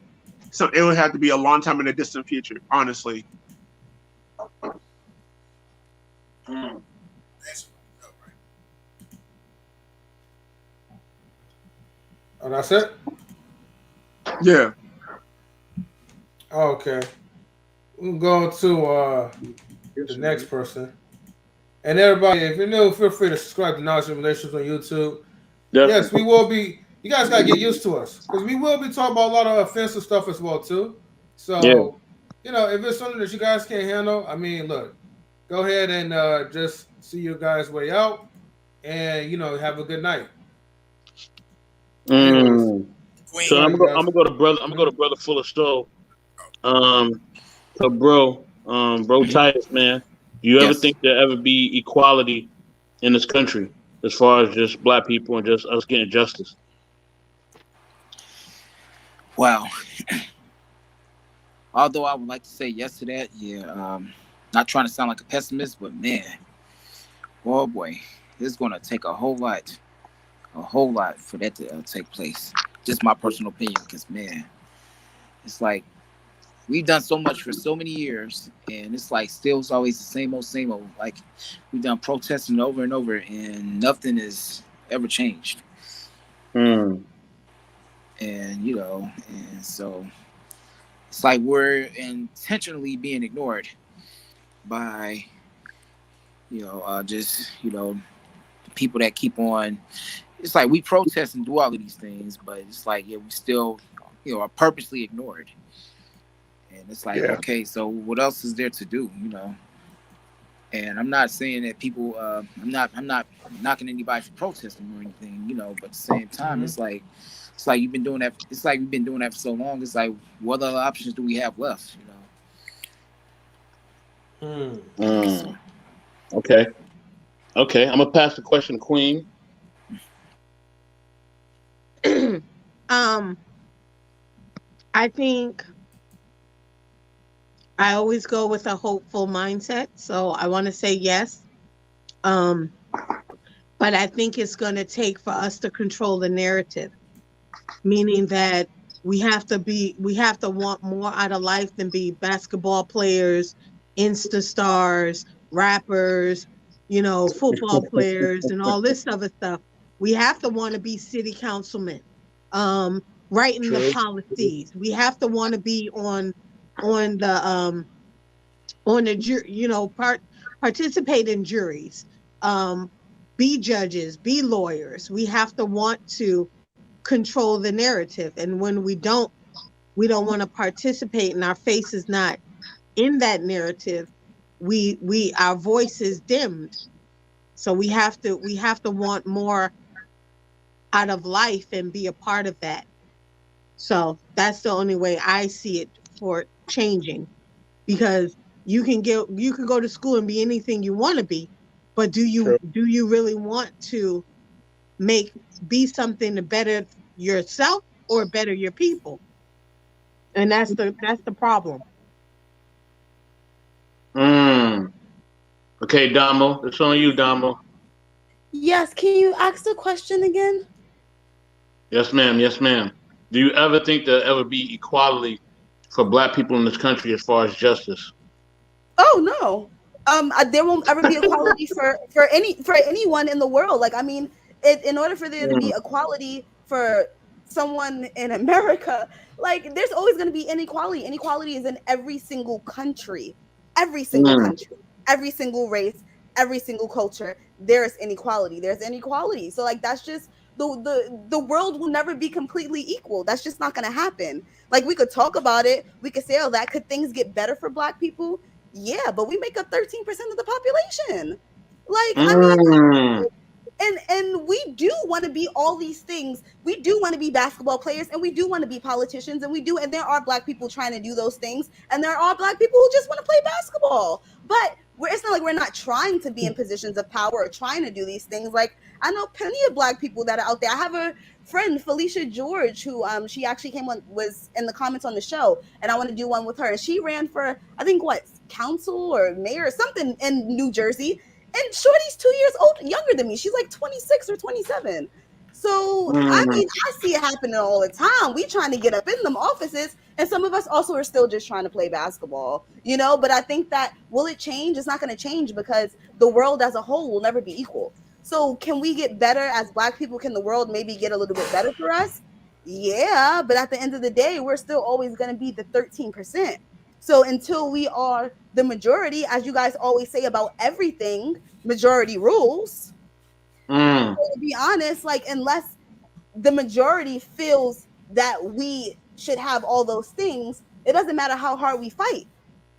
a long time in the distant future, honestly. Oh, that's it? Yeah. Okay. We'll go to the next person. And everybody, if you're new, feel free to subscribe to Knowledge and Relationships on YouTube. Yes, we will be. You guys gotta get used to us, because we will be talking about a lot of offensive stuff as well too. So, if it's something that you guys can't handle, I mean, look, go ahead and just see your guys' way out, and have a good night. So I'm gonna go to Brother Full of Soul. So bro Titus, man, do you ever think there'll ever be equality in this country as far as just black people and just us getting justice? Wow. Although I would like to say yes to that, not trying to sound like a pessimist, but man, oh boy, it's going to take a whole lot for that to take place. Just my personal opinion, because man, it's like we've done so much for so many years, and it's like still it's always the same old. Like we've done protesting over and over, and nothing has ever changed. And and so it's like we're intentionally being ignored by people that keep on. It's like we protest and do all of these things, but it's like we still are purposely ignored. And it's like, okay, so what else is there to do, And I'm not saying that people, I'm not knocking anybody for protesting or anything, but at the same time, it's like you've been doing that. It's like we've been doing that for so long. It's like, what other options do we have left, Okay. I'm gonna pass the question to Queen. I think I always go with a hopeful mindset. So I want to say yes. But I think it's going to take for us to control the narrative, meaning that we have to want more out of life than be basketball players, Insta stars, rappers, football players, and all this other stuff. We have to want to be city councilmen, writing the policies. We have to want to be on the jury, participate in juries, be judges, be lawyers. We have to want to control the narrative, and when we don't want to participate, and our face is not in that narrative, our voice is dimmed. So we have to want more out of life and be a part of that. So that's the only way I see it for changing, because you can go to school and be anything you want to be, but do you really want to be something to better yourself or better your people? And that's the problem. Okay, Damo, it's on you, Damo. Yes, can you ask the question again? Yes, ma'am. Yes, ma'am. Do you ever think there'll ever be equality for Black people in this country as far as justice? Oh no. There won't ever be equality for anyone in the world. Like, I mean, in order for there to be equality for someone in America, like, there's always going to be inequality. Inequality is in every single country, every single country, every single race, every single culture. There is inequality. There's inequality. So, like, that's just the world will never be completely equal. That's just not going to happen. Like, we could talk about it. We could say, oh, that could things get better for Black people? Yeah, but we make up 13% of the population. Like, I mean, and we do want to be all these things. We do want to be basketball players, and we do want to be politicians, and there are Black people trying to do those things, and there are Black people who just want to play basketball. But it's not like we're not trying to be in positions of power or trying to do these things. Like, I know plenty of Black people that are out there. I have a friend, Felicia George, who she actually was in the comments on the show, and I want to do one with her. And she ran for, I think, council or mayor or something in New Jersey. And Shorty's 2 years younger than me. She's like 26 or 27. So, I mean, I see it happening all the time. We trying to get up in them offices, and some of us also are still just trying to play basketball, But I think that, will it change? It's not going to change, because the world as a whole will never be equal. So can we get better as Black people? Can the world maybe get a little bit better for us? Yeah, but at the end of the day, we're still always going to be the 13%. So until we are the majority, as you guys always say about everything, majority rules. To be honest, like, unless the majority feels that we should have all those things, it doesn't matter how hard we fight.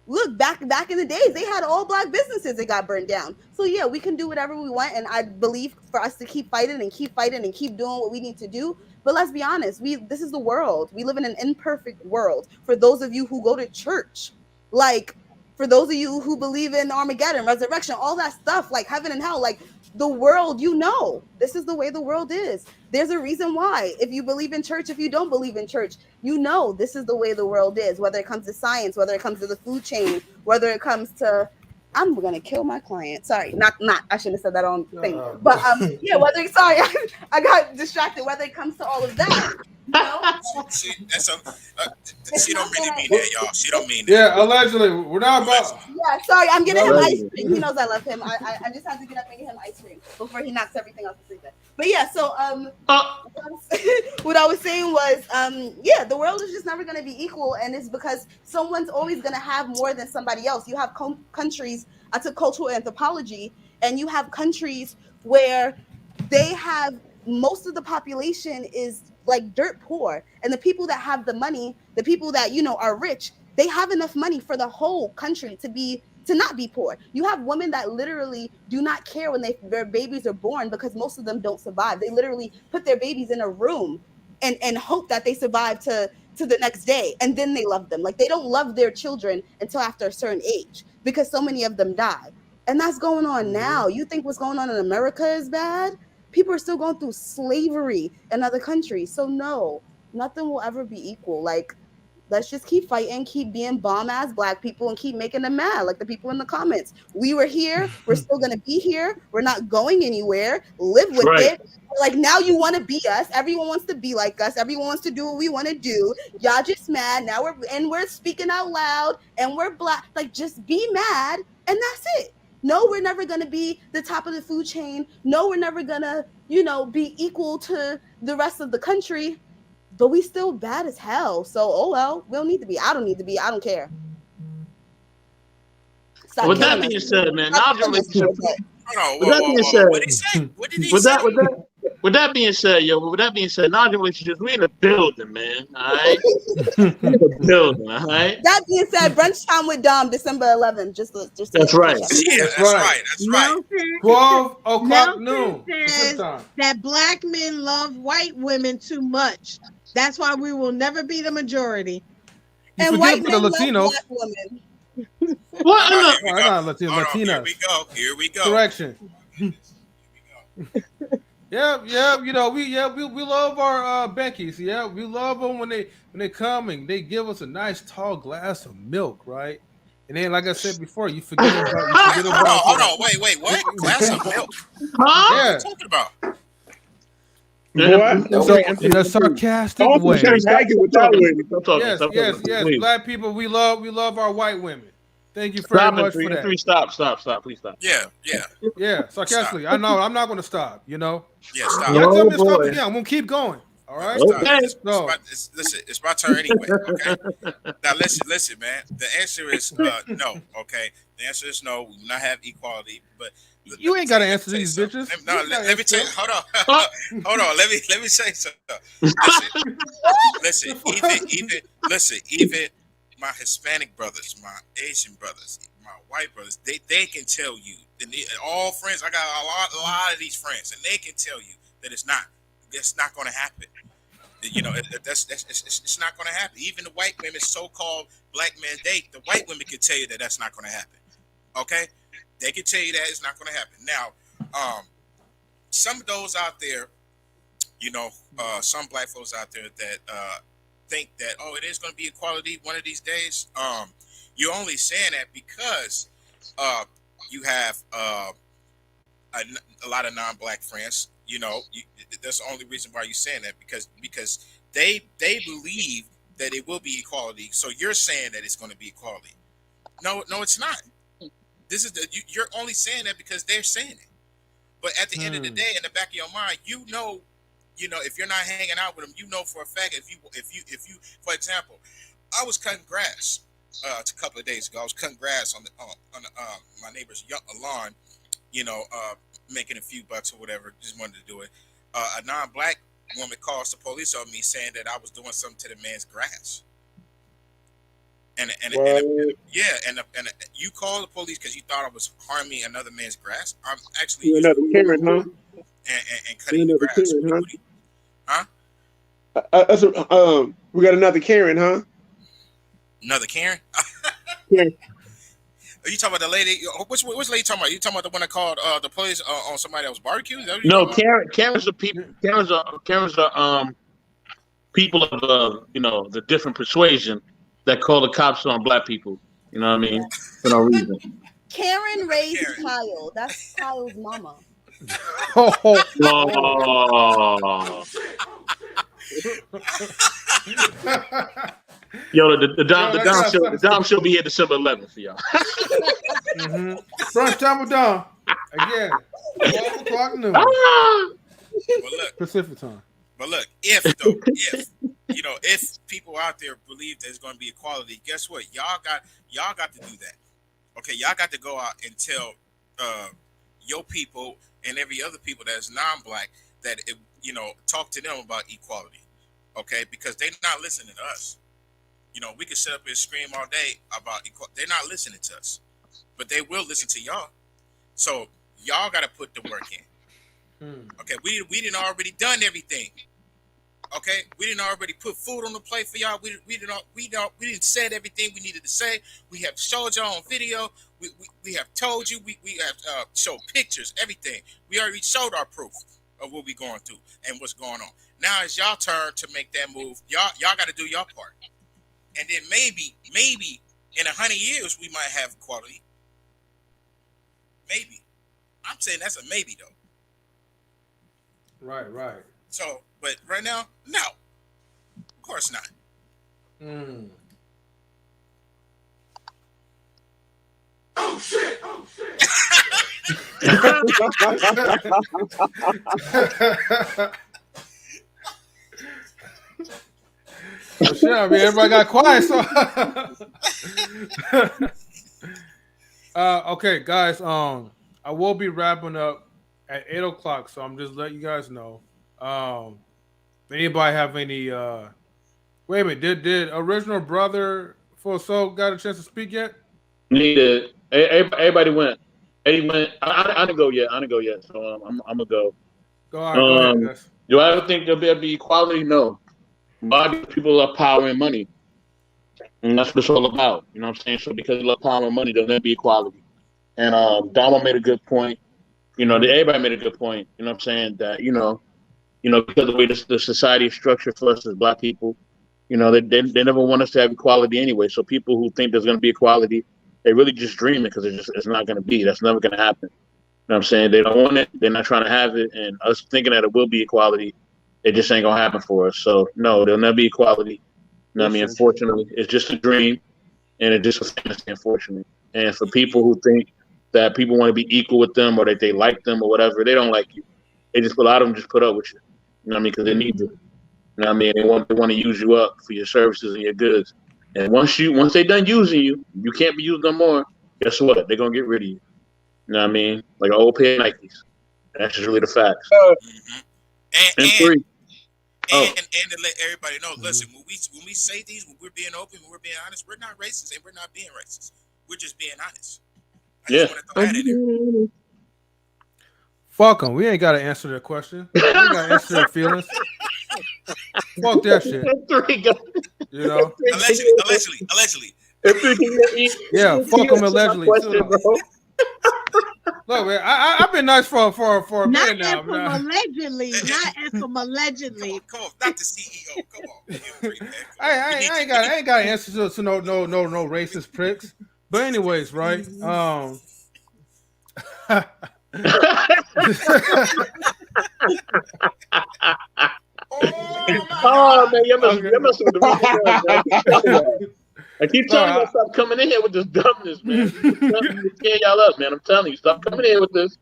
Look, back in the days, they had all Black businesses that got burned down. So yeah, we can do whatever we want, and I believe for us to keep fighting and keep doing what we need to do. But let's be honest, this is the world. We live in an imperfect world. For those of you who go to church, like, for those of you who believe in Armageddon, resurrection, all that stuff, like heaven and hell, like, the world, this is the way the world is. There's a reason why. If you believe in church, if you don't believe in church, this is the way the world is. Whether it comes to science, whether it comes to the food chain, whether it comes to, I'm gonna kill my client. Sorry, not. I shouldn't have said that on thing. But yeah, sorry, I got distracted. Whether it comes to all of that, She don't really mean that, y'all. She don't mean that. Yeah, allegedly. We're not about. Yeah, sorry, I'm getting him ice cream. He knows I love him. I just have to get up and get him ice cream before he knocks everything else to sleep. But yeah, so what I was saying was, yeah, the world is just never going to be equal, and it's because someone's always going to have more than somebody else. You have countries. I took cultural anthropology, and you have countries where they have most of the population is like dirt poor, and the people that have the money, the people that are rich, they have enough money for the whole country to not be poor. You have women that literally do not care when their babies are born, because most of them don't survive. They literally put their babies in a room and hope that they survive to the next day, and then they love them. Like, they don't love their children until after a certain age, because so many of them die. And that's going on now. You think what's going on in America is bad? People are still going through slavery in other countries. So no, nothing will ever be equal. Like, let's just keep fighting, keep being bomb ass black people, and keep making them mad, like the people in the comments. We were here, we're still gonna be here, we're not going anywhere. Live with it. Like now you want to be us. Everyone wants to be like us. Everyone wants to do what we want to do. Y'all just mad. Now we're speaking out loud and we're black. Like just be mad and that's it. No, we're never gonna be the top of the food chain. No, we're never gonna, be equal to the rest of the country. But we still bad as hell. So oh well, we don't need to be. I don't need to be. I don't care. Stop with that being said, man, now relationship. With that being said, what did he say? What did he say? With that being said, non-relationships, we in the building, man. All right, we in the building. All right. That being said, brunch time with Dom, December 11th. Just that's right. Yeah, that's right. That's right. 12 o'clock noon. That black men love white women too much. That's why we will never be the majority. And white men love black women. What? Not Latino. Here we go. Correction. Yeah. We love our Beckies. Yeah, we love them when they come and they give us a nice tall glass of milk, right? And then, like I said before, you forget about. Hold on. Wait. What? Glass of milk? Huh? Yeah. What are you talking about? In a sarcastic way. Yes. Black people, we love our white women. Thank you very much for that. Stop, please stop. Yeah. Sarcastically, I know. I'm not going to stop. Yeah, stop. Y'all tell me to stop again. I'm going to keep going. All right. Okay. It's my turn anyway. Okay. Now listen, man. The answer is no. Okay. The answer is no. We do not have equality, but. You ain't got to answer these bitches. No, let me tell you. Hold on. Let me say something. Listen. Even my Hispanic brothers, my Asian brothers, my white brothers, they can tell you. All friends, I got a lot of these friends, and they can tell you that it's not going to happen. It's not going to happen. Even the white women, so-called black men date, the white women can tell you that that's not going to happen. Okay. They can tell you that it's not going to happen. Now, some of those out there, some black folks out there that think that, it is going to be equality one of these days. You're only saying that because you have a lot of non-black friends. That's the only reason why you're saying that, because they believe that it will be equality. So you're saying that it's going to be equality. No, it's not. You're only saying that because they're saying it. But at the end of the day, in the back of your mind, if you're not hanging out with them, for a fact, if you, for example, I was cutting grass a couple of days ago. I was cutting grass on my neighbor's lawn, making a few bucks or whatever. Just wanted to do it. A non-black woman calls the police on me saying that I was doing something to the man's grass. And you call the police because you thought I was harming another man's grass. I'm actually another Karen, huh? And cutting the grass. Karen, huh? We got another Karen, huh? Another Karen? Yeah. Are you talking about the lady? Which lady you talking about? You talking about the one that called the police on somebody that was barbecuing? No, Karens are people. Karens are people of the different persuasion that call the cops on black people. You know what I mean? For no reason. Karen raised Kyle. That's Kyle's mama. Yo, the Dom show be here December 11th for y'all. Brunch time with Dom. Again, 12 o'clock noon. Pacific time. But look, if people out there believe there's going to be equality, guess what? Y'all got to do that. Okay, y'all got to go out and tell your people and every other people that is non-black that talk to them about equality. Okay, because they're not listening to us. We can sit up and scream all day about equality. They're not listening to us, but they will listen to y'all. So y'all got to put the work in. Okay, we didn't already done everything. Okay, we didn't already put food on the plate for y'all. We didn't said everything we needed to say. We have showed y'all on video. We have told you. We have showed pictures, everything. We already showed our proof of what we going through and what's going on. Now it's y'all turn to make that move. Y'all got to do your part. and then maybe in 100 years we might have equality. Maybe. I'm saying that's a maybe though. Right. So, but right now, no, of course not. Oh shit! Oh, shit, I mean, everybody got quiet. So, okay, guys. I will be wrapping up at 8:00, so I'm just letting you guys know. Anybody have any? Wait a minute. Did original brother Full Soul got a chance to speak yet? Needed. Everybody went. Eddie went. I didn't go yet. So I'm gonna go. Go ahead, guys. Do I ever think there'll be equality? No. A lot of people love power and money, and that's what it's all about. You know what I'm saying? So because they love power and money, there'll never be equality. And Donald made a good point. You know, everybody made a good point. You know what I'm saying? That because of the way the society is structured for us as Black people, they never want us to have equality anyway. So people who think there's going to be equality, they really just dream it because it's not going to be. That's never going to happen. You know what I'm saying? They don't want it. They're not trying to have it. And us thinking that it will be equality, it just ain't going to happen for us. So, no, there'll never be equality. You know what I mean? Unfortunately, it's just a dream, and it's just a fantasy, unfortunately. And for people who think that people want to be equal with them or that they like them or whatever, they don't like you. A lot of them just put up with you. You know what I mean? Because they need you. You know what I mean? They want to use you up for your services and your goods. And once they done using you, you can't be used no more. Guess what? They're gonna get rid of you. You know what I mean? Like an old pair of Nikes. That's just really the facts. And to let everybody know, listen, when we say these, when we're being open, when we're being honest, we're not racist and we're not being racist. We're just being honest. I just want to throw that in there. Fuck them. We ain't got to answer their question. We ain't got to answer their feelings. Fuck that shit. You know? Allegedly. Yeah, fuck them allegedly. Look, man, I've been nice for a minute now. Allegedly, not from allegedly. Come on, not the CEO. Come on. I ain't got answers to no racist pricks. But anyways, right? Oh man, you're messing with the wrong. I keep telling you, stop coming in here with this dumbness, man. Scare y'all up, man. I'm telling you, stop coming in here with this.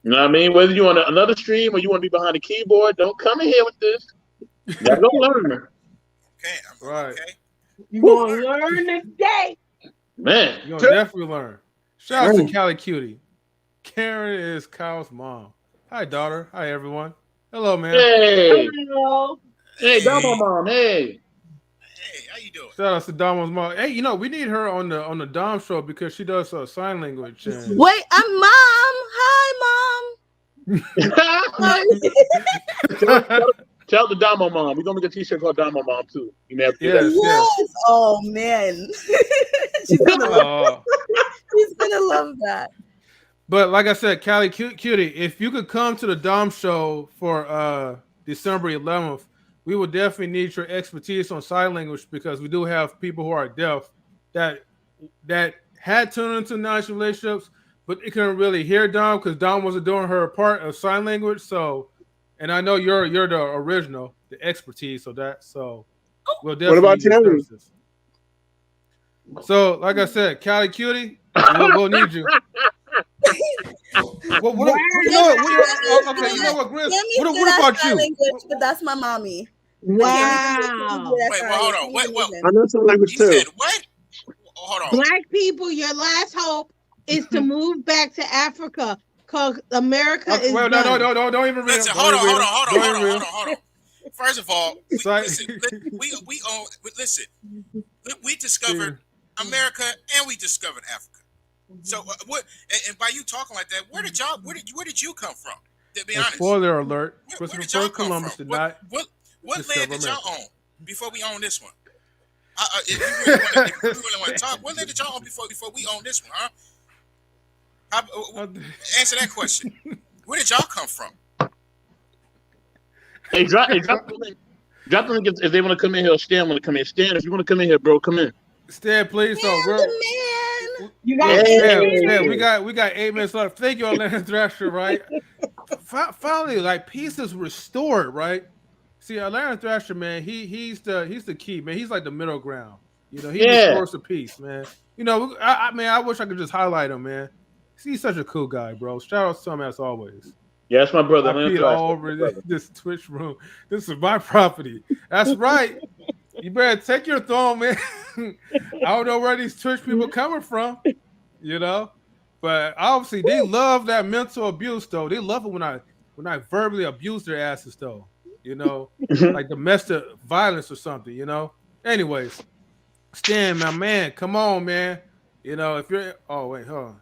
You know what I mean? Whether you on another stream or you want to be behind the keyboard, don't come in here with this. Y'all don't learn. Okay, right. Okay. You gonna learn today, man. You gonna definitely learn. Shout out to Cali Cutie. Karen is Kyle's mom. Hi, daughter. Hi, everyone. Hello, man. Hey. Hello. Hey, Damo mom. Hey. Hey, how you doing? Shout out to Damo's mom. Hey, we need her on the Dom show because she does sign language. And... Wait, I'm mom. Hi, mom. Tell the Damo mom. We're gonna make a t-shirt called Damo mom too. You may have to do that. Yes. Oh man. She's gonna love that. But like I said, Cali Cutie, if you could come to the Dom show for December 11th, we would definitely need your expertise on sign language because we do have people who are deaf that had tuned into nice relationships, but they couldn't really hear Dom because Dom wasn't doing her part of sign language. So, and I know you're the original, the expertise of that. So, we'll definitely what about Tammy? So, like I said, Cali Cutie, we'll need you. You know what, Gris? What about you? Language, but that's my mommy. Wow. Wait, hold on. What? I know some language you too. Said what? Hold on. Black people, your last hope is to move back to Africa because America is well, no, don't even read Listen, hold on. First of all, we own. Listen, we discovered America and we discovered Africa. So what? And by you talking like that, where did you come from? To be honest. Spoiler alert: where did y'all come Columbus from? did not. What land did y'all own before we own this one? If you really want to talk, what land did y'all own before we own this one? Huh? Answer that question. Where did y'all come from? Hey, drop the link. Drop the link if they want to come in here. Or Stan want to come in. Stan, if you want to come in here, bro, come in. Stan, please. So we're Man. You yeah, got we got 8 minutes left. Thank you, Atlanta Thrasher. Right, finally, like peace is restored. Right. See, Atlanta Thrasher, man, he's the key, man. He's like the middle ground. You know, he restores the peace, man. You know, I wish I could just highlight him, man. He's such a cool guy, bro. Shout out to him as always. Yeah, that's my brother. I peed all over this Twitch room. This is my property. That's right. You better take your throne, man. I don't know where these Twitch people coming from, you know. But obviously, they love that mental abuse, though. They love it when I verbally abuse their asses, though. You know, like domestic violence or something. You know. Anyways, Stan, my man, come on, man. You know, if you're hold on.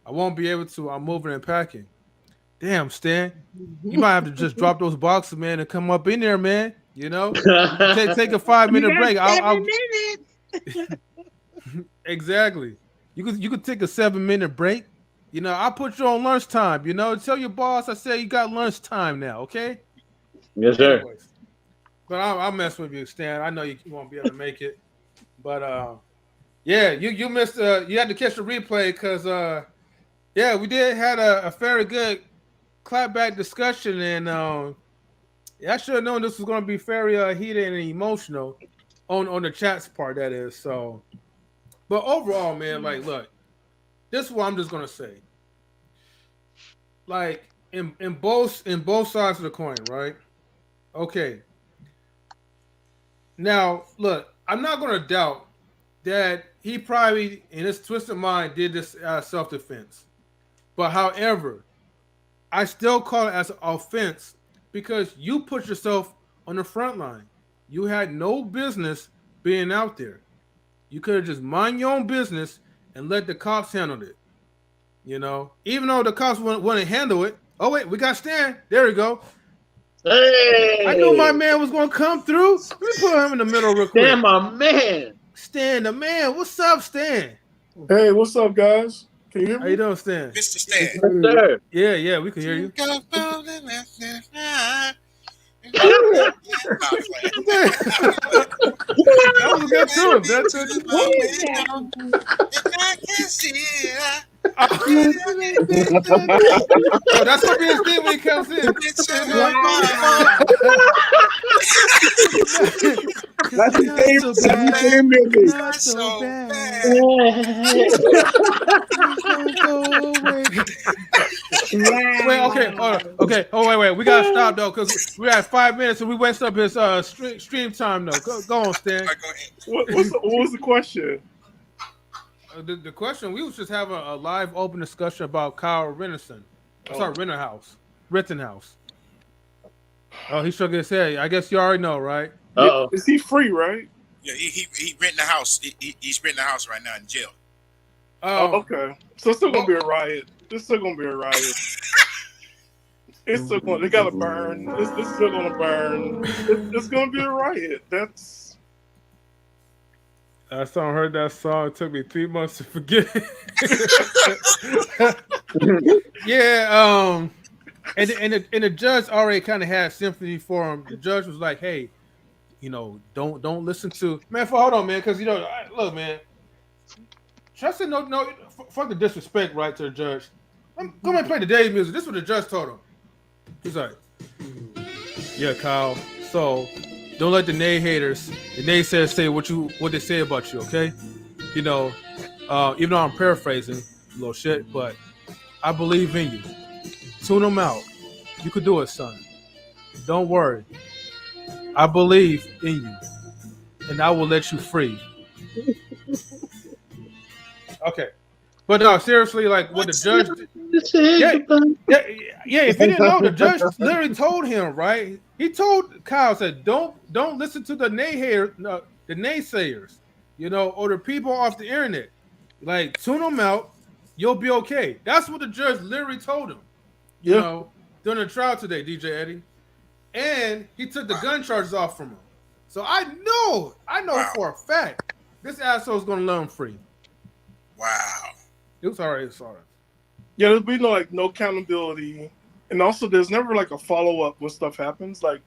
I won't be able to. I'm moving and packing. Damn, Stan, you might have to just drop those boxes, man, and come up in there, man. You know, take a 5-minute break. I'll exactly. You could take a 7-minute break. You know, I'll put you on lunchtime. You know, tell your boss I said you got lunchtime now. Okay. Yes, sir. Anyways, but I'll mess with you, Stan. I know you won't be able to make it, but yeah, you missed. You had to catch the replay because yeah, we did had a very good clapback discussion, and yeah, I should have known this was going to be very heated and emotional on the chat's part. That is so. But overall, man, like, look, this is what I'm just gonna say. Like in both sides of the coin, right? Okay. Now, look, I'm not gonna doubt that he probably, in his twisted mind, did this self-defense. But however, I still call it as an offense because you put yourself on the front line. You had no business being out there. You could have just mind your own business and let the cops handle it. You know, even though the cops wouldn't handle it. Oh wait, we got Stan. There we go. Hey, I knew my man was gonna come through. Let me put him in the middle real quick. Stan, my man. Stan, the man. What's up, Stan? Hey, what's up, guys? Can you hear me? How you doing, Stan? Mr. Stan. Yes, sir. Yeah, we can hear you. That was a good tune. That's it. Oh, that's gonna be his thing when he comes in. That's the same music. Not so bad. Wait, okay. Oh, wait. We gotta stop though, because we had 5 minutes and we went up his stream time though. Go on, Stan. What was the question? The question, we was just having a live open discussion about Kyle Rittenhouse. Oh, he shook his head. I guess you already know, right? Is he free, right? Yeah, he renting the house. He's renting the house right now in jail. Oh, okay. So it's still gonna be a riot. It's still gonna be a riot. It's still going. They gotta burn. It's still gonna burn. It's gonna be a riot. That's. I heard that song. It took me 3 months to forget it. Yeah. And the judge already kind of had sympathy for him. The judge was like, "Hey, you know, don't listen to man. Hold on, man, because you know, look, man. Trust no, fuck the disrespect, right, to the judge. Come and play the day's music. This is what the judge told him. He's like, yeah, Kyle. So don't let the naysayers say what they say about you, okay? You know, even though I'm paraphrasing a little shit, but I believe in you. Tune them out. You could do it, son. Don't worry. I believe in you, and I will let you free. Okay, but no, seriously, like what the judge. Yeah. If you didn't know, the judge literally told him, right? He told Kyle, said, "Don't listen to the naysayers, you know, or the people off the internet. Like, tune them out. You'll be okay." That's what the judge literally told him. You know, during the trial today, DJ Eddie, and he took the gun charges off from him. So I know for a fact this asshole's gonna learn free. Wow. It's all right. Yeah, there'll be no accountability, and also there's never like a follow up when stuff happens. Like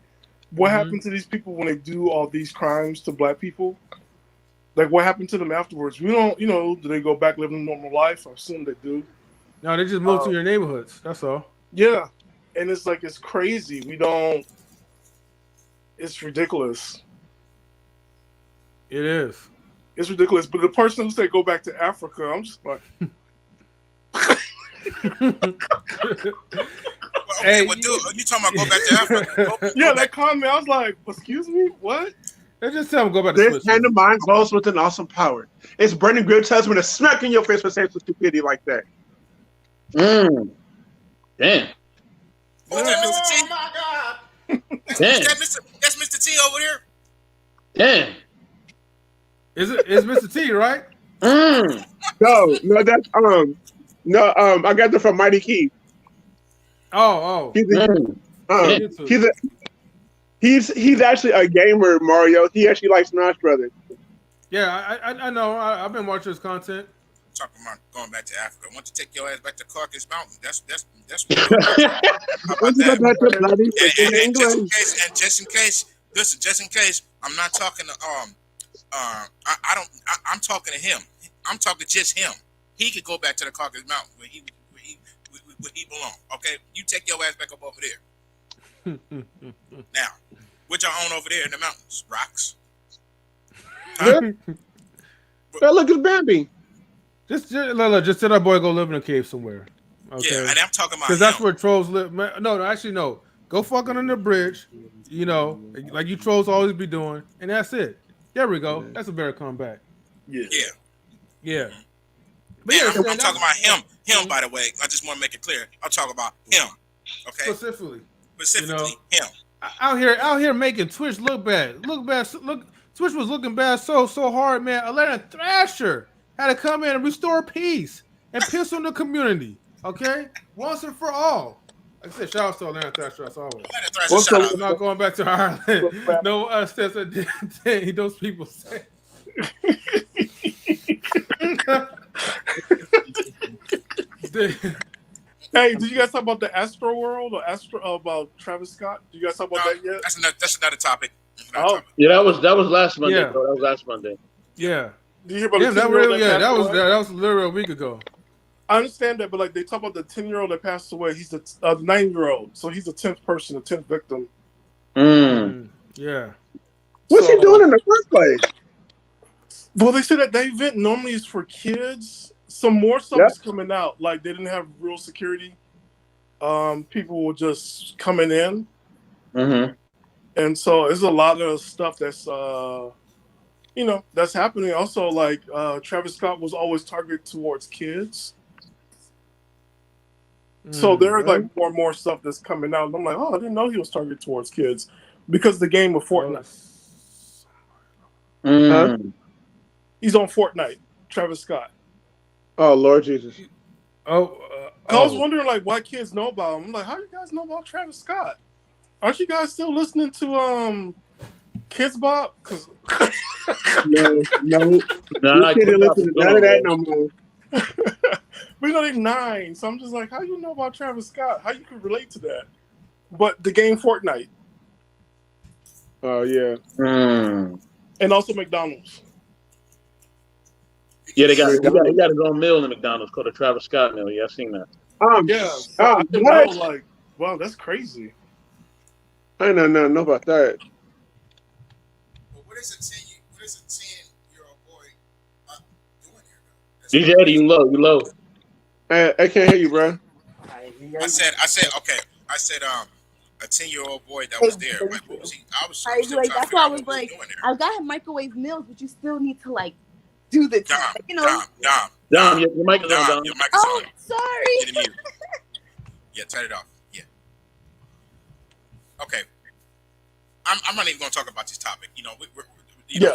what happened to these people when they do all these crimes to black people? Like, what happened to them afterwards? We don't, do they go back living a normal life? I assume they do. No, they just move to your neighborhoods. That's all. Yeah. And it's like, it's crazy. It's ridiculous. It is. It's ridiculous. But the person who said go back to Africa, I'm just like... Hey, what dude? You talking about go back to Africa? Yeah, that comment, I was like, excuse me, what? They just tell him go back to This hand of mine glows with an awesome power. It's Brendan Grimm's husband to smack in your face for saying some stupidity like that. Damn. What's that, Mr. T? My God. Damn. That's Mr. T over there? Damn. It's Mr. T, right? No, that's I got that from Mighty Key. He's actually a gamer, Mario. He actually likes Smash Brothers. Yeah, I know. I've been watching his content. Talking about going back to Africa. I want to take your ass back to Caucasus Mountain. That's what how about that? And just in case, listen, just in case, I'm not talking to I'm talking to him. I'm talking just him. He could go back to the Caucasus Mountain where he belong. Okay, you take your ass back up over there. Now, what y'all own over there in the mountains? Rocks. Huh? Look, it's Bambi. Just let our boy go live in a cave somewhere. Okay? Yeah, and I'm talking about because that's where trolls live. No, actually, no. Go fuck under the bridge. Like you trolls always be doing, and that's it. There we go. That's a better comeback. Yeah. But I'm talking about him. Him, by the way. I just want to make it clear. I'm talking about him. Okay. Specifically, him. Out here making Twitch look bad. Twitch was looking bad so hard, man. Atlanta Thrasher had to come in and restore peace and piss on the community. Okay, once and for all. Like I said, shout out to Atlanta Thrasher as always. I'm not going back to Ireland. No, steps those people say. Hey, did you guys talk about the Astro World or about Travis Scott? Did you guys talk about that yet? That's another topic. Yeah, that was last Monday. Yeah. Bro. That was last Monday. Yeah. Did you hear about the that was literally a week ago. I understand that, but like they talk about the 10-year-old that passed away. He's the 9-year-old, so he's the 10th person, the 10th victim. Yeah. What's he doing in the first place? Well, they said that the event normally is for kids. Some more stuff is coming out. Like they didn't have real security. People were just coming in. And so there's a lot of stuff that's that's happening. Also, like Travis Scott was always targeted towards kids. So there's like more and more stuff that's coming out. And I'm like, I didn't know he was targeted towards kids because the game of Fortnite. He's on Fortnite, Travis Scott. Oh, Lord Jesus. I was wondering like why kids know about him. I'm like, how do you guys know about Travis Scott? Aren't you guys still listening to Kids Bop? No. You can't listen to none of that no more. But they're 9, so I'm just like, how you know about Travis Scott? How you can relate to that? But the game Fortnite. Oh yeah. And also McDonald's. Yeah, he got his own meal in McDonald's called the Travis Scott meal. Yeah, I've seen that. What? Like, wow, that's crazy. I know nothing about that. But what is a 10-year-old boy doing here, though? DJ Eddie, you low. I can't hear you, bro. I said, okay. I said, a 10-year-old boy that was there. Like, what was he? I was still trying to that's figure why I out was what like, he was doing I've got him microwave meals, but you still need to like do the Dom, your mic is on. Dom. Your mic is on. Sorry. Get it mute. Yeah, turn it off. Yeah. Okay. I'm not even going to talk about this topic. The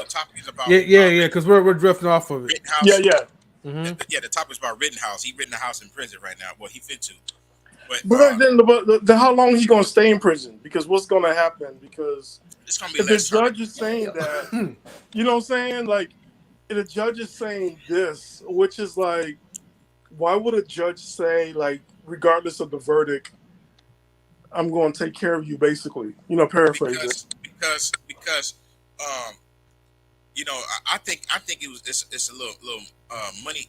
topic is about because we're drifting off of it. Rittenhouse. The topic is about Rittenhouse. He Rittenhouse in prison right now. Well, he fit to. But then how long he going to stay in prison? Because what's going to happen? Because it's going to be if the judge is saying that, you know what I'm saying? Like, if the judge is saying this, which is like, why would a judge say, like, regardless of the verdict, I'm going to take care of you, basically. Paraphrase it. Because you know, I think it's a little money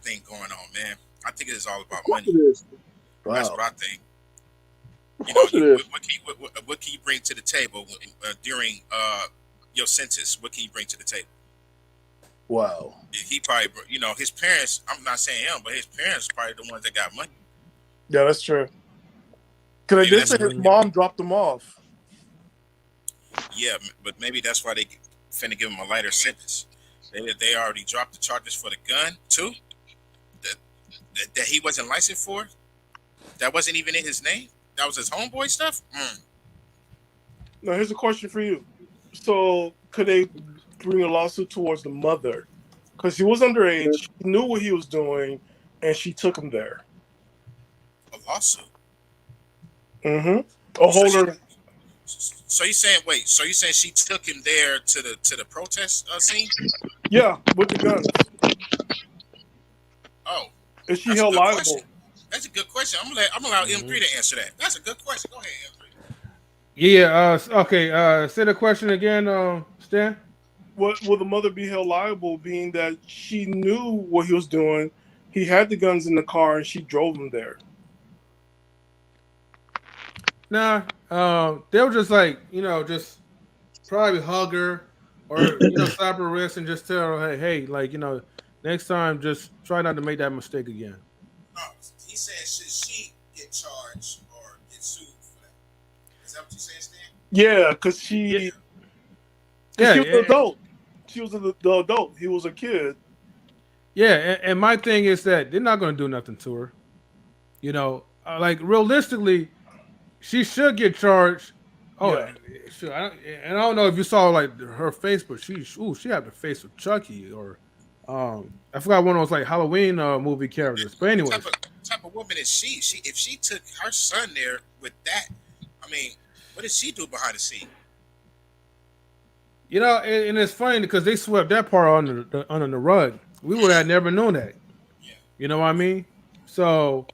thing going on, man. I think it is all about money. Wow. That's what I think. Of course it is. What can you bring to the table during your sentence? What can you bring to the table? Wow. He probably, his parents. I'm not saying him, but his parents are probably the ones that got money. Yeah, that's true. Because they did say his mom dropped him off. Yeah, but maybe that's why they finna give him a lighter sentence. They already dropped the charges for the gun too. That he wasn't licensed for. That wasn't even in his name. That was his homeboy stuff. Now, here's a question for you. So, could they bring a lawsuit towards the mother? Because he was underage, she knew what he was doing, and she took him there. A lawsuit. Mm-hmm. A holder. So you saying she took him there to the protest scene? Yeah, with the guns. Oh. Is she held liable? Question. That's a good question. I'm gonna allow M3 to answer that. That's a good question. Go ahead, M3. Yeah. Okay. Say the question again, Stan. Will the mother be held liable, being that she knew what he was doing? He had the guns in the car, and she drove him there. Nah. They'll just just probably hug her or slap her wrist and just tell her, hey, next time just try not to make that mistake again. No, he said should she get charged or get sued for that? Is that what you saying, Stan? Yeah, because she was an adult. She was the adult. He was a kid. Yeah, and my thing is that they're not going to do nothing to her. Realistically, she should get charged. Oh, yeah. Sure. I don't know if you saw her face, but she had the face of Chucky or I forgot one of those Halloween movie characters. But anyway, what type of woman is she? If she took her son there with that, I mean, what did she do behind the scene? And it's funny because they swept that part under the rug. We would have never known that. Yeah. You know what I mean? So,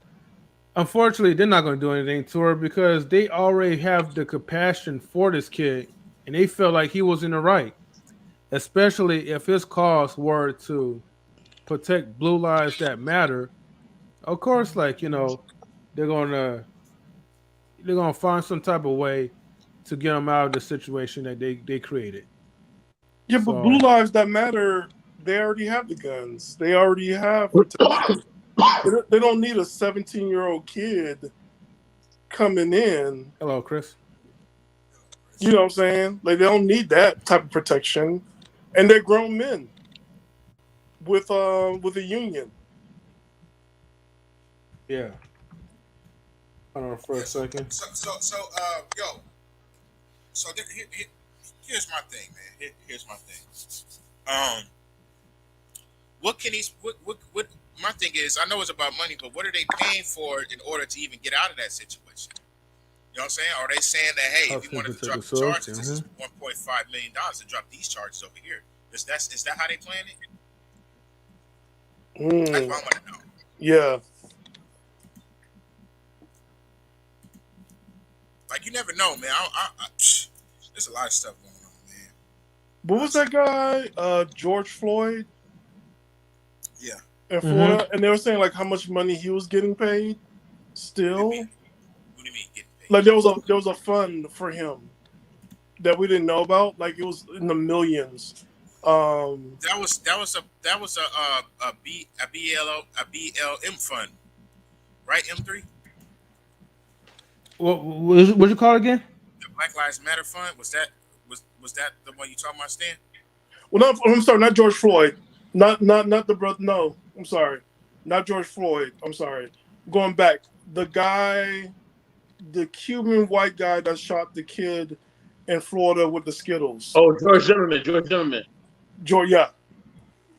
unfortunately, they're not going to do anything to her because they already have the compassion for this kid, and they felt like he was in the right, especially if his cause were to protect Blue Lives That Matter. Of course, they're gonna find some type of way to get him out of the situation that they created. Yeah, but Blue Lives That Matter, they already have the guns. They already have protection. They don't need a 17-year-old kid coming in. Hello, Kris. You know what I'm saying? They don't need that type of protection. And they're grown men with a union. Yeah. Hold on for a second. Here's my thing, man. Here's my thing. What can what my thing is, I know it's about money, but what are they paying for in order to even get out of that situation? You know what I'm saying? Are they saying that, hey, if you wanted to drop the charges, this is $1.5 million to drop these charges over here? Is that how they plan it? That's what I want to know. Yeah. You never know, man. There's a lot of stuff going on, man. What was that guy? George Floyd? Yeah. In Florida, and they were saying how much money he was getting paid. Still, what do you mean getting paid? There was a fund for him that we didn't know about. It was in the millions. That was a BLM fund, right? M3. What'd you call it again? The Black Lives Matter fund. Was that the one you talking about, Stan? Well, no, I'm sorry, not George Floyd. Not the brother. No, I'm sorry, not George Floyd. I'm sorry. Going back, the Cuban white guy that shot the kid in Florida with the Skittles. Oh, George Zimmerman. George, yeah,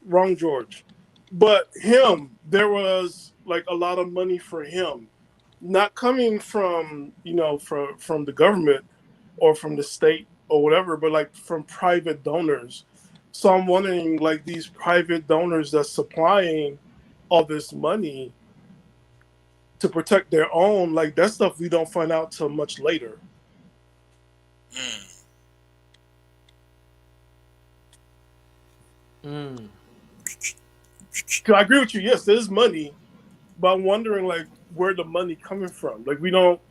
wrong George. But him, there was a lot of money for him, not coming from from the government or from the state or whatever, but from private donors. So I'm wondering, these private donors that's supplying all this money, to protect their own. Like that stuff we don't find out till much later. So I agree with you. Yes, there's money, but I'm wondering like where the money coming from. Like we don't.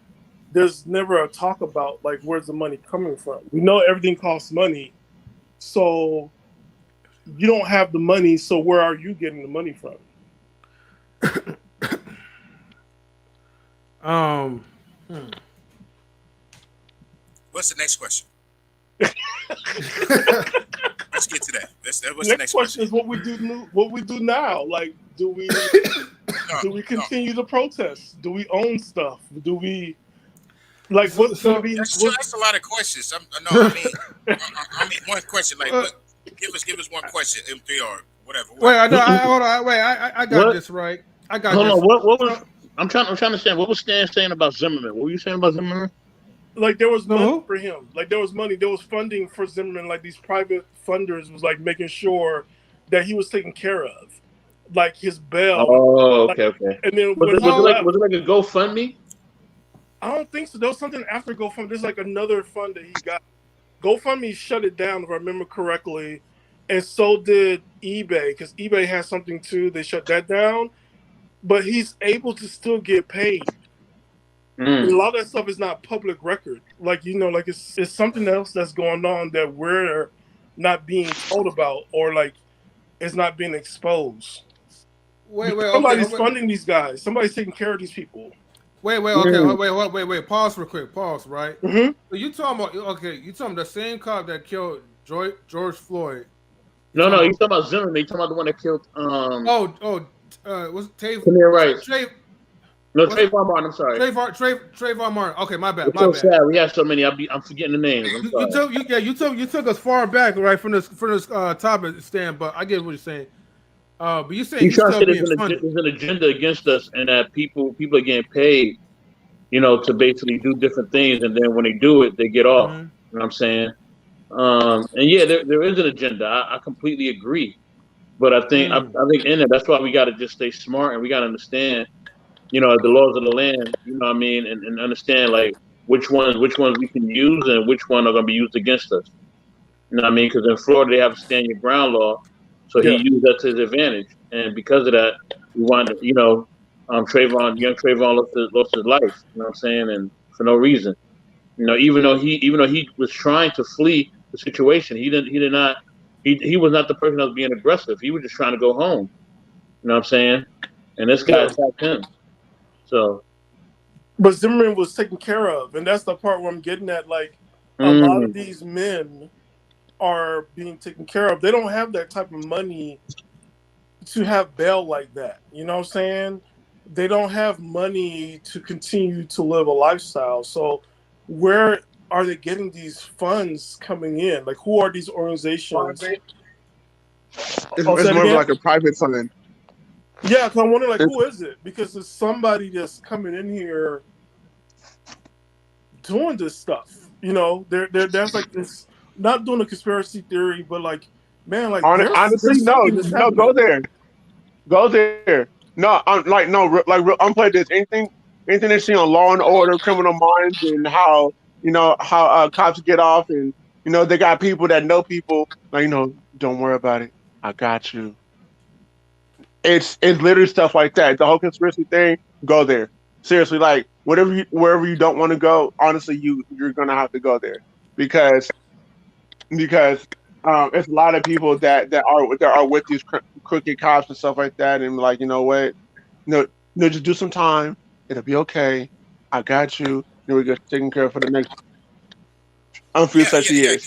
There's never a talk about like where's the money coming from. We know everything costs money, so you don't have the money. So where are you getting the money from? What's the next question? Let's get to that. What's the next question? Is what we do. What we do now? Like, do we continue to protest? Do we own stuff? Do we like what's gonna be? That's a lot of questions. I mean one question. Like, give us one question, MP or whatever. Wait, hold on. Wait, I got this right. I got Hold this. on. What was? I'm trying to understand. What was Stan saying about Zimmerman? What were you saying about Zimmerman? Like there was money for him. Like there was money. There was funding for Zimmerman. Like these private funders was like making sure that he was taken care of, like his bail. Oh, okay, okay. And then was it like a GoFundMe? I don't think so. There was something after GoFundMe. There's like another fund that he got. GoFundMe shut it down, if I remember correctly, and so did eBay because eBay has something too. They shut that down, but he's able to still get paid. A lot of that stuff is not public record. Like, you know, like it's something else that's going on that we're not being told about or like it's not being exposed. Somebody's funding these guys. Somebody's taking care of these people. Wait, pause real quick. Pause, right? Mm-hmm. So you talking about the same cop that killed George Floyd. No, you're talking about Zimmerman. You're talking about the one that killed was Tay? Right. Trayvon Martin. I'm sorry. Trayvon Martin. Okay, my bad. It's so sad. We have so many. I'm forgetting the names. You took us far back, right, from this topic stand. But I get what you're saying. But you saying he's still being funded. There's an agenda against us, and that people are getting paid, you know, to basically do different things, and then when they do it, they get off. You know what I'm saying? And yeah, there is an agenda. I completely agree. But I think in it, that's why we got to just stay smart and we got to understand, you know, the laws of the land. You know what I mean, and understand like which ones we can use and which one are going to be used against us. You know what I mean? Because in Florida they have a stand your ground law, so he used that to his advantage, and because of that, we wanted, you know, young Trayvon lost his life. You know what I'm saying? And for no reason. You know, even though he was trying to flee the situation, he was not the person that was being aggressive. He was just trying to go home. You know what I'm saying? And this guy attacked him. So, but Zimmerman was taken care of, and that's the part where I'm getting at. Like a lot of these men are being taken care of. They don't have that type of money to have bail like that. You know what I'm saying? They don't have money to continue to live a lifestyle. So where are they getting these funds coming in? Like, who are these organizations? It's more of like a private fund. Yeah, because I'm wondering, like, who is it? Because there's somebody that's coming in here doing this stuff. You know, there's like this, not doing a conspiracy theory, but like, man, like, honestly, no, go there. No, I'm playing this. Anything they see on Law and Order, Criminal Minds, and how cops get off, and you know they got people that know people. Like, you know, don't worry about it. I got you. It's literally stuff like that. The whole conspiracy thing. Go there. Seriously, like wherever you don't want to go. Honestly, you're gonna have to go there because it's a lot of people that are with these crooked cops and stuff like that, and like, you know what, no, just do some time. It'll be okay. I got you. Then we get taken care of for the next few such years.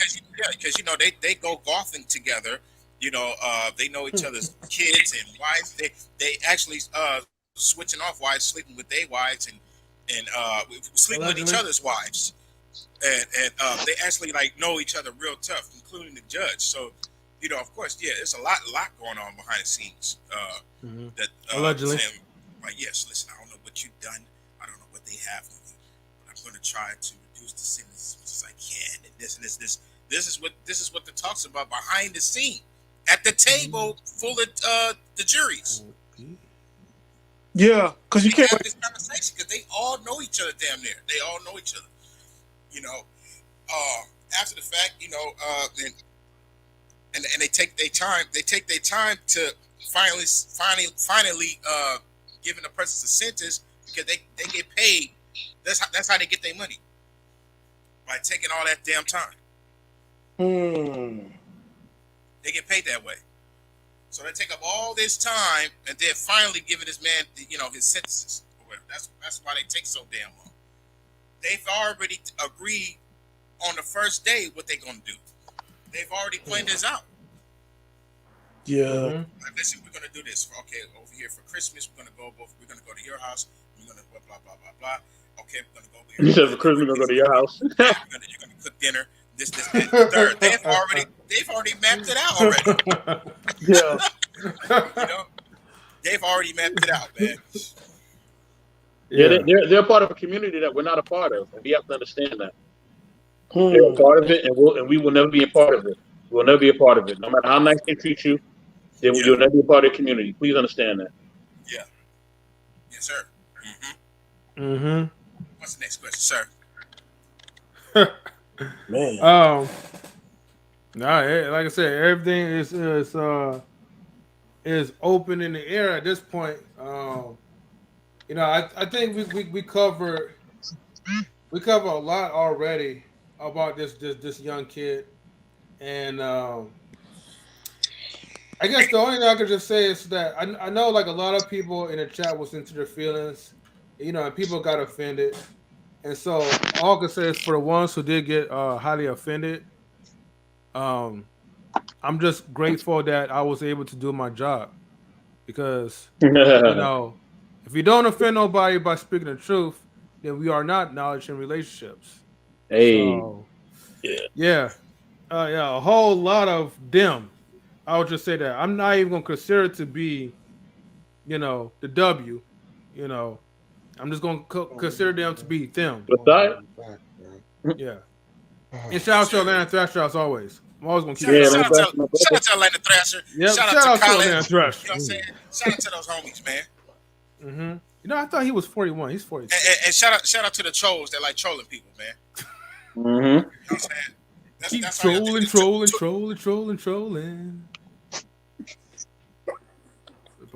Because you know they go golfing together. You know, they know each other's kids and wives. They actually switching off wives, sleeping with their wives, and sleeping with each other's wives. And they actually like know each other real tough, including the judge. So, you know, of course, yeah, there's a lot going on behind the scenes. That allegedly, saying, like, yes, listen, I don't know what you've done, I don't know what they have on you, but I'm going to try to reduce the sentence as much as I can. And this is what the talks about behind the scene at the table full of the juries. Yeah, because you can't have this conversation because they all know each other damn near. They all know each other. You know, after the fact, you know, and they take their time. They take their time to finally giving the person a sentence because they get paid. That's how they get their money, by taking all that damn time. They get paid that way. So they take up all this time and then finally giving this man, you know, his sentences. Or whatever. That's why they take so damn long. They've already agreed on the first day what they're gonna do. They've already planned this out. Yeah. Like, listen, we're gonna do this. Okay, over here for Christmas, we're gonna go to your house. We're gonna blah blah blah blah blah. Okay, we're gonna go over here. You said for Christmas, we're gonna go to your house. You're gonna cook dinner. This, that, and the third. They've already mapped it out already. Yeah. You know, they've already mapped it out, man. Yeah, they're a part of a community that we're not a part of, and we have to understand that. They're a part of it, and we will never be a part of it. We'll never be a part of it. No matter how nice they treat you, you'll never be a part of the community. Please understand that. Yeah. Yes, sir. What's the next question, sir? Man. Like I said, everything is open in the air at this point. You know, I think we covered a lot already about this young kid, and I guess the only thing I could just say is that I know like a lot of people in the chat was into their feelings, you know, and people got offended, and so all I can say is for the ones who did get highly offended, I'm just grateful that I was able to do my job, because you know, if you don't offend nobody by speaking the truth, then we are not knowledge in relationships. Hey, so, yeah, a whole lot of them. I would just say that I'm not even gonna consider it to be, you know, the W. You know, I'm just gonna consider them to be them. Yeah. And shout out to Atlanta Thrasher as always. I'm always gonna keep shout out to Atlanta Thrasher. Yep. Shout out to Colin. Atlanta Thrasher. You know what I'm saying? Shout out to those homies, man. You know, I thought he was 41. He's 42. And shout out to the trolls that like trolling people, man. You know what I'm saying? Keep trolling.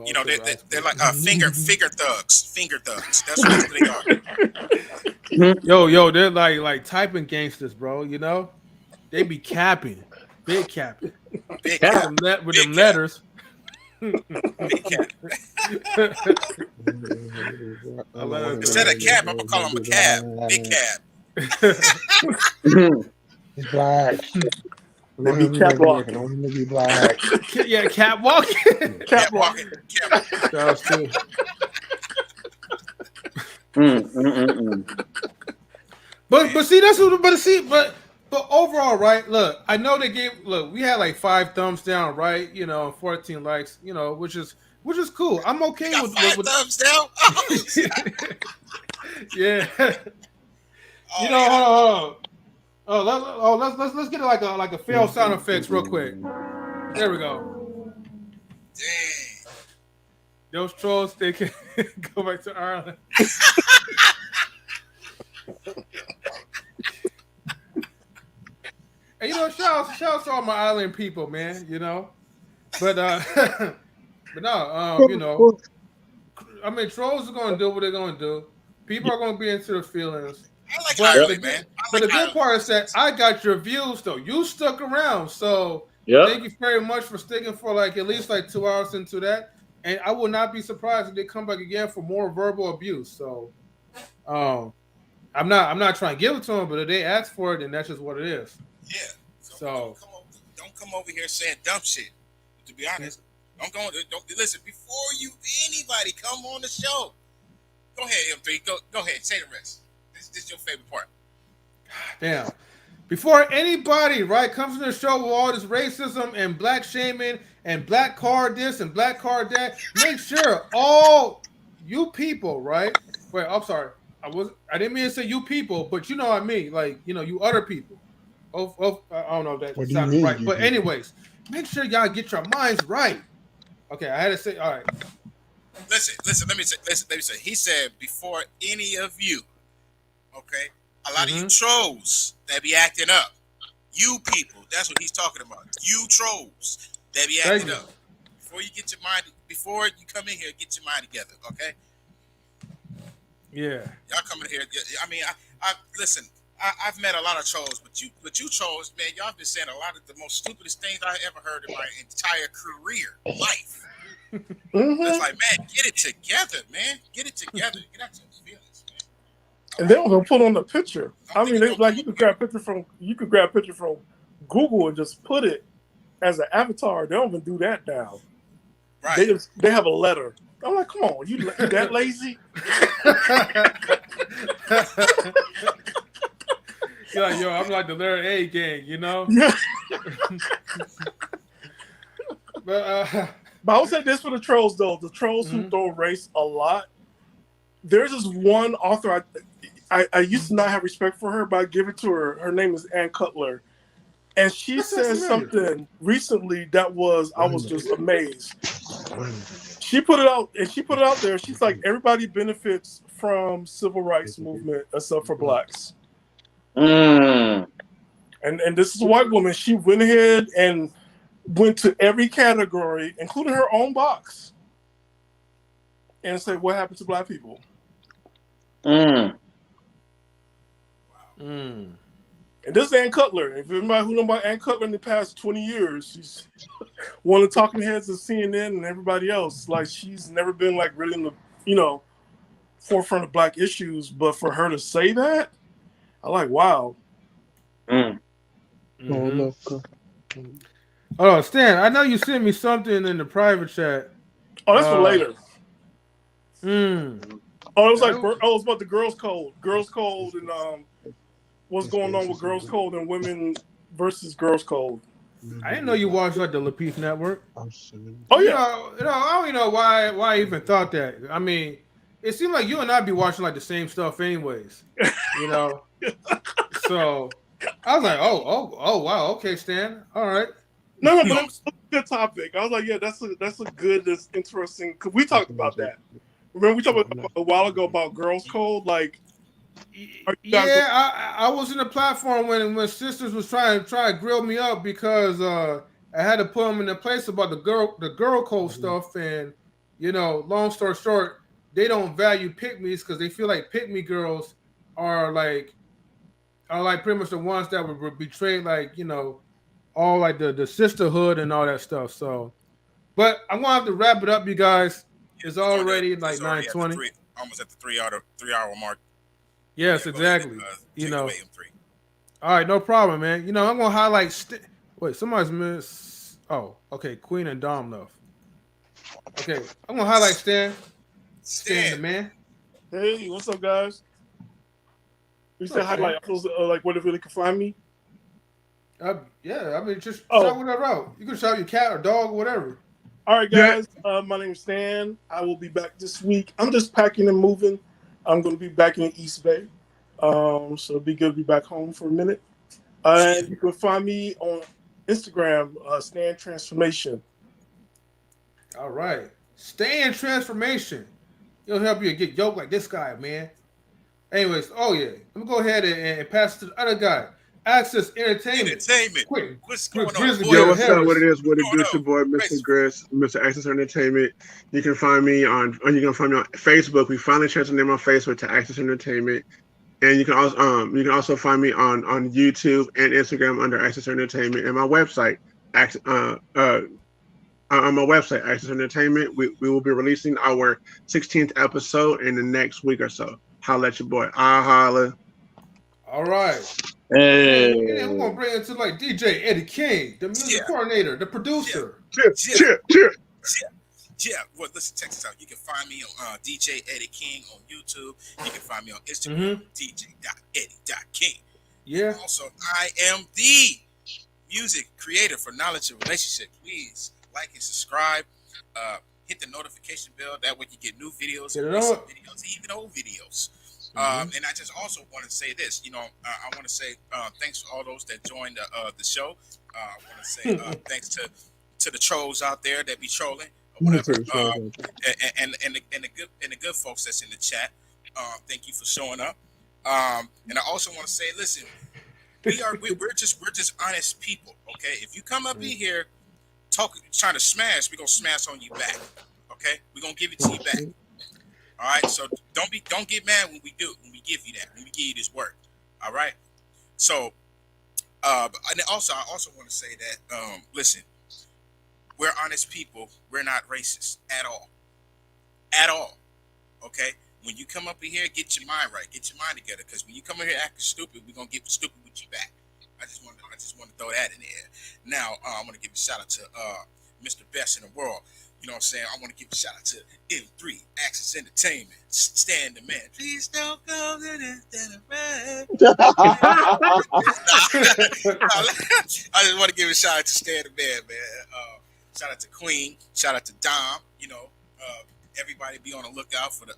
You know, they're like finger thugs. Finger thugs. That's what they are. Yo, they're like typing gangsters, bro. You know, they be capping, big capping, with them letters. Big cap. Instead of cap, I'm gonna call him a cab. Big cab. He's black. Let me cap walking. I want him to be black. Yeah, cap walking. Cap walking. That was too. But see, that's what. But overall, right? Look, I know they gave. Look, we had like 5 thumbs down, right? You know, 14 likes. You know, which is cool. I'm okay with 5 thumbs down. Yeah. You know, hold on. Let's get like a fail sound effects real quick. There we go. Dang. Those trolls, they can go back to Ireland. And you know, shout out to all my island people, man. You know, but no, you know, I mean, trolls are gonna do what they're gonna do. People are gonna be into their feelings. I like Ireland, man. But the good part is that I got your views, though. You stuck around, so thank you very much for sticking for like at least like 2 hours into that. And I will not be surprised if they come back again for more verbal abuse. So, I'm not trying to give it to them, but if they ask for it, then that's just what it is. Yeah. So don't come over here saying dumb shit. To be honest, don't listen before anybody come on the show. Go ahead, M3. Go ahead. Say the rest. This is your favorite part. Damn. Before anybody, right, comes to the show with all this racism and black shaming and black card this and black card that, make sure all you people, right? Wait, I'm sorry. I didn't mean to say you people, but you know what I mean. Like, you know, you other people. I don't know if that sounded right. But anyways, make sure y'all get your minds right. Okay, I had to say, all right. Listen. Let me say. He said before any of you. Okay, a lot of you trolls that be acting up. You people, that's what he's talking about. You trolls that be acting up. Before you come in here, get your mind together, okay? Yeah. Y'all coming here. I mean, I listen. I've met a lot of trolls, but you trolls, man, y'all been saying a lot of the most stupidest things I ever heard in my entire career, life. It's like, man, get it together, man. Get it together. Get out your feelings, man. And they don't gonna put on the picture. I mean, like you could grab a picture from Google and just put it as an avatar. They don't even do that now. Right. They have a letter. I'm like, come on, you that lazy? You're like, yo, I'm like the letter A gang, you know? Yeah. But I would say this for the trolls, though. The trolls who throw race a lot. There's this one author I used to not have respect for her, but I give it to her. Her name is Ann Cutler. And she said something recently that I was just amazed. She put it out there. She's like, everybody benefits from civil rights movement except for blacks. And this is a white woman. She went ahead and went to every category, including her own box, and said, what happened to black people? And this is Ann Cutler. If anybody who knows about Ann Cutler in the past 20 years, she's one of the talking heads of CNN and everybody else. Like, she's never been like really in the, forefront of black issues. But for her to say that, I like, wow. Oh, Stan, I know you sent me something in the private chat. Oh, that's for later. Oh, it was like, it was about the girls' code. Girls' code and what's going on with girls' code and women versus girls' code. I didn't know you watched like the Lapeef Network. Oh yeah. I don't even know why I even thought that. I mean, it seemed like you and I be watching like the same stuff anyways. So I was like, oh wow, okay, Stan. All right. No, but it's a good topic. I was like, yeah, that's a good, that's interesting. Cause we talked about that. Remember we talked about a while ago about girls' code, like. Yeah, I was in the platform when sisters was trying to grill me up because I had to put them in the place about the girl code stuff, and long story short, they don't value pick-me's because they feel like pick-me girls are like pretty much the ones that were betrayed, like all like the sisterhood and all that stuff. So, but I'm gonna have to wrap it up, you guys. It's already like 9:20. Almost at the 3-hour mark. Yes, exactly. All right, no problem, man. I'm gonna highlight. Wait, somebody's missed. Oh, okay. Queen and Dom left. Okay, I'm gonna highlight Stan the man. Hey, what's up, guys? You said highlight. Like where they really can find me. Yeah, I mean, just shout whatever out. You can shout your cat or dog or whatever. All right, guys. My name is Stan. I will be back this week. I'm just packing and moving. I'm going to be back in East Bay. So it'll be good to be back home for a minute. And you can find me on Instagram, Stan Transformation. All right. Stan Transformation. It'll help you get yoked like this guy, man. Anyways, let me go ahead and pass it to the other guy. Access Entertainment. Quick. What's going on? Yo, what's up? What it is? What it do? It's your boy, Mr. Kris, Mr. Access Entertainment. You can find me on Facebook. We finally changed the name on Facebook to Access Entertainment, and you can also find me on YouTube and Instagram under Access Entertainment, and my website, on my website, Access Entertainment. We will be releasing our 16th episode in the next week or so. Holla at your boy. Holla. All right. Hey. We're gonna bring it to like DJ Eddie King, the music coordinator, the producer. Cheer. Yeah, well, listen, check this out. You can find me on DJ Eddie King on YouTube. You can find me on Instagram, DJ.Eddie.King. Yeah. Also, I am the music creator for Knowledge and Relationship. Please like and subscribe. Hit the notification bell. That way you get new videos, even old videos. And I just also want to say this. I want to say thanks to all those that joined the show. I want to say thanks to the trolls out there that be trolling. or whatever. And the good folks that's in the chat, thank you for showing up. And I also want to say, listen, we're just honest people, okay? If you come up in here trying to smash, we're gonna smash on you back, okay? We're gonna give it to you back. All right, so don't get mad when we give you that, when we give you this work. All right. So and also I also want to say that listen, we're honest people, we're not racist at all. At all. Okay? When you come up in here, get your mind right, get your mind together, because when you come in here acting stupid, we're gonna get stupid with you back. I just want to throw that in there. Now I want to give a shout out to Mr. Best in the world. You know what I'm saying? I want to give a shout out to M3 Access Entertainment. Stand the man. Please don't go to the man. I just want to give a shout out to Stand the man, man. Shout out to Queen. Shout out to Dom. You know, everybody be on the lookout for the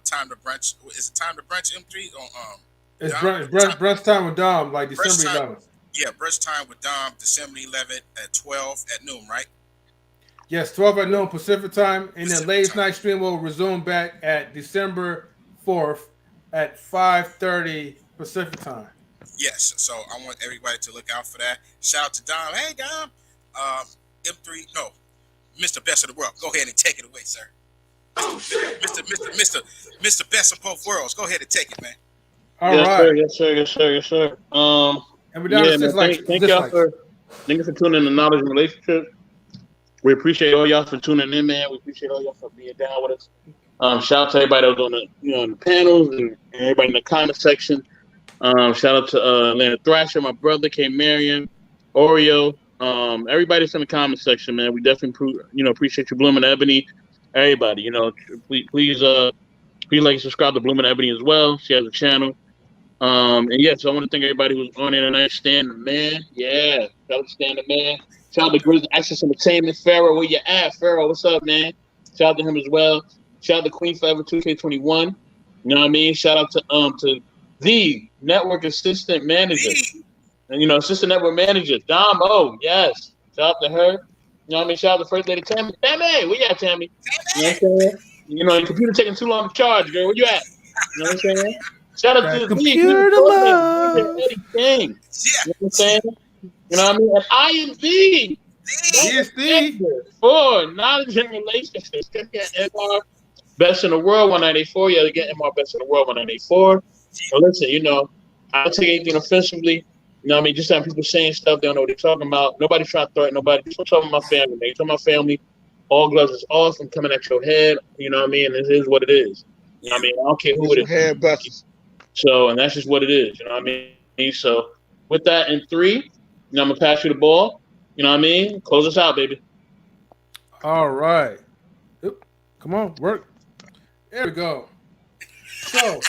time to brunch. Is it time to brunch M3 on It's brunch time with Dom, like December 11th. Yeah, brunch time with Dom, December 11th at 12 at noon, right? Yes, 12 at noon Pacific time, and then Ladies Night stream will resume back at December 4th at 5:30 Pacific time. Yes, so I want everybody to look out for that. Shout out to Dom. Hey, Dom. Mr. Best of the World. Go ahead and take it away, sir. Mr. Best of both worlds. Go ahead and take it, man. All right. Yes, sir. And we're down to six likes. Thank y'all for tuning in to Knowledge and Relationships. We appreciate all y'all for tuning in, man. We appreciate all y'all for being down with us. Shout out to everybody that was on the panels and everybody in the comment section. Shout out to Atlanta Thrasher, my brother, K. Marion, Oreo. Everybody that's in the comment section, man. We definitely appreciate you, Blooming Ebony. Everybody, please like and subscribe to Blooming Ebony as well. She has a channel. And yes, I want to thank everybody who's on there tonight. Stan the man. Yeah. Shout out to Stan the man. Shout out to Grizz Access Entertainment. Pharaoh, where you at? Pharaoh, what's up, man? Shout out to him as well. Shout out to Queen Forever 2K21. You know what I mean? Shout out to the network assistant manager. And assistant network manager, Dom O. Yes. Shout out to her. You know what I mean? Shout out to First Lady Tammy. Tammy, where you at, Tammy? You know what I'm saying? Your computer taking too long to charge, girl. Where you at? You know what I'm saying? Shout out to the computer to love. Anything. You know what I'm saying? You know what I mean? And I am the for knowledge and relationships. Check out MR Best in the World 194. Yeah, they get MR Best in the World 194. So listen, I don't take anything offensively. You know what I mean? Just having people saying stuff, they don't know what they're talking about. Nobody's trying to threaten nobody. Just talking about my family, man. Talking about family. All gloves is off and coming at your head. You know what I mean? And it is what it is. You know what I mean? I don't care who it is. Head busters. So, and that's just what it is. You know what I mean? So, with that, in 3, I'm going to pass you the ball. You know what I mean? Close us out, baby. All right. Oop, come on, work. There we go. So,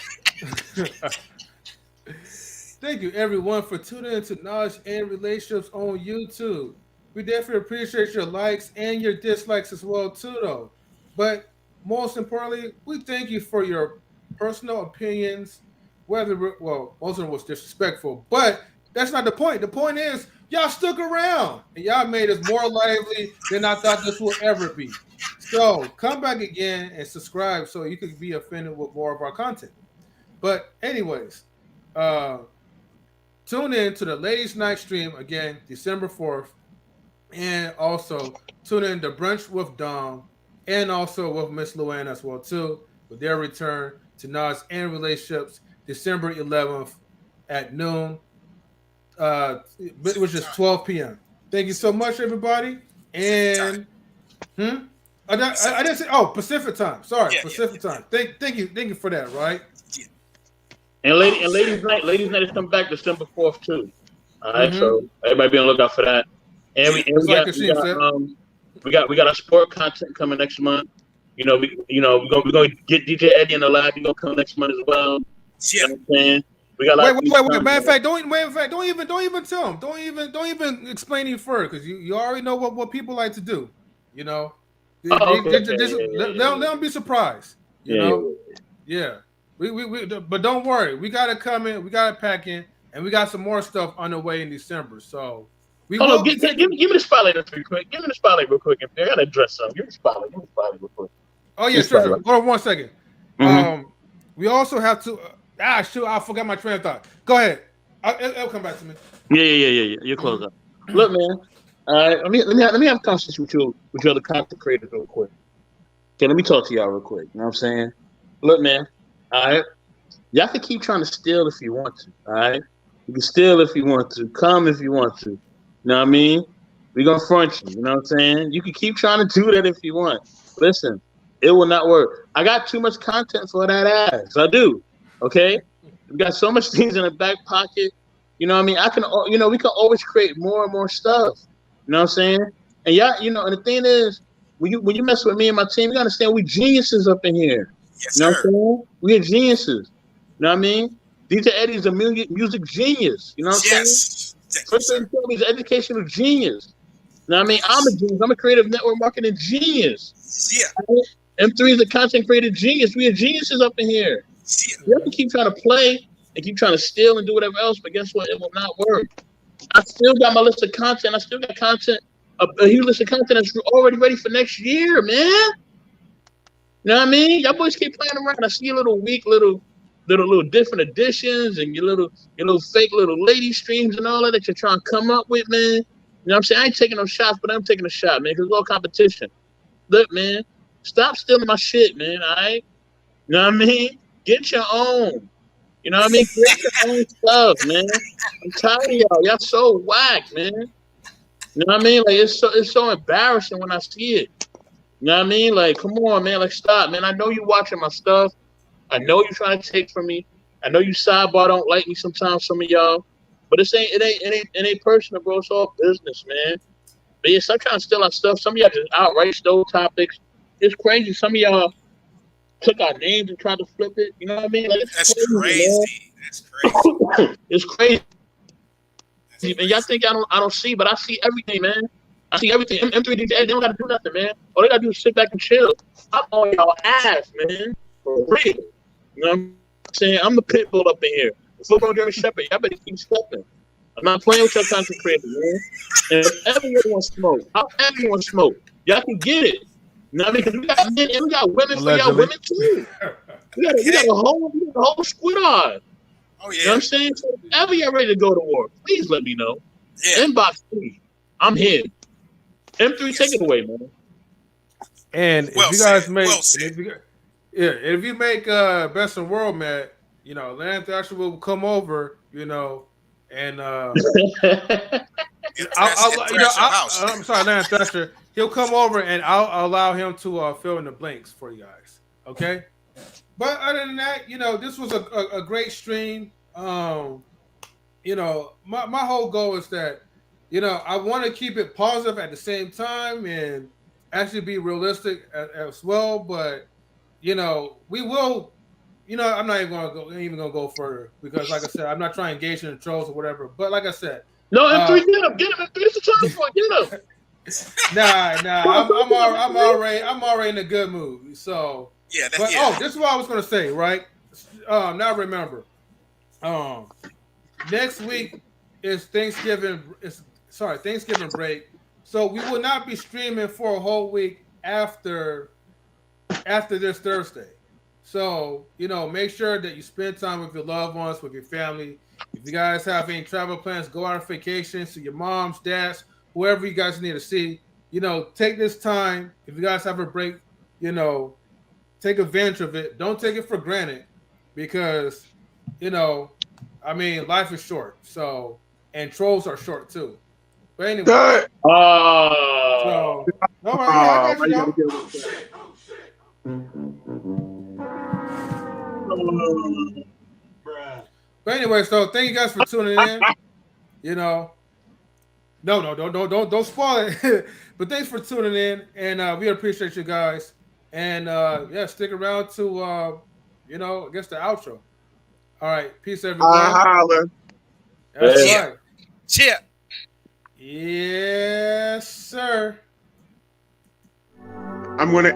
thank you, everyone, for tuning into Knowledge and Relationships on YouTube. We definitely appreciate your likes and your dislikes as well, too, though. But most importantly, we thank you for your personal opinions, most of them was disrespectful, but that's not the point. The point is, y'all stuck around, and y'all made us more lively than I thought this would ever be. So come back again and subscribe so you can be offended with more of our content. But anyways, tune in to the Ladies Night stream again, December 4th, and also tune in to Brunch with Dom, and also with Miss Luann as well too, with their return to Knowledge and Relationships, December 11th at noon, which is 12 p.m. Thank you so much, everybody. And I didn't say Pacific time. Sorry, Pacific time. Thank you for that. Right. And ladies night is coming back December 4th too. All right, so everybody be on the lookout for that. And we got our sport content coming next month. We're gonna get DJ Eddie in the lab. He's gonna come next month as well. Yeah. You know what I'm saying? We got wait. Matter of fact, don't even tell him. Don't even explain any further, because you already know what people like to do. Let them be surprised. Yeah. But don't worry, we got it coming. We got it packing, and we got some more stuff on the way in December. So Hold on, give me the spotlight real quick. Give me the spotlight real quick. I gotta address something. Give me the spotlight. Real quick. Oh yeah, sure. Hold on 1 second. We also have to. Shoot! I forgot my train of thought. Go ahead. It'll come back to me. Yeah. You're close up. Look, man. All right, let me have a conversation with you other content creators real quick. Okay, let me talk to y'all real quick. You know what I'm saying? Look, man. All right, y'all can keep trying to steal if you want to. All right, you can steal if you want to. Come if you want to. You know what I mean? We gonna front you. You know what I'm saying? You can keep trying to do that if you want. Listen, it will not work. I got too much content for that ass. I do. Okay, we got so much things in the back pocket. You know what I mean? We can always create more and more stuff. You know what I'm saying? And y'all, and the thing is, when you mess with me and my team, you gotta understand we geniuses up in here. Yes, you know sir. what I'm saying? We are geniuses. You know what I mean? DJ Eddie's a music genius. You know what I'm saying? First thing he's an educational genius. You know what I mean? I'm a genius. I'm a creative network marketing genius. Yeah. M3 is a content creator genius. We are geniuses up in here. Yeah. You have to keep trying to play and keep trying to steal and do whatever else, but guess what? It will not work. I still got my list of content. I still got content, a huge list of content that's already ready for next year, man. You know what I mean? Y'all boys keep playing around. I see your little weak little different additions and your little fake little lady streams and all that you're trying to come up with, man. You know what I'm saying? I ain't taking no shots, but I'm taking a shot, man, because it's all competition. Look, man, stop stealing my shit, man, all right? You know what I mean? Get your own. You know what I mean? Get your own stuff, man. I'm tired of y'all. Y'all so whack, man. You know what I mean? Like, it's so embarrassing when I see it. You know what I mean? Like, come on, man. Like, stop, man. I know you watching my stuff. I know you trying to take from me. I know you sidebar don't like me sometimes, some of y'all. But it ain't personal, bro. It's all business, man. But yeah, some trying to steal our stuff. Some of y'all just outright stole topics. It's crazy. Some of y'all took our names and tried to flip it. You know what I mean? Like, That's crazy. That's crazy. It's crazy. And y'all think I don't see, but I see everything, man. I see everything. M3DJ, they don't gotta do nothing, man. All they gotta do is sit back and chill. I'm on y'all ass, man. For real. You know what I'm saying? I'm the pit bull up in here. The football Jeremy Shepherd, y'all better keep stepping. I'm not playing with your content creators, man. And if everyone wants smoke, y'all can get it. You know what I mean? Because we got men and we got women for y'all women too. We got a whole squad. Oh, yeah. You know what I'm saying? So if ever y'all ready to go to war, please let me know. Yeah. Inbox me. I'm here. M3, take it away, man. And if you guys if you make Best in World mad, Land Thrasher will come over, and I'm sorry, Land Thrasher. He'll come over and I'll allow him to fill in the blanks for you guys. Okay. But other than that, this was a great stream. My whole goal is that, I want to keep it positive at the same time and actually be realistic as well. But, we will, I'm not even gonna go further because, like I said, I'm not trying to engage in the trolls or whatever. But like I said, no, M3, get him. M3, it's a time for get him. I'm already in a good mood. So. Yeah, this is what I was gonna say, right? Now remember, next week is Thanksgiving break, so we will not be streaming for a whole week after this Thursday. So make sure that you spend time with your loved ones, with your family. If you guys have any travel plans, go on vacation, see your moms, dads, whoever you guys need to see. Take this time. If you guys have a break, take advantage of it. Don't take it for granted because, life is short. So, and trolls are short too. But anyway. So, all right, I got you. But anyway, so thank you guys for tuning in. No, don't spoil it. But thanks for tuning in, and we appreciate you guys. And stick around to I guess the outro. All right, peace everyone. That's right. Cheer. Yes, sir. I'm gonna